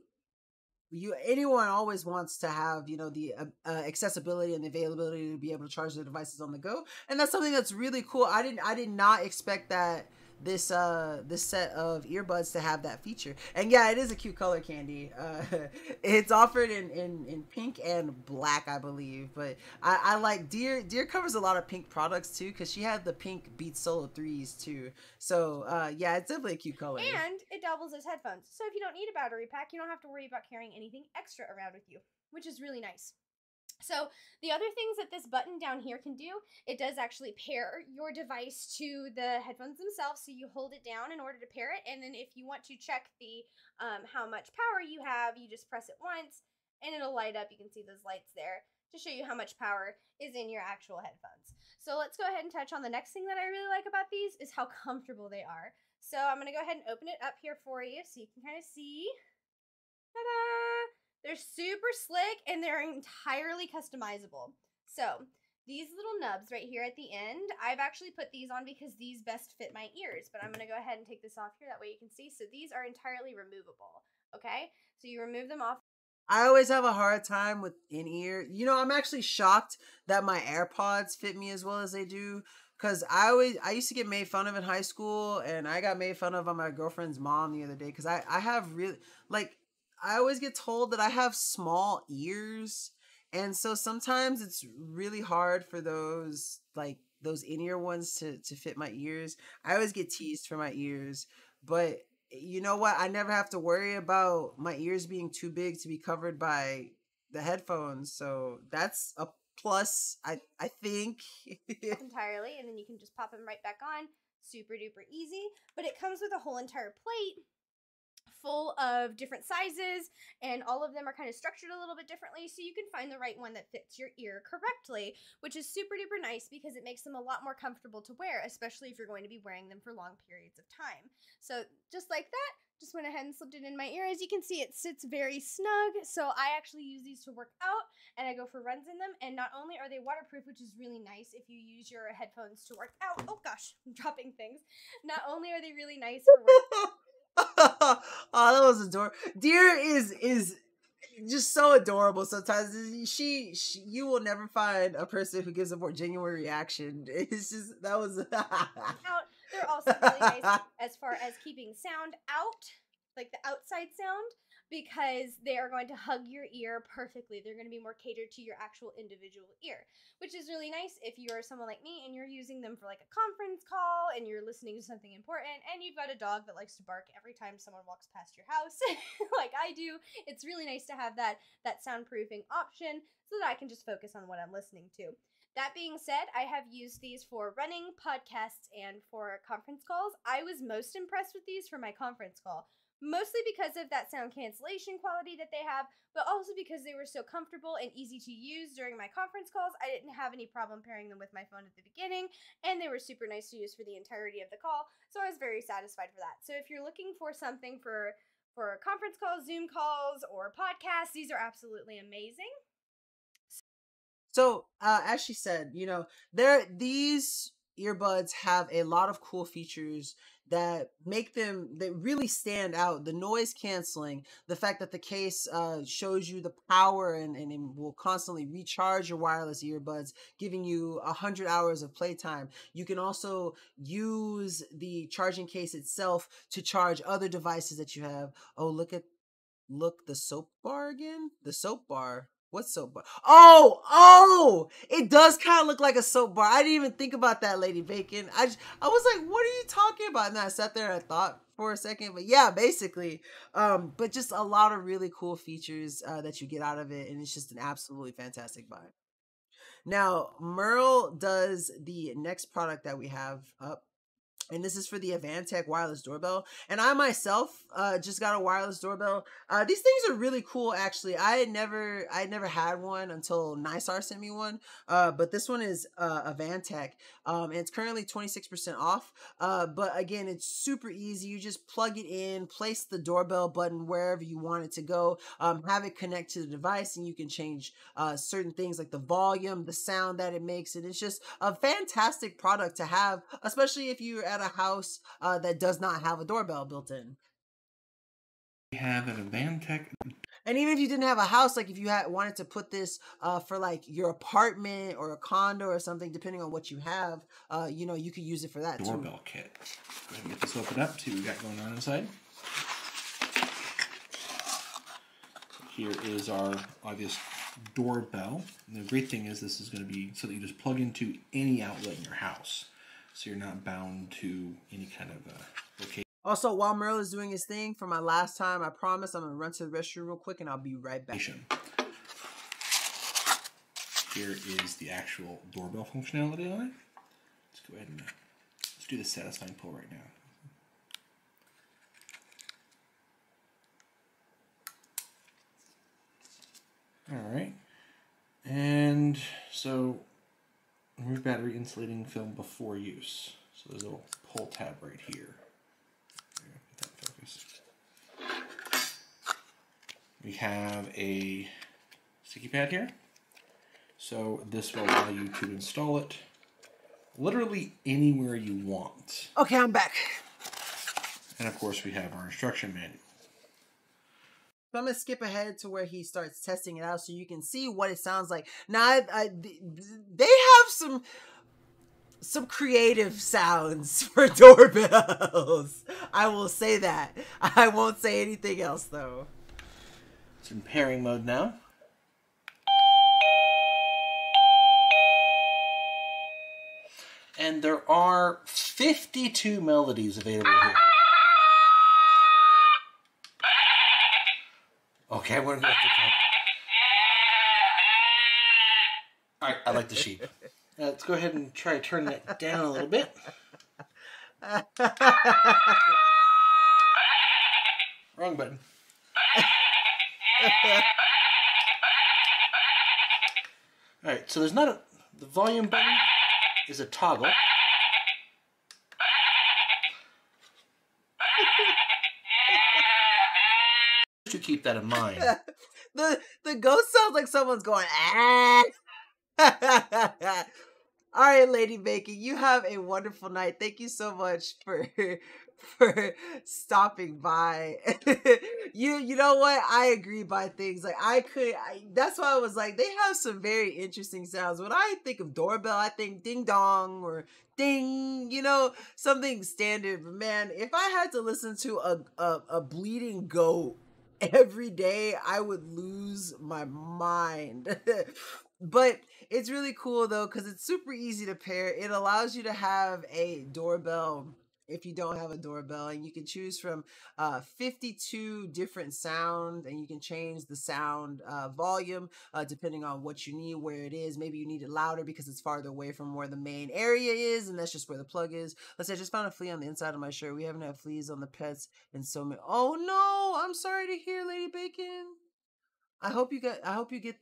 anyone always wants to have, you know, the accessibility and the availability to be able to charge their devices on the go, and that's something that's really cool. I did not expect that this set of earbuds to have that feature. And yeah, it is a cute color, Candy. It's offered in pink and black, I believe, but I like Deer covers a lot of pink products too, because she had the pink Beats Solo 3s too. So yeah, it's definitely a cute color. And it doubles as headphones, so if you don't need a battery pack, you don't have to worry about carrying anything extra around with you, which is really nice. So the other things that this button down here can do, it does actually pair your device to the headphones themselves. So you hold it down in order to pair it, and then if you want to check the how much power you have, you just press it once and it'll light up. You can see those lights there to show you how much power is in your actual headphones. So let's go ahead and touch on the next thing that I really like about these is how comfortable they are. So I'm going to go ahead and open it up here for you so you can kind of see. Ta-da! They're super slick and they're entirely customizable. So these little nubs right here at the end, I've actually put these on because these best fit my ears, but I'm going to go ahead and take this off here. That way you can see. So these are entirely removable. Okay. So you remove them off. I always have a hard time with in-ear. You know, I'm actually shocked that my AirPods fit me as well as they do. Because I used to get made fun of in high school, and I got made fun of by my girlfriend's mom the other day. Because I have really, like, I always get told that I have small ears. And so sometimes it's really hard for those, like, those in-ear ones to fit my ears. I always get teased for my ears. But you know what? I never have to worry about my ears being too big to be covered by the headphones. So that's a plus, I think. Entirely. And then you can just pop them right back on. Super duper easy. But it comes with a whole entire plate full of different sizes, and all of them are kind of structured a little bit differently, so you can find the right one that fits your ear correctly, which is super duper nice because it makes them a lot more comfortable to wear, especially if you're going to be wearing them for long periods of time. So just like that, Just went ahead and slipped it in my ear. As you can see, it sits very snug. So I actually use these to work out, and I go for runs in them. And not only are they waterproof, which is really nice if you use your headphones to work out. Oh gosh, I'm dropping things. Not only are they really nice for work. Oh, that was adorable. Deer is just so adorable. Sometimes you will never find a person who gives a more genuine reaction. It's just that was out. They're also really nice as far as keeping sound out, like the outside sound, because they are going to hug your ear perfectly. They're going to be more catered to your actual individual ear, which is really nice if you are someone like me and you're using them for like a conference call and you're listening to something important and you've got a dog that likes to bark every time someone walks past your house like I do. It's really nice to have that soundproofing option so that I can just focus on what I'm listening to. That being said, I have used these for running, podcasts, and for conference calls. I was most impressed with these for my conference call. Mostly because of that sound cancellation quality that they have, but also because they were so comfortable and easy to use during my conference calls. I didn't have any problem pairing them with my phone at the beginning, and they were super nice to use for the entirety of the call, so I was very satisfied for that. So if you're looking for something for conference calls, Zoom calls, or podcasts, these are absolutely amazing. So, as she said, these earbuds have a lot of cool features that really stand out. The noise canceling, the fact that the case shows you the power and it will constantly recharge your wireless earbuds, giving you 100 hours of playtime. You can also use the charging case itself to charge other devices that you have. Oh, look, the soap bar again? The soap bar. What soap bar? Oh! It does kind of look like a soap bar. I didn't even think about that, Lady Bacon. I was like, what are you talking about? And I sat there and I thought for a second. But yeah, basically. But just a lot of really cool features that you get out of it. And it's just an absolutely fantastic buy. Now, Merle does the next product that we have up. And this is for the Advantech wireless doorbell. And I myself just got a wireless doorbell. These things are really cool, actually. I had never had one until Nysar sent me one. But this one is Advantech. And it's currently 26% off. But again, it's super easy. You just plug it in, place the doorbell button wherever you want it to go. Have it connect to the device, and you can change certain things like the volume, the sound that it makes. And it's just a fantastic product to have, especially if you're at a house that does not have a doorbell built in. We have an Advantech. And even if you didn't have a house, like if you wanted to put this for like your apartment or a condo or something, depending on what you have, you could use it for that doorbell kit. Go ahead and get this opened up, see what we got going on inside. Here is our obvious doorbell. And the great thing is this is going to be something you just plug into any outlet in your house. So you're not bound to any kind of location. Also, while Merle is doing his thing, for my last time, I promise I'm going to run to the restroom real quick and I'll be right back. Here is the actual doorbell functionality on it. Let's go ahead and let's do the satisfying pull right now. Alright. And so remove battery insulating film before use. So there's a little pull tab right here. Get that focus. We have a sticky pad here. So this will allow you to install it literally anywhere you want. Okay, I'm back. And of course we have our instruction manual. So I'm going to skip ahead to where he starts testing it out so you can see what it sounds like. Now, they have some creative sounds for doorbells. I will say that. I won't say anything else, though. It's in pairing mode now. And there are 52 melodies available here. Okay, we're going to have to count. Alright, I like the sheep. Let's go ahead and try turning it down a little bit. Wrong button. Alright, so there's not the volume button is a toggle. keep that in mind. The ghost sounds like someone's going, ah. All right, Lady Bacon, you have a wonderful night. Thank you so much for stopping by. You know what? I agree by things. Like that's why I was like, they have some very interesting sounds. When I think of doorbell, I think ding dong or ding, something standard. But man, if I had to listen to a bleeding goat every day, I would lose my mind. But it's really cool though, because it's super easy to pair. It allows you to have a doorbell if you don't have a doorbell, and you can choose from 52 different sounds, and you can change the sound volume depending on what you need, where it is. Maybe you need it louder because it's farther away from where the main area is, and that's just where the plug is. Let's say I just found a flea on the inside of my shirt. We haven't had fleas on the pets in so many. Oh no, I'm sorry to hear, Lady Bacon. I hope you get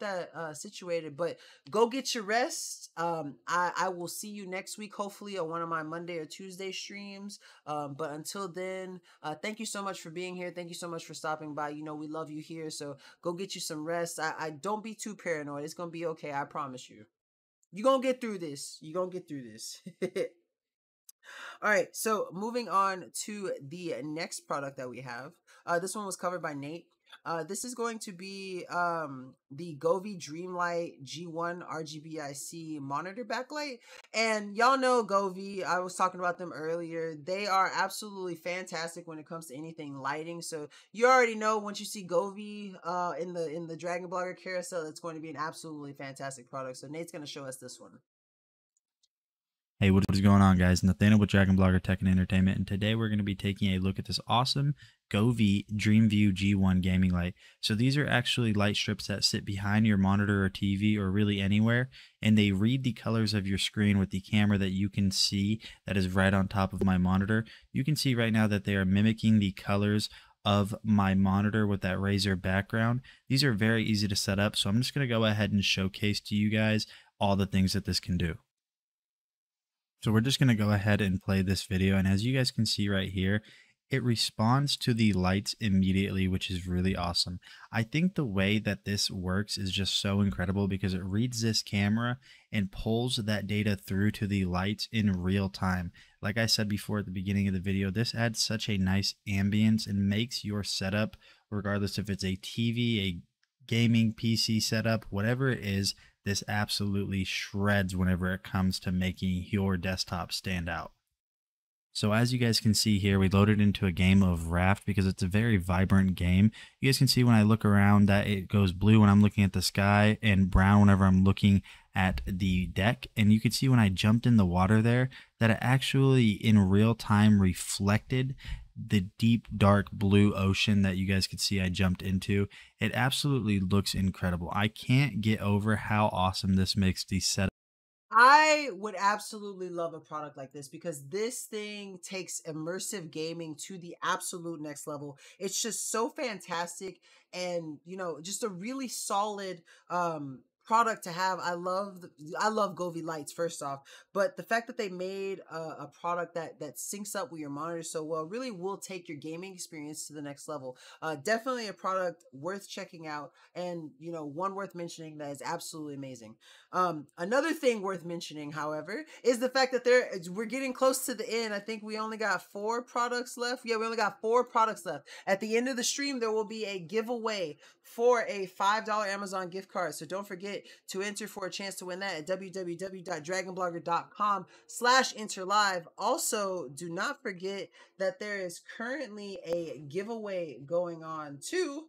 that situated, but go get your rest. I will see you next week, hopefully on one of my Monday or Tuesday streams. But until then, thank you so much for being here. Thank you so much for stopping by. We love you here. So go get you some rest. I don't be too paranoid. It's going to be okay. I promise you. You're going to get through this. All right. So moving on to the next product that we have. This one was covered by Nate. This is going to be the Govee Dreamlight G1 RGBIC monitor backlight. And y'all know Govee, I was talking about them earlier. They are absolutely fantastic when it comes to anything lighting. So you already know once you see Govee in the Dragon Blogger carousel, it's going to be an absolutely fantastic product. So Nate's going to show us this one. Hey, what is going on, guys? Nathaniel with Dragon Blogger Tech and Entertainment, and today we're going to be taking a look at this awesome Govee DreamView G1 gaming light. So these are actually light strips that sit behind your monitor or TV or really anywhere, and they read the colors of your screen with the camera that you can see that is right on top of my monitor. You can see right now that they are mimicking the colors of my monitor with that Razer background. These are very easy to set up, so I'm just going to go ahead and showcase to you guys all the things that this can do. So we're just going to go ahead and play this video, and as you guys can see right here, it responds to the lights immediately, which is really awesome. I think the way that this works is just so incredible because it reads this camera and pulls that data through to the lights in real time. Like I said before at the beginning of the video, this adds such a nice ambience and makes your setup, regardless if it's a TV, a gaming PC setup, whatever it is, this absolutely shreds whenever it comes to making your desktop stand out. So as you guys can see here, we loaded into a game of Raft because it's a very vibrant game. You guys can see when I look around that it goes blue when I'm looking at the sky and brown whenever I'm looking at the deck. And you can see when I jumped in the water there that it actually in real time reflected the deep dark blue ocean that you guys could see I jumped into. It absolutely looks incredible. I can't get over how awesome this makes the setup. I would absolutely love a product like this because this thing takes immersive gaming to the absolute next level. It's just so fantastic and, just a really solid product to have. I love Govee lights first off, but the fact that they made a product that syncs up with your monitor so well really will take your gaming experience to the next level. Definitely a product worth checking out, and one worth mentioning that is absolutely amazing. Another thing worth mentioning, however, is the fact that we're getting close to the end. I think we only got 4 products left. Yeah, we only got 4 products left. At the end of the stream, there will be a giveaway for a $5 Amazon gift card. So don't forget to enter for a chance to win that at www.dragonblogger.com/enterlive. Also, do not forget that there is currently a giveaway going on too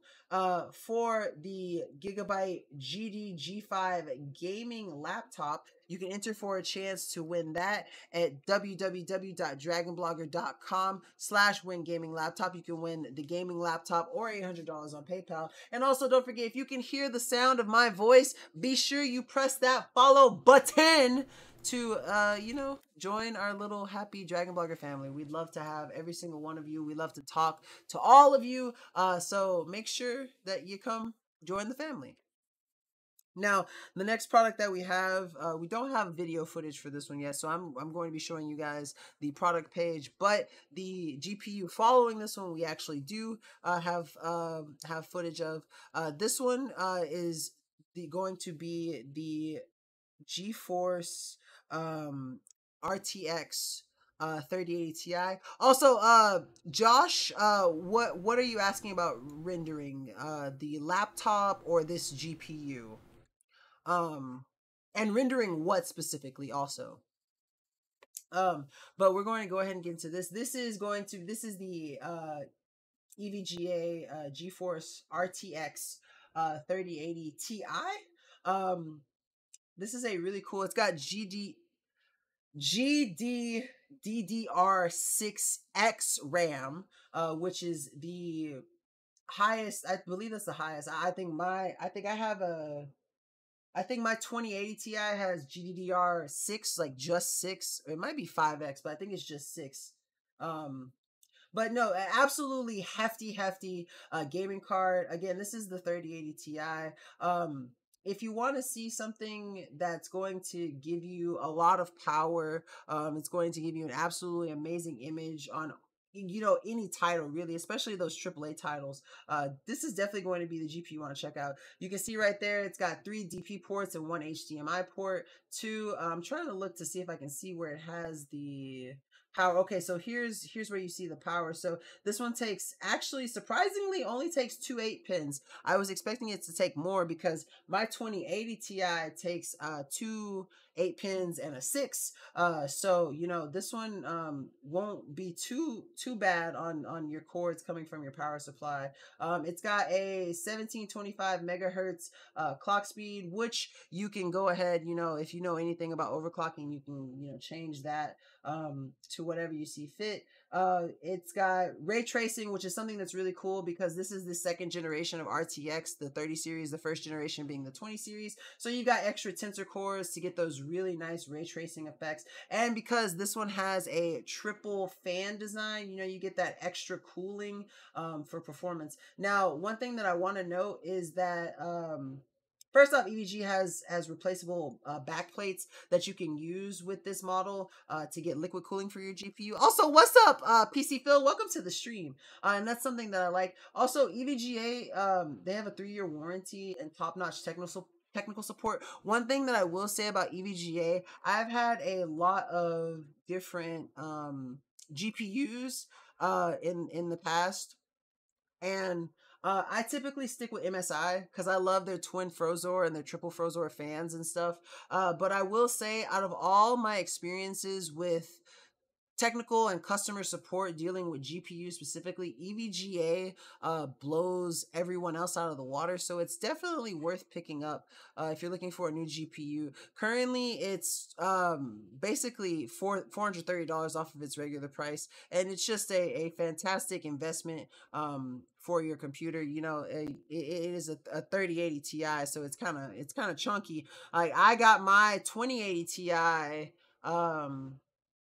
for the Gigabyte GD G5 gaming laptop. You can enter for a chance to win that at www.dragonblogger.com/win gaming laptop. You can win the gaming laptop or $800 on PayPal. And also don't forget, if you can hear the sound of my voice, be sure you press that follow button to, join our little happy Dragon Blogger family. We'd love to have every single one of you. We love to talk to all of you. So make sure that you come join the family. Now, the next product that we have, we don't have video footage for this one yet, so I'm going to be showing you guys the product page. But the GPU following this one, we actually do have footage of. This one is going to be the GeForce RTX 3080 Ti. Also, Josh, what are you asking about rendering? The laptop or this GPU? And rendering what specifically also? But we're going to go ahead and get into this. This is the EVGA GeForce RTX 3080 Ti. This is a really cool. It's got GDDR6X RAM, which is the highest. I believe that's the highest. I think my 2080 Ti has GDDR6, like just 6. It might be 5X, but I think it's just 6. But no, absolutely hefty gaming card. Again, this is the 3080 Ti. If you want to see something that's going to give you a lot of power, it's going to give you an absolutely amazing image on, you know, any title really, especially those AAA titles. This is definitely going to be the GPU you want to check out. You can see right there, it's got 3 DP ports and 1 HDMI port. 2, I'm trying to look to see if I can see where it has the power. Okay, so here's where you see the power. So this one actually surprisingly only takes 2 8-pins. I was expecting it to take more because my 2080 Ti takes 2 8-pins and a 6. So you know, this one won't be too bad on your cords coming from your power supply. It's got a 1725 megahertz clock speed, which you can go ahead, you know, if you know anything about overclocking, you can, you know, change that to whatever you see fit. It's got ray tracing, which is something that's really cool because this is the 2nd generation of RTX, the 30 series, the 1st generation being the 20 series. So you got extra tensor cores to get those really nice ray tracing effects. And because this one has a triple fan design, you know, you get that extra cooling for performance. Now, one thing that I want to note is that first off, EVG has replaceable backplates that you can use with this model to get liquid cooling for your GPU. Also, what's up, PC Phil? Welcome to the stream. And that's something that I like. Also, EVGA, they have a 3-year warranty and top-notch technical support. One thing that I will say about EVGA, I've had a lot of different GPUs in the past, and I typically stick with MSI because I love their twin Frozor and their triple Frozor fans and stuff. But I will say, out of all my experiences with technical and customer support dealing with GPU specifically, EVGA blows everyone else out of the water. So it's definitely worth picking up if you're looking for a new GPU. Currently, it's basically $430 off of its regular price, and it's just a fantastic investment for your computer. You know, it is a 3080 Ti, so it's kind of chunky. I got my 2080 Ti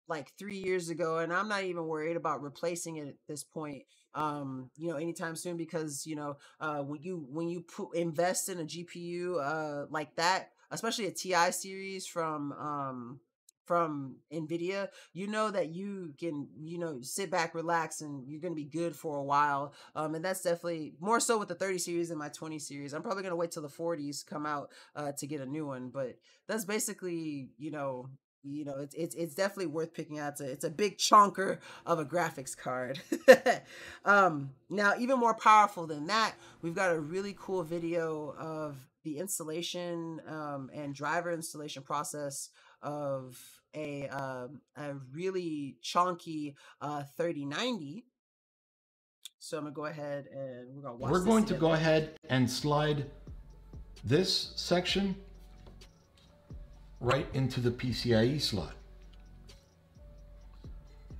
like 3 years ago, and I'm not even worried about replacing it at this point, you know, anytime soon, because, you know, when you invest in a GPU like that, especially a Ti series from NVIDIA, you know that you can, you know, sit back, relax, and you're going to be good for a while. And that's definitely more so with the 30 series than my 20 series. I'm probably going to wait till the 40s come out to get a new one, but that's basically, you know, it's definitely worth picking out. It's a big chunker of a graphics card. Now, even more powerful than that, we've got a really cool video of the installation and driver installation process of a really chunky 3090. So I'm gonna go ahead and we're gonna watch. We're going to go ahead and slide this section right into the PCIe slot,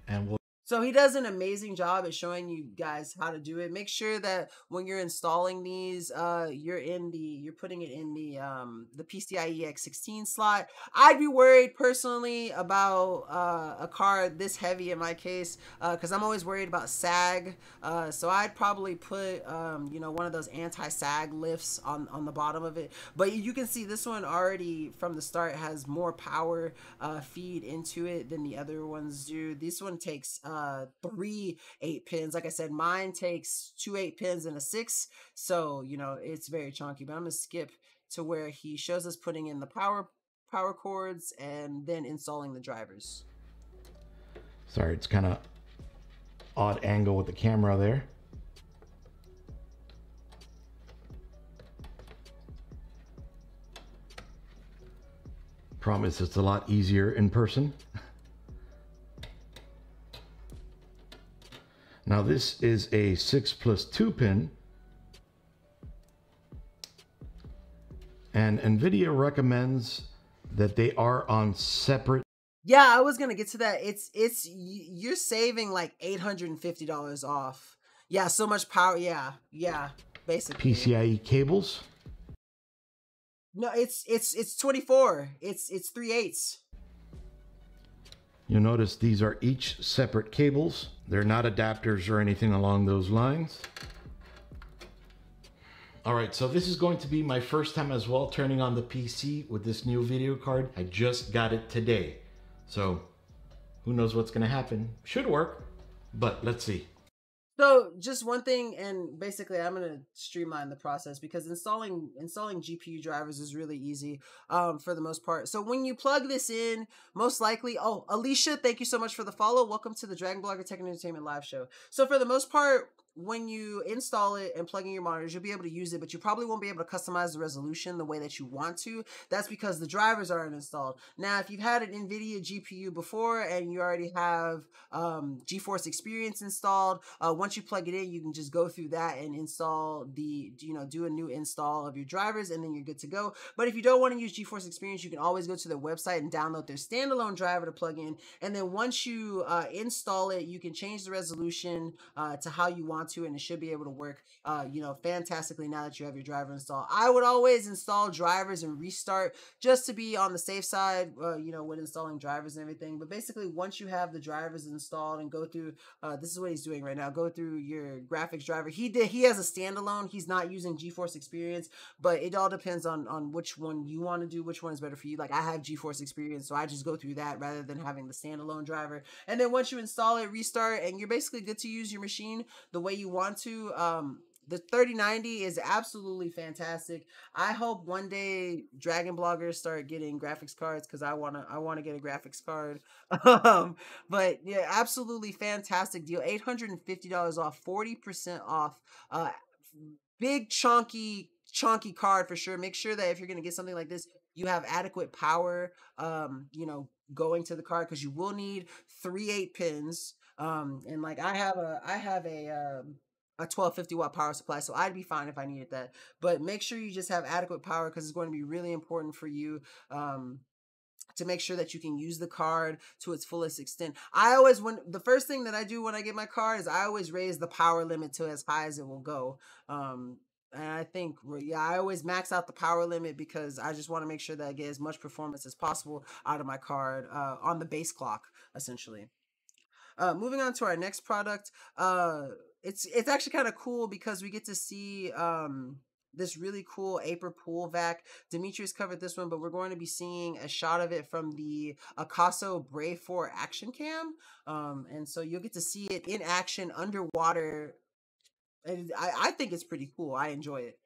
and we'll So he does an amazing job at showing you guys how to do it. Make sure that when you're installing these, you're putting it in the PCIe X16 slot. I'd be worried personally about a card this heavy in my case, because I'm always worried about sag. So I'd probably put one of those anti-sag lifts on the bottom of it. But you can see this one already from the start has more power feed into it than the other ones do. This one takes 3 8-pins. Like I said, mine takes 2 8-pins and a 6, so it's very chunky. But I'm gonna skip to where he shows us putting in the power cords and then installing the drivers. Sorry, it's kind of odd angle with the camera there. Promise it's a lot easier in person. Now this is a 6+2 pin, and NVIDIA recommends that they are on separate. Yeah, I was gonna get to that. You're saving like $850 off. Yeah, so much power. Yeah, basically. PCIe cables. No, it's 24. It's 3/8. You'll notice these are each separate cables. They're not adapters or anything along those lines. All right, so this is going to be my first time as well turning on the PC with this new video card. I just got it today. So who knows what's gonna happen? Should work, but let's see. So just one thing, and basically I'm going to streamline the process because installing GPU drivers is really easy for the most part. So when you plug this in, most likely, oh, Alicia, thank you so much for the follow. Welcome to the Dragon Blogger Tech and Entertainment live show. So for the most part, when you install it and plug in your monitors, you'll be able to use it, but you probably won't be able to customize the resolution the way that you want to. That's because the drivers aren't installed. Now, if you've had an NVIDIA GPU before and you already have GeForce Experience installed, once you plug it in, you can just go through that and install do a new install of your drivers, and then you're good to go. But if you don't want to use GeForce Experience, you can always go to their website and download their standalone driver to plug in. And then once you install it, you can change the resolution to how you want to, and it should be able to work fantastically now that you have your driver installed. I would always install drivers and restart just to be on the safe side when installing drivers and everything. But basically, once you have the drivers installed and go through this is what he's doing right now, go through your graphics driver. He has a standalone. He's not using GeForce Experience, but it all depends on which one you want to do, which one is better for you. Like I have GeForce Experience, so I just go through that rather than having the standalone driver. And then once you install it, restart, and you're basically good to use your machine the way you want to. The 3090 is absolutely fantastic. I hope one day Dragon bloggers start getting graphics cards because I wanna get a graphics card. But yeah, absolutely fantastic deal. $850 off, 40% off. Big chunky card for sure. Make sure that if you're gonna get something like this, you have adequate power going to the card, because you will need 3 8-pins. And like I have a 1250 watt power supply, so I'd be fine if I needed that. But make sure you just have adequate power, because it's going to be really important for you to make sure that you can use the card to its fullest extent. The first thing that I do when I get my card is I always raise the power limit to as high as it will go. And I think, I always max out the power limit because I just want to make sure that I get as much performance as possible out of my card on the base clock, essentially. Moving on to our next product, it's actually kind of cool because we get to see this really cool Aper Pool Vac. Demetrius covered this one, but we're going to be seeing a shot of it from the Akaso Brave 4 Action Cam, and so you'll get to see it in action underwater. And I think it's pretty cool. I enjoy it.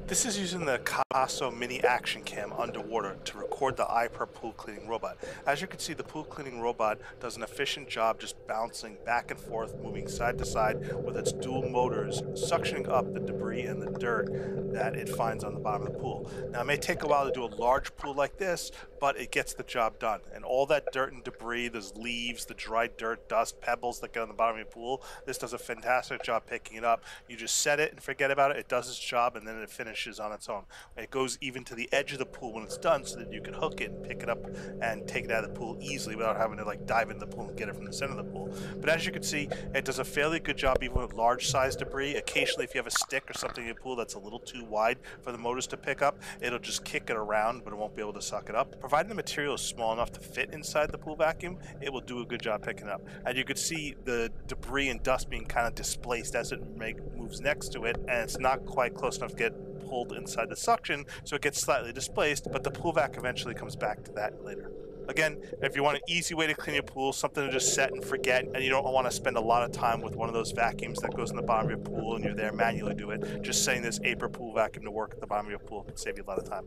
This is using the Akaso Mini Action Cam underwater to record the Aper pool cleaning robot. As you can see, the pool cleaning robot does an efficient job just bouncing back and forth, moving side to side with its dual motors, suctioning up the debris and the dirt that it finds on the bottom of the pool. Now, it may take a while to do a large pool like this, but it gets the job done. And all that dirt and debris, those leaves, the dry dirt, dust, pebbles that get on the bottom of your pool, this does a fantastic job picking it up. You just set it and forget about it. It does its job, and then it finishes on its own. It goes even to the edge of the pool when it's done, so that you can hook it and pick it up and take it out of the pool easily without having to like dive into the pool and get it from the center of the pool. But as you can see, it does a fairly good job even with large size debris. Occasionally, if you have a stick or something in the pool that's a little too wide for the motors to pick up, it'll just kick it around, but it won't be able to suck it up. Providing the material is small enough to fit inside the pool vacuum, it will do a good job picking it up. And you can see the debris and dust being kind of displaced as it moves next to it, and it's not quite close enough to get pulled inside the suction, so it gets slightly displaced, but the pool vac eventually comes back to that later. Again, if you want an easy way to clean your pool, something to just set and forget, and you don't want to spend a lot of time with one of those vacuums that goes in the bottom of your pool and you're there manually do it, just setting this Aiper pool vacuum to work at the bottom of your pool can save you a lot of time.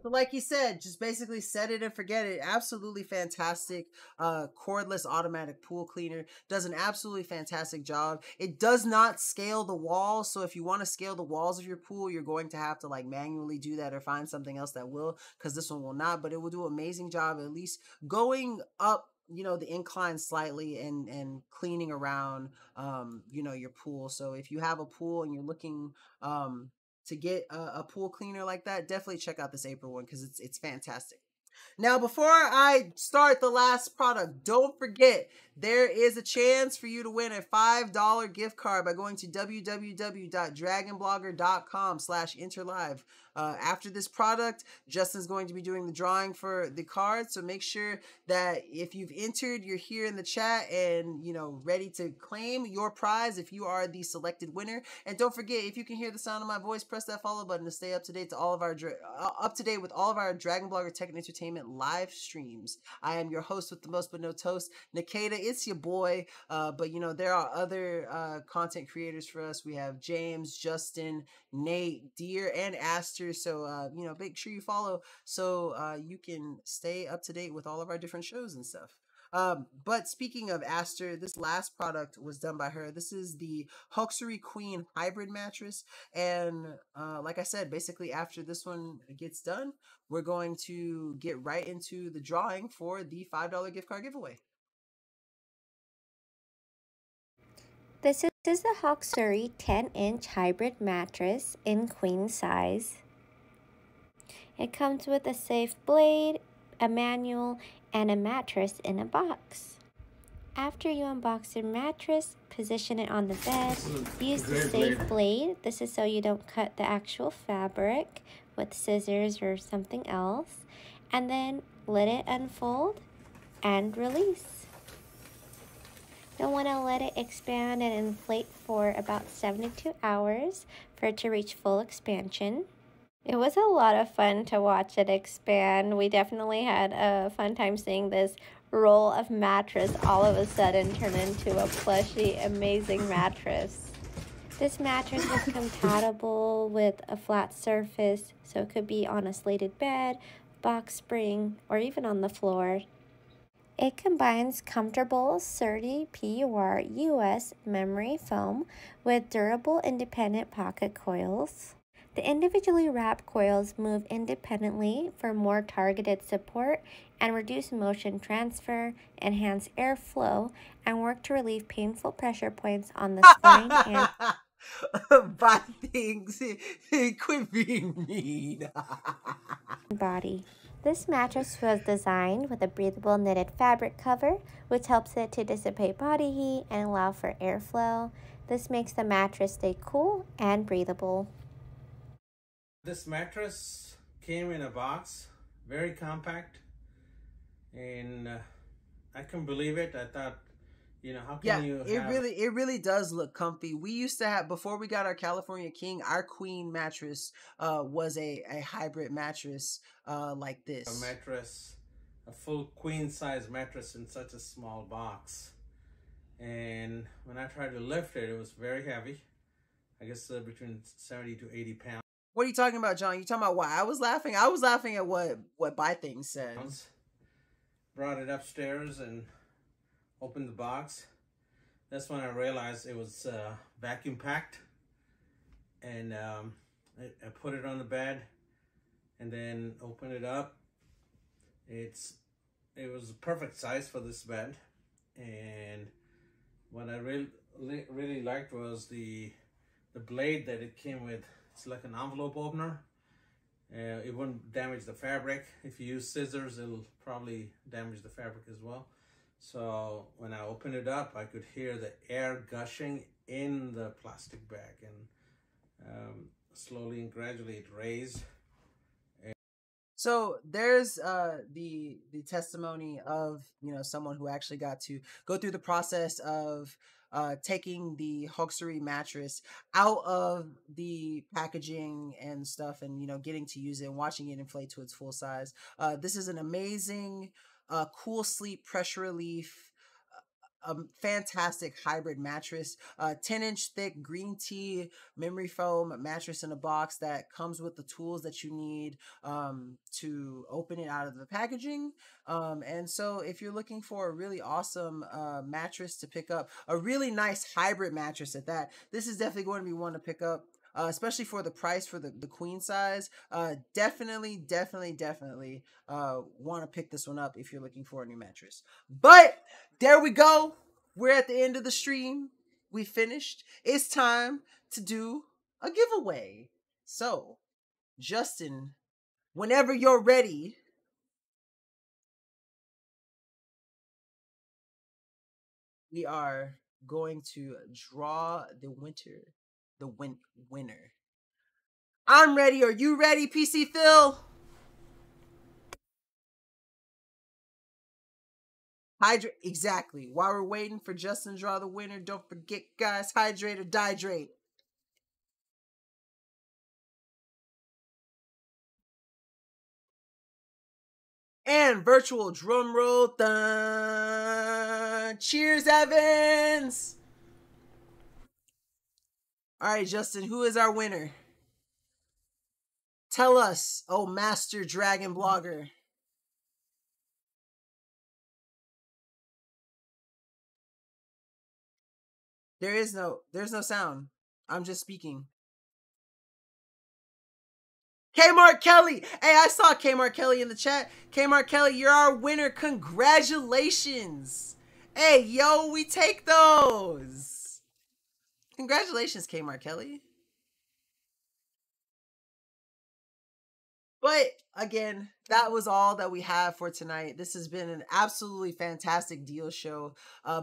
But like he said, just basically set it and forget it. Absolutely fantastic cordless automatic pool cleaner. Does an absolutely fantastic job. It does not scale the walls. So if you want to scale the walls of your pool, you're going to have to like manually do that or find something else that will, because this one will not. But it will do an amazing job at least going up, you know, the incline slightly and cleaning around, you know, your pool. So if you have a pool and you're looking to get a pool cleaner like that, definitely check out this Aiper one because it's fantastic. Now, before I start the last product, don't forget there is a chance for you to win a $5 gift card by going to www.dragonblogger.com/interlive. After this product, Justin's going to be doing the drawing for the card, so make sure that if you've entered, you're here in the chat and, you know, ready to claim your prize if you are the selected winner. And don't forget, if you can hear the sound of my voice, press that follow button to stay up to date with all of our Dragon Blogger Tech and Entertainment live streams. I am your host with the most but no toast, Nikita. It's your boy, but you know there are other content creators for us. We have James, Justin, Nate, Deer, and Aster. So you know, make sure you follow so you can stay up to date with all of our different shows and stuff. But speaking of Aster, this last product was done by her. This is the Hoxery Queen Hybrid Mattress. And like I said, basically after this one gets done, we're going to get right into the drawing for the $5 gift card giveaway. This is the Hoxery 10-inch hybrid mattress in queen size. It comes with a safe blade, a manual, and a mattress in a box. After you unbox your mattress, position it on the bed, use the safe blade. This is so you don't cut the actual fabric with scissors or something else. And then let it unfold and release. You'll want to let it expand and inflate for about 72 hours for it to reach full expansion. It was a lot of fun to watch it expand. We definitely had a fun time seeing this roll of mattress all of a sudden turn into a plushy, amazing mattress. This mattress is compatible with a flat surface, so it could be on a slated bed, box spring, or even on the floor. It combines comfortable, sturdy PUR US memory foam with durable independent pocket coils. The individually wrapped coils move independently for more targeted support and reduce motion transfer, enhance airflow, and work to relieve painful pressure points on the spine and Buy things. Quit being mean. body. This mattress was designed with a breathable knitted fabric cover, which helps it to dissipate body heat and allow for airflow. This makes the mattress stay cool and breathable. This mattress came in a box, very compact, and I couldn't believe it. I thought, you know, how can you have... it really does look comfy. We used to have, before we got our California King, our queen mattress was a hybrid mattress like this. A mattress, a full queen size mattress in such a small box. And when I tried to lift it, it was very heavy. I guess between 70 to 80 pounds. What are you talking about, John? You talking about why I was laughing? I was laughing at what Buy Things said. Brought it upstairs and opened the box. That's when I realized it was vacuum packed. And I put it on the bed and then opened it up. It was the perfect size for this bed. And what I really liked was the blade that it came with. It's like an envelope opener. It wouldn't damage the fabric. If you use scissors, it'll probably damage the fabric as well. So when I opened it up, I could hear the air gushing in the plastic bag, and slowly and gradually it raised. So there's the testimony of, you know, someone who actually got to go through the process of taking the Hawksery mattress out of the packaging and stuff, and, you know, getting to use it and watching it inflate to its full size. This is an amazing cool sleep pressure relief, a fantastic hybrid mattress, 10-inch thick green tea memory foam mattress in a box that comes with the tools that you need to open it out of the packaging. And so if you're looking for a really awesome mattress to pick up, a really nice hybrid mattress at that, this is definitely going to be one to pick up. Especially for the price for the queen size. Definitely want to pick this one up if you're looking for a new mattress. But there we go. We're at the end of the stream. We finished. It's time to do a giveaway. So, Justin, whenever you're ready, we are going to draw the winner. I'm ready. Are you ready, PC Phil? Hydrate. Exactly. While we're waiting for Justin to draw the winner, don't forget, guys, hydrate or dihydrate. And virtual drum roll. Dun. Cheers, Evans. All right, Justin, who is our winner? Tell us, oh master dragon blogger. There's no sound. I'm just speaking. Kmart Kelly. Hey, I saw Kmart Kelly in the chat. Kmart Kelly, you're our winner. Congratulations. Hey, yo, we take those. Congratulations, Kmart Kelly. But again, that was all that we have for tonight. This has been an absolutely fantastic deal show.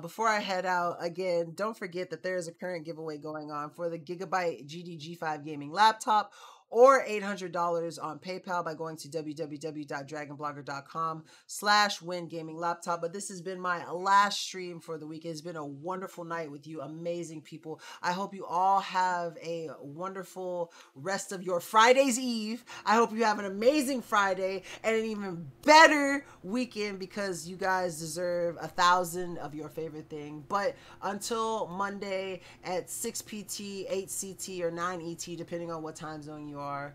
Before I head out, again, don't forget that there is a current giveaway going on for the Gigabyte GDG5 gaming laptop, or $800 on PayPal by going to www.dragonblogger.com/wingaminglaptop. But this has been my last stream for the week. It's been a wonderful night with you amazing people. I hope you all have a wonderful rest of your Friday's Eve. I hope you have an amazing Friday and an even better weekend, because you guys deserve 1,000 of your favorite thing. But until Monday at 6 PT, 8 CT, or 9 ET, depending on what time zone you are,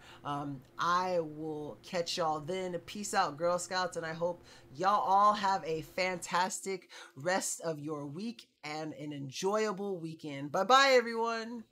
I will catch y'all then. Peace out, Girl Scouts, and I hope y'all all have a fantastic rest of your week and an enjoyable weekend. Bye bye, everyone.